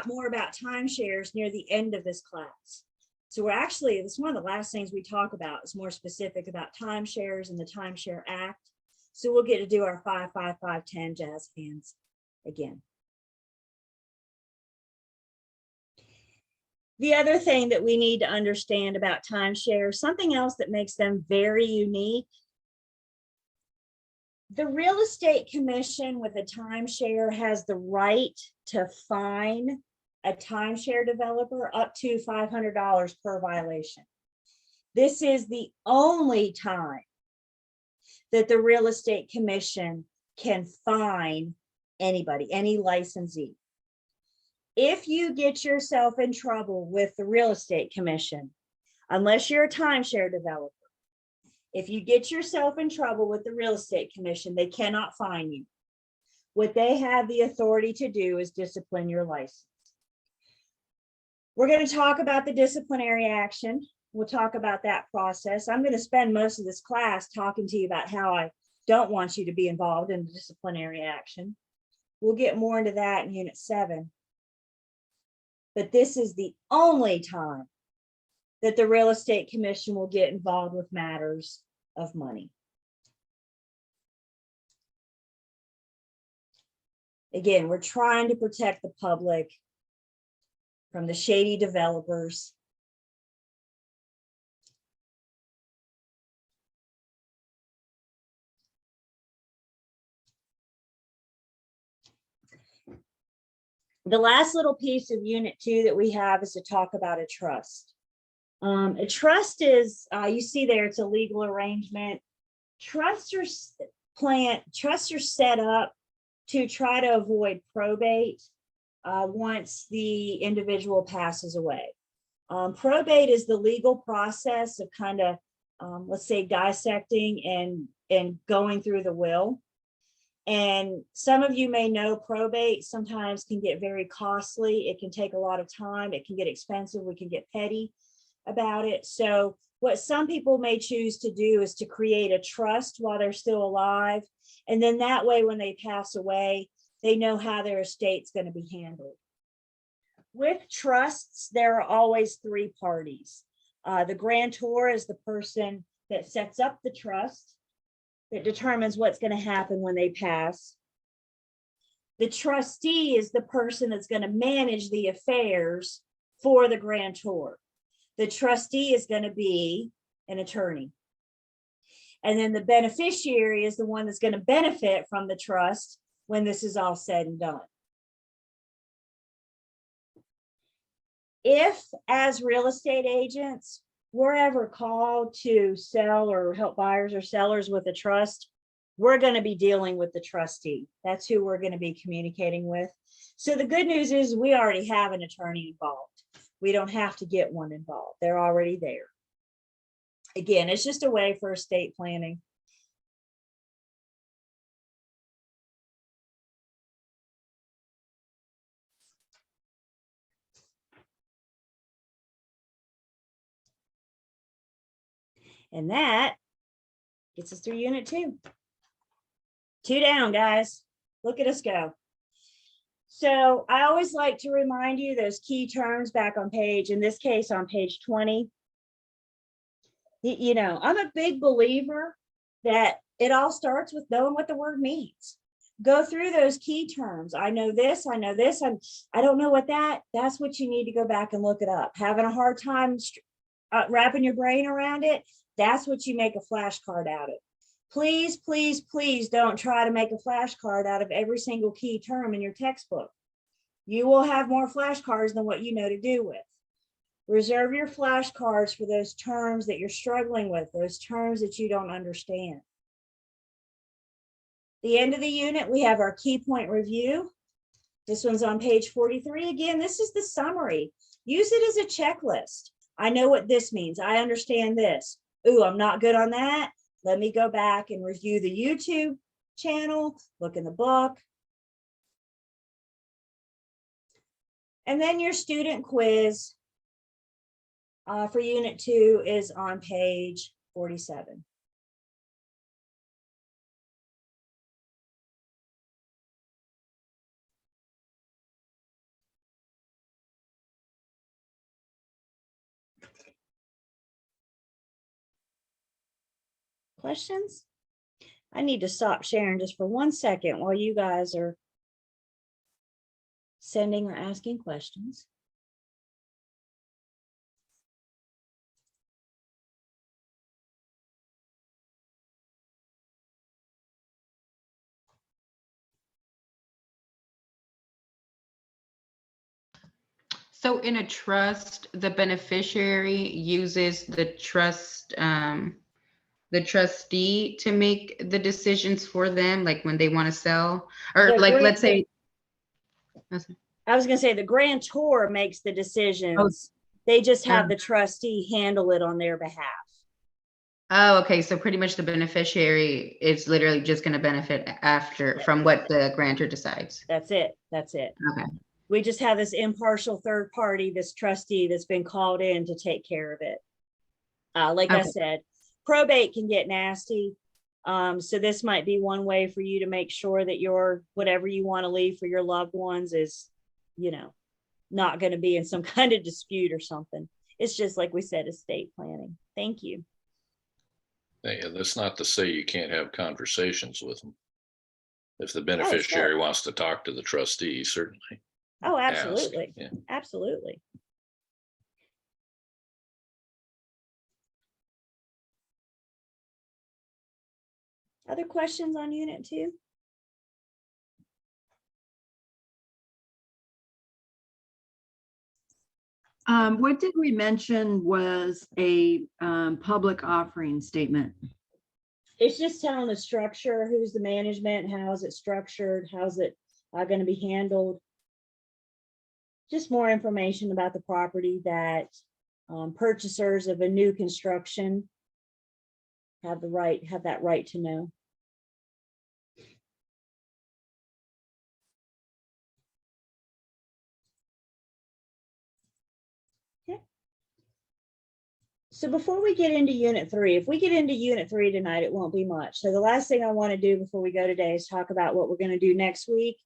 more about timeshares near the end of this class. So this is one of the last things we talk about is more specific about timeshares and the Timeshare Act. So we'll get to do our 5, 5, 5, 10 jazz hands again. The other thing that we need to understand about timeshares, something else that makes them very unique. The Real Estate Commission with a timeshare has the right to fine a timeshare developer up to $500 per violation. This is the only time that the Real Estate Commission can fine anybody, any licensee. If you get yourself in trouble with the Real Estate Commission, unless you're a timeshare developer, if you get yourself in trouble with the Real Estate Commission, they cannot fine you. What they have the authority to do is discipline your license. We're going to talk about the disciplinary action. We'll talk about that process. I'm going to spend most of this class talking to you about how I don't want you to be involved in disciplinary action. We'll get more into that in Unit 7. But this is the only time that the Real Estate Commission will get involved with matters of money. Again, we're trying to protect the public from the shady developers. The last little piece of unit 2 that we have is to talk about a trust. A trust is, you see there, it's a legal arrangement. Trusts are set up to try to avoid probate once the individual passes away. Probate is the legal process of kind of, let's say, dissecting and going through the will. And some of you may know probate sometimes can get very costly. It can take a lot of time. It can get expensive. We can get petty about it. So what some people may choose to do is to create a trust while they're still alive. And then that way, when they pass away, they know how their estate's going to be handled. With trusts, there are always 3 parties. The grantor is the person that sets up the trust, that determines what's going to happen when they pass. The trustee is the person that's going to manage the affairs for the grantor. The trustee is going to be an attorney. And then the beneficiary is the one that's going to benefit from the trust when this is all said and done. If, as real estate agents, we're ever called to sell or help buyers or sellers with a trust, we're going to be dealing with the trustee. That's who we're going to be communicating with. So the good news is we already have an attorney involved. We don't have to get one involved. They're already there. Again, it's just a way for estate planning. And that gets us through unit 2. 2 down, guys. Look at us go. So I always like to remind you those key terms back on page, in this case, on page 20. You know, I'm a big believer that it all starts with knowing what the word means. Go through those key terms. I know this, I know this, I don't know what that's what you need to go back and look it up. Having a hard time wrapping your brain around it, that's what you make a flashcard out of. Please, please, please don't try to make a flashcard out of every single key term in your textbook. You will have more flashcards than what you know to do with. Reserve your flashcards for those terms that you're struggling with, those terms that you don't understand. The end of the unit, we have our key point review. This one's on page 43. Again, this is the summary. Use it as a checklist. I know what this means. I understand this. Ooh, I'm not good on that. Let me go back and review the YouTube channel, look in the book. And then your student quiz for unit 2 is on page 47. Questions? I need to stop sharing just for 1 second while you guys are sending or asking questions. So in a trust, the beneficiary uses the trustee to make the decisions for them, like when they want to sell, or The like, grant- let's say. I was going to say the grantor makes the decisions. They just have the trustee handle it on their behalf. Oh, okay. So pretty much the beneficiary is literally just going to benefit after from what the grantor decides. That's it. That's it. Okay. We just have this impartial third party, this trustee that's been called in to take care of it. Like I Okay. said, probate can get nasty. So this might be one way for you to make sure that your whatever you want to leave for your loved ones is, you know, not going to be in some kind of dispute or something. It's just like we said, estate planning. Thank you. Yeah, that's not to say you can't have conversations with them. If the beneficiary wants to talk to the trustee, certainly. Oh, ask. absolutely. Yeah. Absolutely. Other questions on unit 2? What did we mention was a public offering statement? It's just telling the structure, who's the management, how is it structured, how's it going to be handled. Just more information about the property that purchasers of a new construction have that right to know. So before we get into unit 3, if we get into unit 3 tonight, it won't be much. So the last thing I want to do before we go today is talk about what we're going to do next week.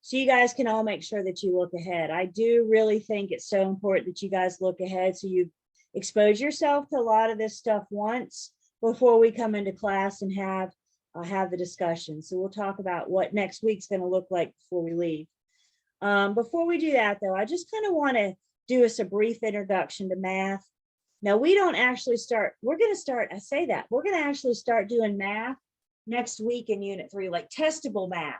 So you guys can all make sure that you look ahead. I do really think it's so important that you guys look ahead so you expose yourself to a lot of this stuff once before we come into class and have the discussion. So we'll talk about what next week's going to look like before we leave. Before we do that though, I just kind of want to do us a brief introduction to math. Now we don't actually start, we're going to start, I say that, we're going to actually start doing math next week in unit 3, like testable math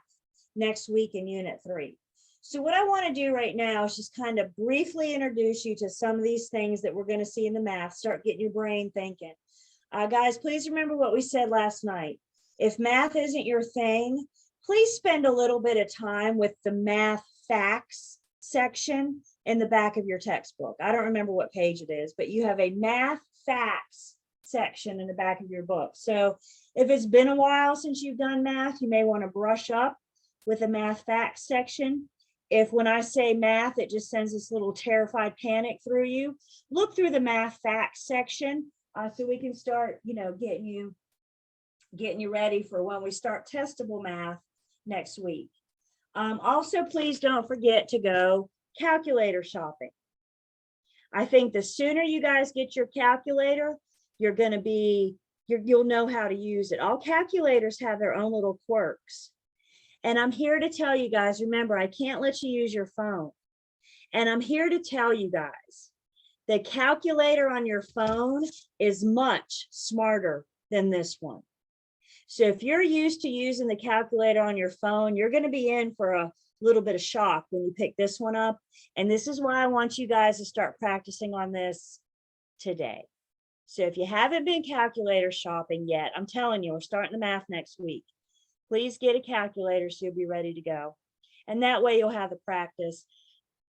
next week in unit 3. So what I want to do right now is just kind of briefly introduce you to some of these things that we're going to see in the math, start getting your brain thinking. Guys, please remember what we said last night. If math isn't your thing, please spend a little bit of time with the math facts section in the back of your textbook. I don't remember what page it is, but you have a math facts section in the back of your book. So if it's been a while since you've done math, you may want to brush up with a math facts section. If when I say math, it just sends this little terrified panic through you, look through the math facts section so we can start, getting you ready for when we start testable math next week. Also, please don't forget to go calculator shopping. I think the sooner you guys get your calculator, you'll know how to use it. All calculators have their own little quirks. And I'm here to tell you guys, remember, I can't let you use your phone. And I'm here to tell you guys, the calculator on your phone is much smarter than this one. So if you're used to using the calculator on your phone, you're going to be in for a little bit of shock when you pick this one up. And this is why I want you guys to start practicing on this today. So if you haven't been calculator shopping yet, I'm telling you, we're starting the math next week. Please get a calculator so you'll be ready to go. And that way you'll have the practice.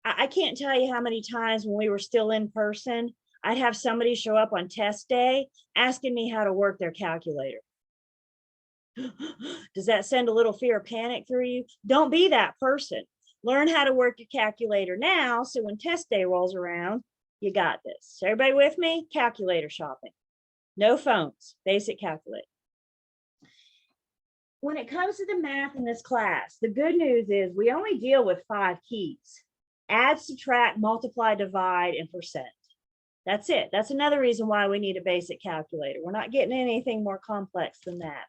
I can't tell you how many times when we were still in person, I'd have somebody show up on test day asking me how to work their calculator. Does that send a little fear or panic through you? Don't be that person. Learn how to work your calculator now, so when test day rolls around, you got this. So everybody with me? Calculator shopping. No phones, basic calculator. When it comes to the math in this class, the good news is we only deal with 5 keys: add, subtract, multiply, divide, and percent. That's it. That's another reason why we need a basic calculator. We're not getting anything more complex than that.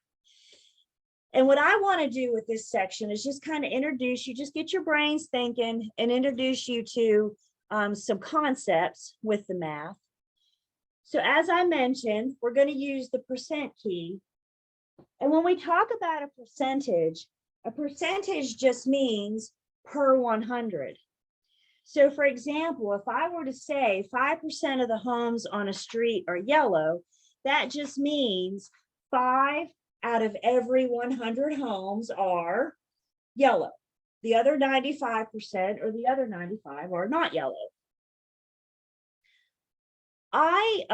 And what I want to do with this section is just kind of introduce you, just get your brains thinking and introduce you to some concepts with the math. So as I mentioned, we're going to use the percent key. And when we talk about a percentage just means per 100. So for example, if I were to say 5% of the homes on a street are yellow, that just means 5 out of every 100 homes are yellow. The other 95% or the other 95 are not yellow. I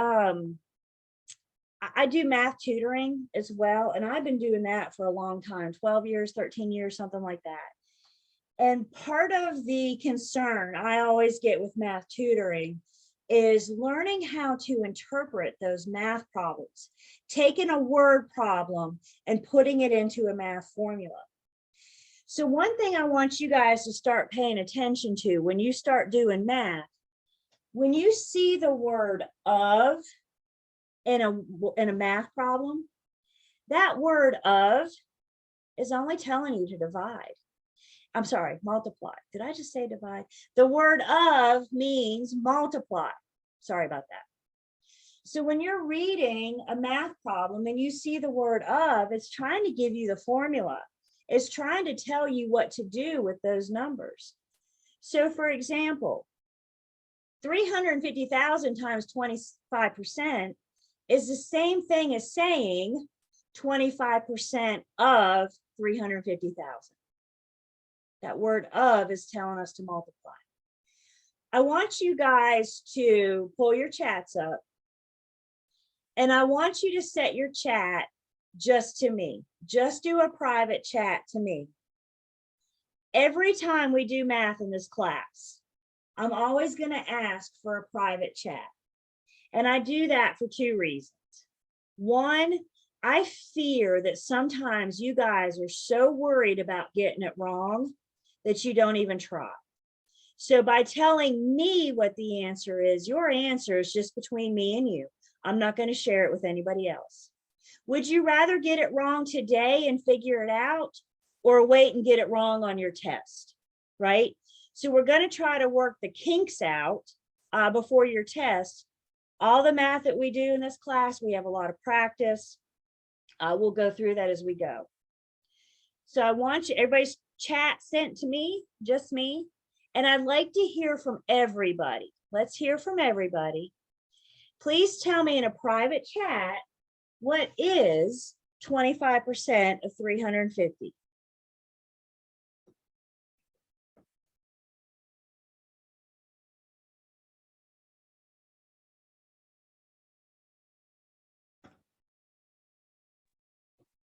do math tutoring as well, and I've been doing that for a long time, 12 years, 13 years, something like that. And part of the concern I always get with math tutoring is learning how to interpret those math problems, taking a word problem and putting it into a math formula. So one thing I want you guys to start paying attention to when you start doing math, when you see the word of in a math problem, that word of is only telling you to divide. I'm sorry, multiply. Did I just say divide? The word of means multiply. Sorry about that. So when you're reading a math problem and you see the word of, it's trying to give you the formula. It's trying to tell you what to do with those numbers. So for example, 350,000 times 25% is the same thing as saying 25% of 350,000. That word of is telling us to multiply. I want you guys to pull your chats up, and I want you to set your chat just to me. Just do a private chat to me. Every time we do math in this class, I'm always going to ask for a private chat. And I do that for two reasons. One, I fear that sometimes you guys are so worried about getting it wrong that you don't even try. So by telling me what the answer is, your answer is just between me and you. I'm not going to share it with anybody else. Would you rather get it wrong today and figure it out, or wait and get it wrong on your test, right? So we're going to try to work the kinks out before your test. All the math that we do in this class, we have a lot of practice. We'll go through that as we go. So I want you, everybody's chat sent to me, just me. And I'd like to hear from everybody. Let's hear from everybody. Please tell me in a private chat, what is 25% of 350?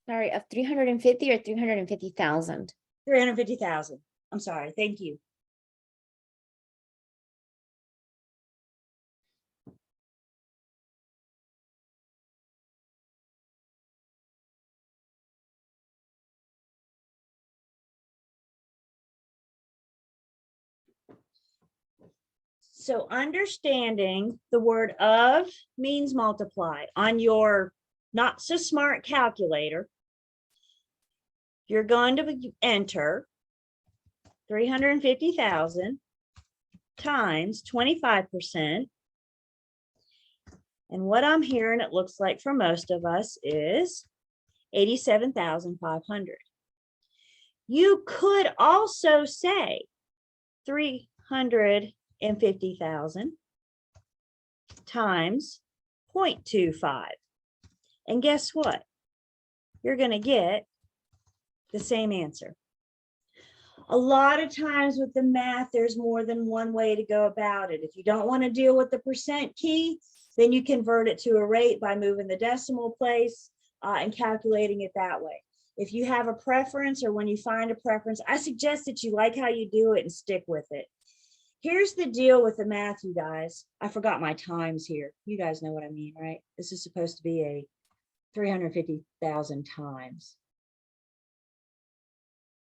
Sorry, of 350 or 350,000? 350,000. I'm sorry. Thank you. So understanding the word of means multiply. On your not so smart calculator, you're going to enter 350,000 times 25%. And what I'm hearing it looks like for most of us is 87,500. You could also say 350,000 times 0.25. And guess what? You're going to get the same answer. A lot of times with the math, there's more than one way to go about it. If you don't want to deal with the percent key, then you convert it to a rate by moving the decimal place and calculating it that way. If you have a preference, or when you find a preference, I suggest that you like how you do it and stick with it. Here's the deal with the math, you guys. I forgot my times here. You guys know what I mean, right? This is supposed to be a 350,000 times.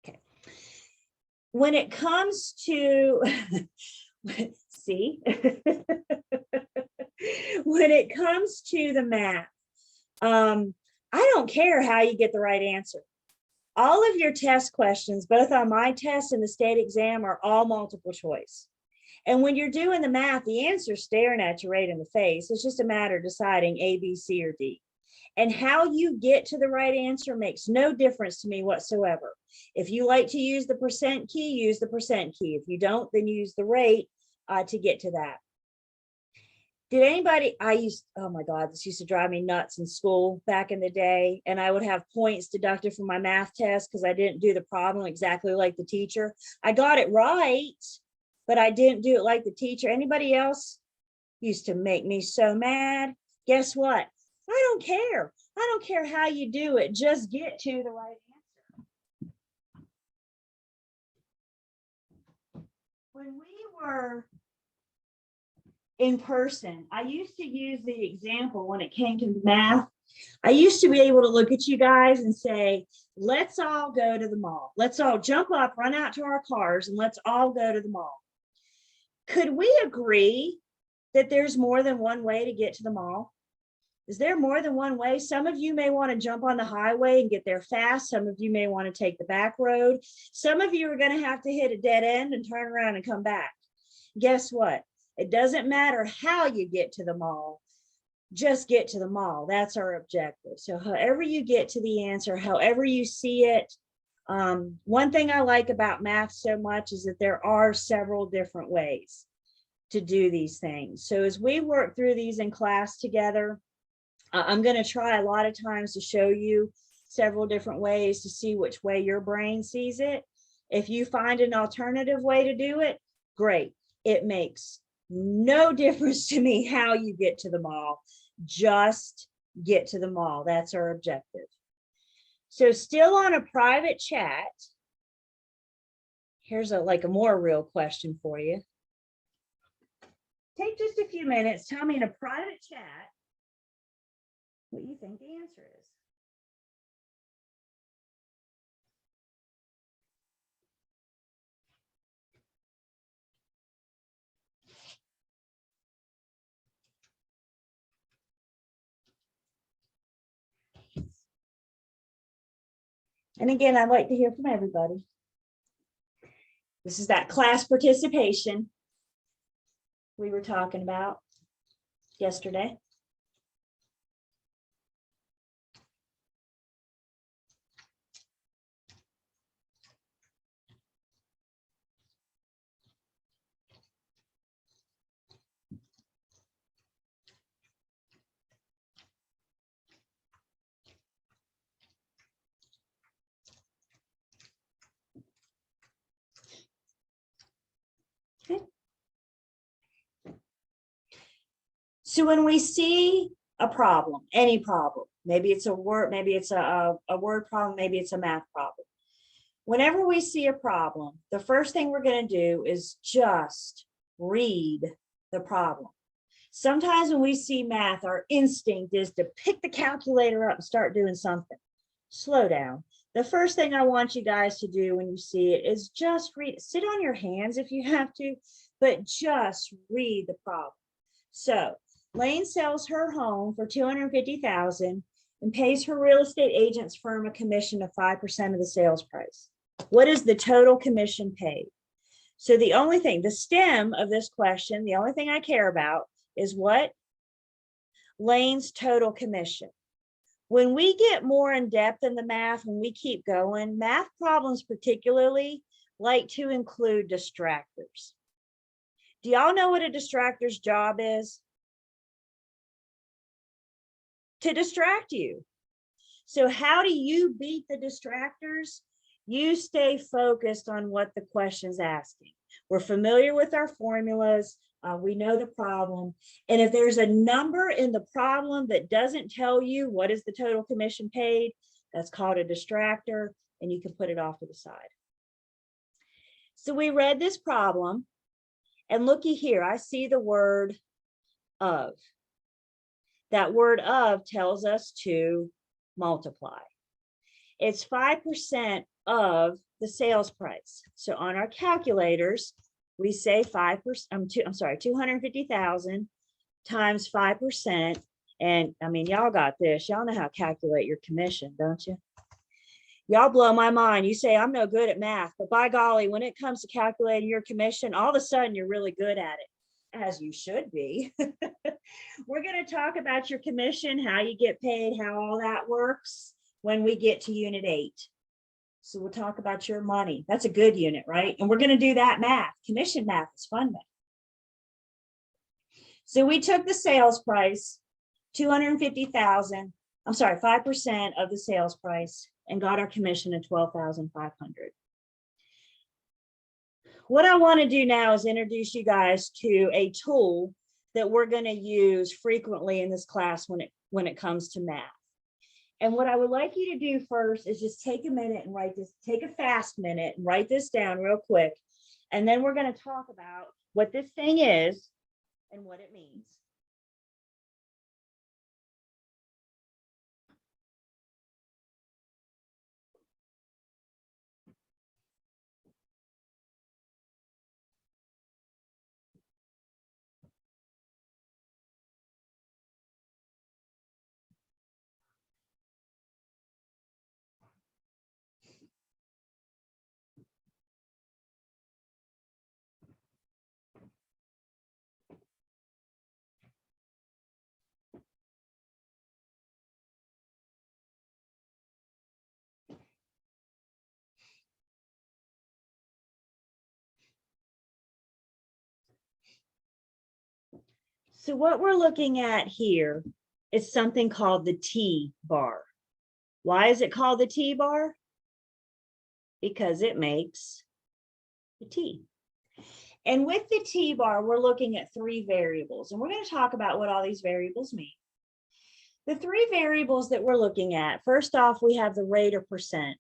Okay. When it comes to, see, when it comes to the math, I don't care how you get the right answer. All of your test questions, both on my test and the state exam, are all multiple choice. And when you're doing the math, the answer's staring at you right in the face. It's just a matter of deciding A, B, C, or D. And how you get to the right answer makes no difference to me whatsoever. If you like to use the percent key, use the percent key. If you don't, then use the rate to get to that. Did anybody, oh my God, this used to drive me nuts in school back in the day. And I would have points deducted from my math test because I didn't do the problem exactly like the teacher. I got it right, but I didn't do it like the teacher. Anybody else? Used to make me so mad. Guess what? I don't care. I don't care how you do it. Just get to the right answer. When we were in person, I used to use the example when it came to math. I used to be able to look at you guys and say, let's all go to the mall. Let's all jump up, run out to our cars, and let's all go to the mall. Could we agree that there's more than one way to get to the mall? Is there more than one way? Some of you may want to jump on the highway and get there fast. Some of you may want to take the back road. Some of you are going to have to hit a dead end and turn around and come back. Guess what? It doesn't matter how you get to the mall. Just get to the mall. That's our objective. So however you get to the answer, however you see it, one thing I like about math so much is that there are several different ways to do these things. So as we work through these in class together, I'm going to try a lot of times to show you several different ways to see which way your brain sees it. If you find an alternative way to do it, great. It makes no difference to me how you get to the mall. Just get to the mall. That's our objective. So still on a private chat, here's a more real question for you. Take just a few minutes. Tell me in a private chat what you think the answer is. And again, I'd like to hear from everybody. This is that class participation we were talking about yesterday. Okay. So when we see a problem, any problem, maybe it's a word, maybe it's a word problem, maybe it's a math problem. Whenever we see a problem, the first thing we're going to do is just read the problem. Sometimes when we see math, our instinct is to pick the calculator up and start doing something. Slow down. The first thing I want you guys to do when you see it is just read it. Sit on your hands if you have to, but just read the problem. So Lane sells her home for $250,000 and pays her real estate agent's firm a commission of 5% of the sales price. What is the total commission paid? So the only thing, the stem of this question, the only thing I care about is what? Lane's total commission. When we get more in depth in the math, when we keep going, math problems particularly like to include distractors. Do y'all know what a distractor's job is? To distract you. So how do you beat the distractors? You stay focused on what the question's asking. We're familiar with our formulas. We know the problem. And if there's a number in the problem that doesn't tell you what is the total commission paid, that's called a distractor, and you can put it off to the side. So we read this problem, and looky here, I see the word of. That word of tells us to multiply. It's 5% of the sales price. So on our calculators, we say 5%, I'm sorry, 250,000 times 5%. And I mean, y'all got this. Y'all know how to calculate your commission, don't you? Y'all blow my mind. You say, I'm no good at math, but by golly, when it comes to calculating your commission, all of a sudden you're really good at it, as you should be. We're going to talk about your commission, how you get paid, how all that works when we get to unit 8. So we'll talk about your money. That's a good unit, right? And we're going to do that math. Commission math is fun math. So we took the sales price, 250,000, I'm sorry, 5% of the sales price, and got our commission at 12,500. What I want to do now is introduce you guys to a tool that we're going to use frequently in this class when it comes to math. And what I would like you to do first is just take a minute and write this, take a fast minute and write this down real quick. And then we're going to talk about what this thing is and what it means. So what we're looking at here is something called the T-bar. Why is it called the T-bar? Because it makes the T. And with the T-bar, we're looking at 3 variables, and we're going to talk about what all these variables mean. The 3 variables that we're looking at, first off, we have the rate or percent.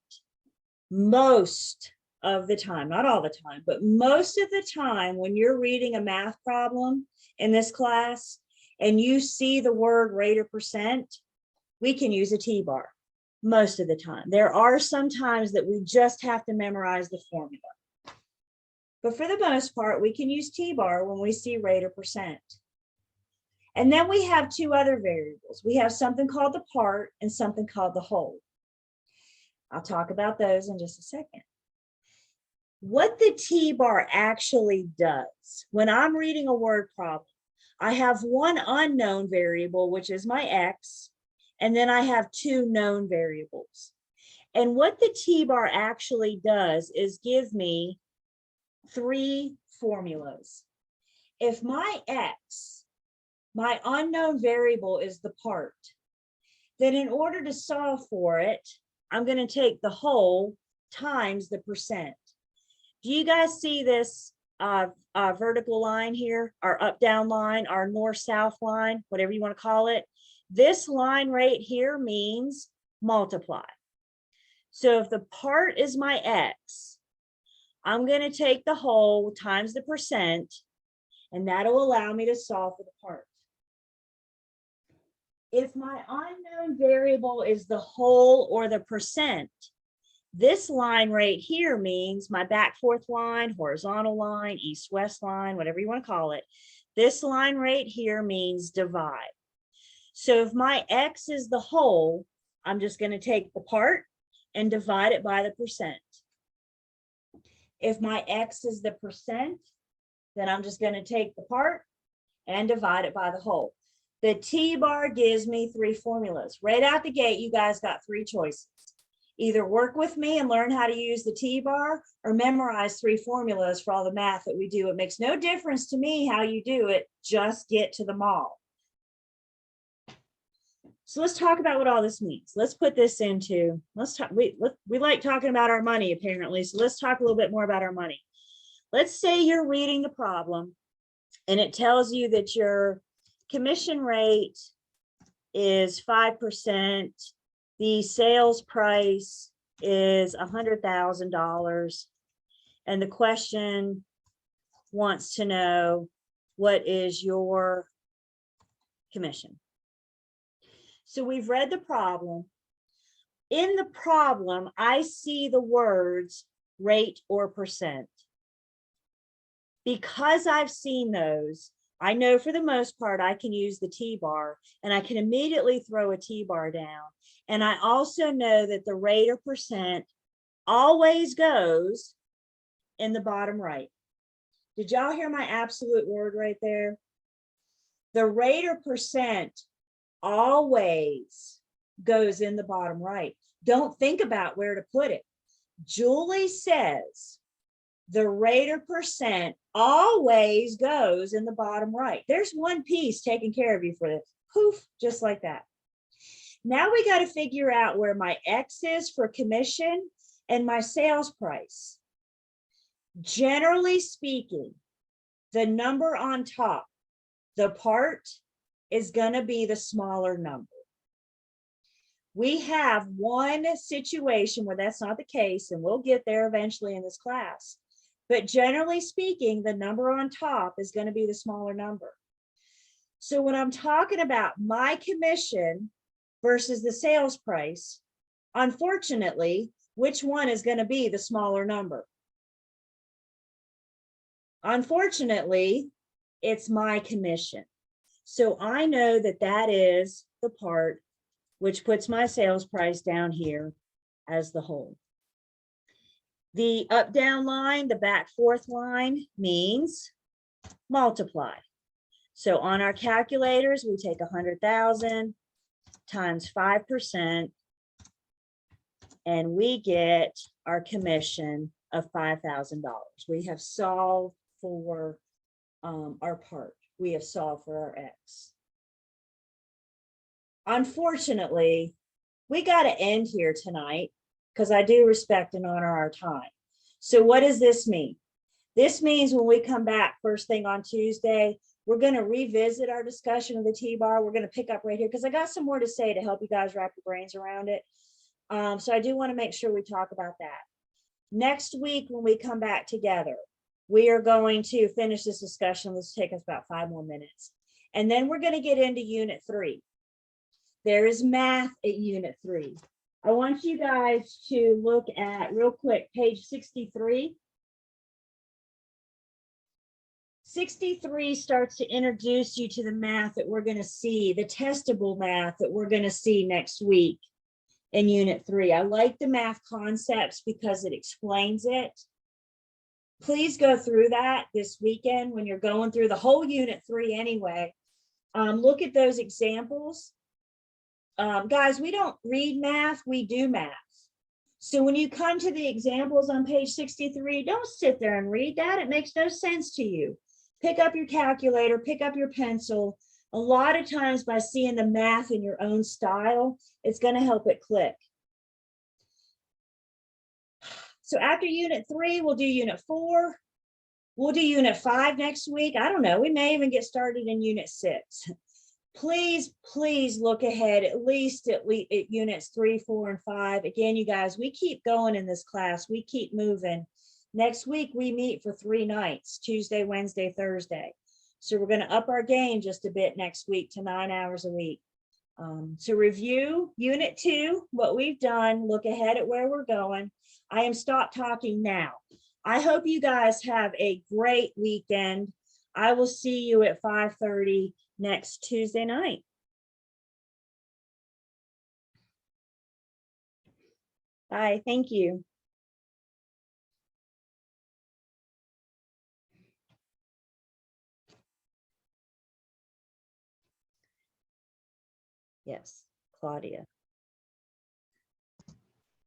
Most of the time, not all the time, but most of the time when you're reading a math problem in this class and you see the word rate or percent, we can use a T-bar most of the time. There are some times that we just have to memorize the formula. But for the most part, we can use T-bar when we see rate or percent. And then we have 2 other variables. We have something called the part and something called the whole. I'll talk about those in just a second. What the T-bar actually does, when I'm reading a word problem, I have one unknown variable, which is my X, and then I have 2 known variables. And what the T-bar actually does is give me 3 formulas. If my X, my unknown variable, is the part, then in order to solve for it, I'm going to take the whole times the percent. Do you guys see this vertical line here, our up-down line, our north-south line, whatever you want to call it? This line right here means multiply. So if the part is my X, I'm going to take the whole times the percent, and that'll allow me to solve for the part. If my unknown variable is the whole or the percent, this line right here means my back forth line, horizontal line, east-west line, whatever you want to call it. This line right here means divide. So if my X is the whole, I'm just going to take the part and divide it by the percent. If my X is the percent, then I'm just going to take the part and divide it by the whole. The T-bar gives me 3 formulas. Right out the gate, you guys got 3 choices. Either work with me and learn how to use the T-bar or memorize 3 formulas for all the math that we do. It makes no difference to me how you do it, just get to the mall. So let's talk about what all this means. Let's put this into, we like talking about our money apparently, so let's talk a little bit more about our money. Let's say you're reading the problem and it tells you that your commission rate is 5%, the sales price is $100,000, and the question wants to know what is your commission. So we've read the problem. In the problem, I see the words rate or percent. Because I've seen those, I know for the most part I can use the T-bar and I can immediately throw a T-bar down. And I also know that the rate or percent always goes in the bottom right. Did y'all hear my absolute word right there? The rate or percent always goes in the bottom right. Don't think about where to put it. Julie says the rate or percent always goes in the bottom right. There's one piece taking care of you for this. Poof, just like that. Now we got to figure out where my X is for commission and my sales price. Generally speaking, the number on top, the part, is going to be the smaller number. We have one situation where that's not the case, and we'll get there eventually in this class. But generally speaking, the number on top is going to be the smaller number. So when I'm talking about my commission versus the sales price, unfortunately, which one is going to be the smaller number? Unfortunately, it's my commission. So I know that that is the part which puts my sales price down here as the whole. The up down line, the back forth line means multiply. So on our calculators, we take 100,000 times 5%, and we get our commission of $5,000. We have solved for our part. we have solved for our X. Unfortunately, we got to end here tonight because I do respect and honor our time. So what does this mean? This means when we come back first thing on Tuesday, we're going to revisit our discussion of the T-bar. We're going to pick up right here because I got some more to say to help you guys wrap your brains around it. So I do want to make sure we talk about that. Next week, when we come back together, we are going to finish this discussion. This will take us about 5 more minutes. And then we're going to get into Unit 3. There is math at Unit 3. I want you guys to look at, real quick, page 63. 63 starts to introduce you to the math that we're going to see, the testable math that we're going to see next week in Unit 3. I like the math concepts because it explains it. Please go through that this weekend when you're going through the whole Unit 3 anyway. Look at those examples. Guys, we don't read math, we do math. So when you come to the examples on page 63, don't sit there and read that. It makes no sense to you. Pick up your calculator, pick up your pencil. A lot of times by seeing the math in your own style, it's going to help it click. So after Unit 3, we'll do Unit 4. We'll do Unit 5 next week. I don't know. We may even get started in Unit 6. Please, please look ahead at least at Units 3, 4, and 5. Again, you guys, we keep going in this class. We keep moving. Next week, we meet for 3 nights, Tuesday, Wednesday, Thursday. So we're going to up our game just a bit next week to 9 hours a week. So review Unit 2, what we've done, look ahead at where we're going. I am stop talking now. I hope you guys have a great weekend. I will see you at 5:30 next Tuesday night. Bye. Thank you. Yes, Claudia.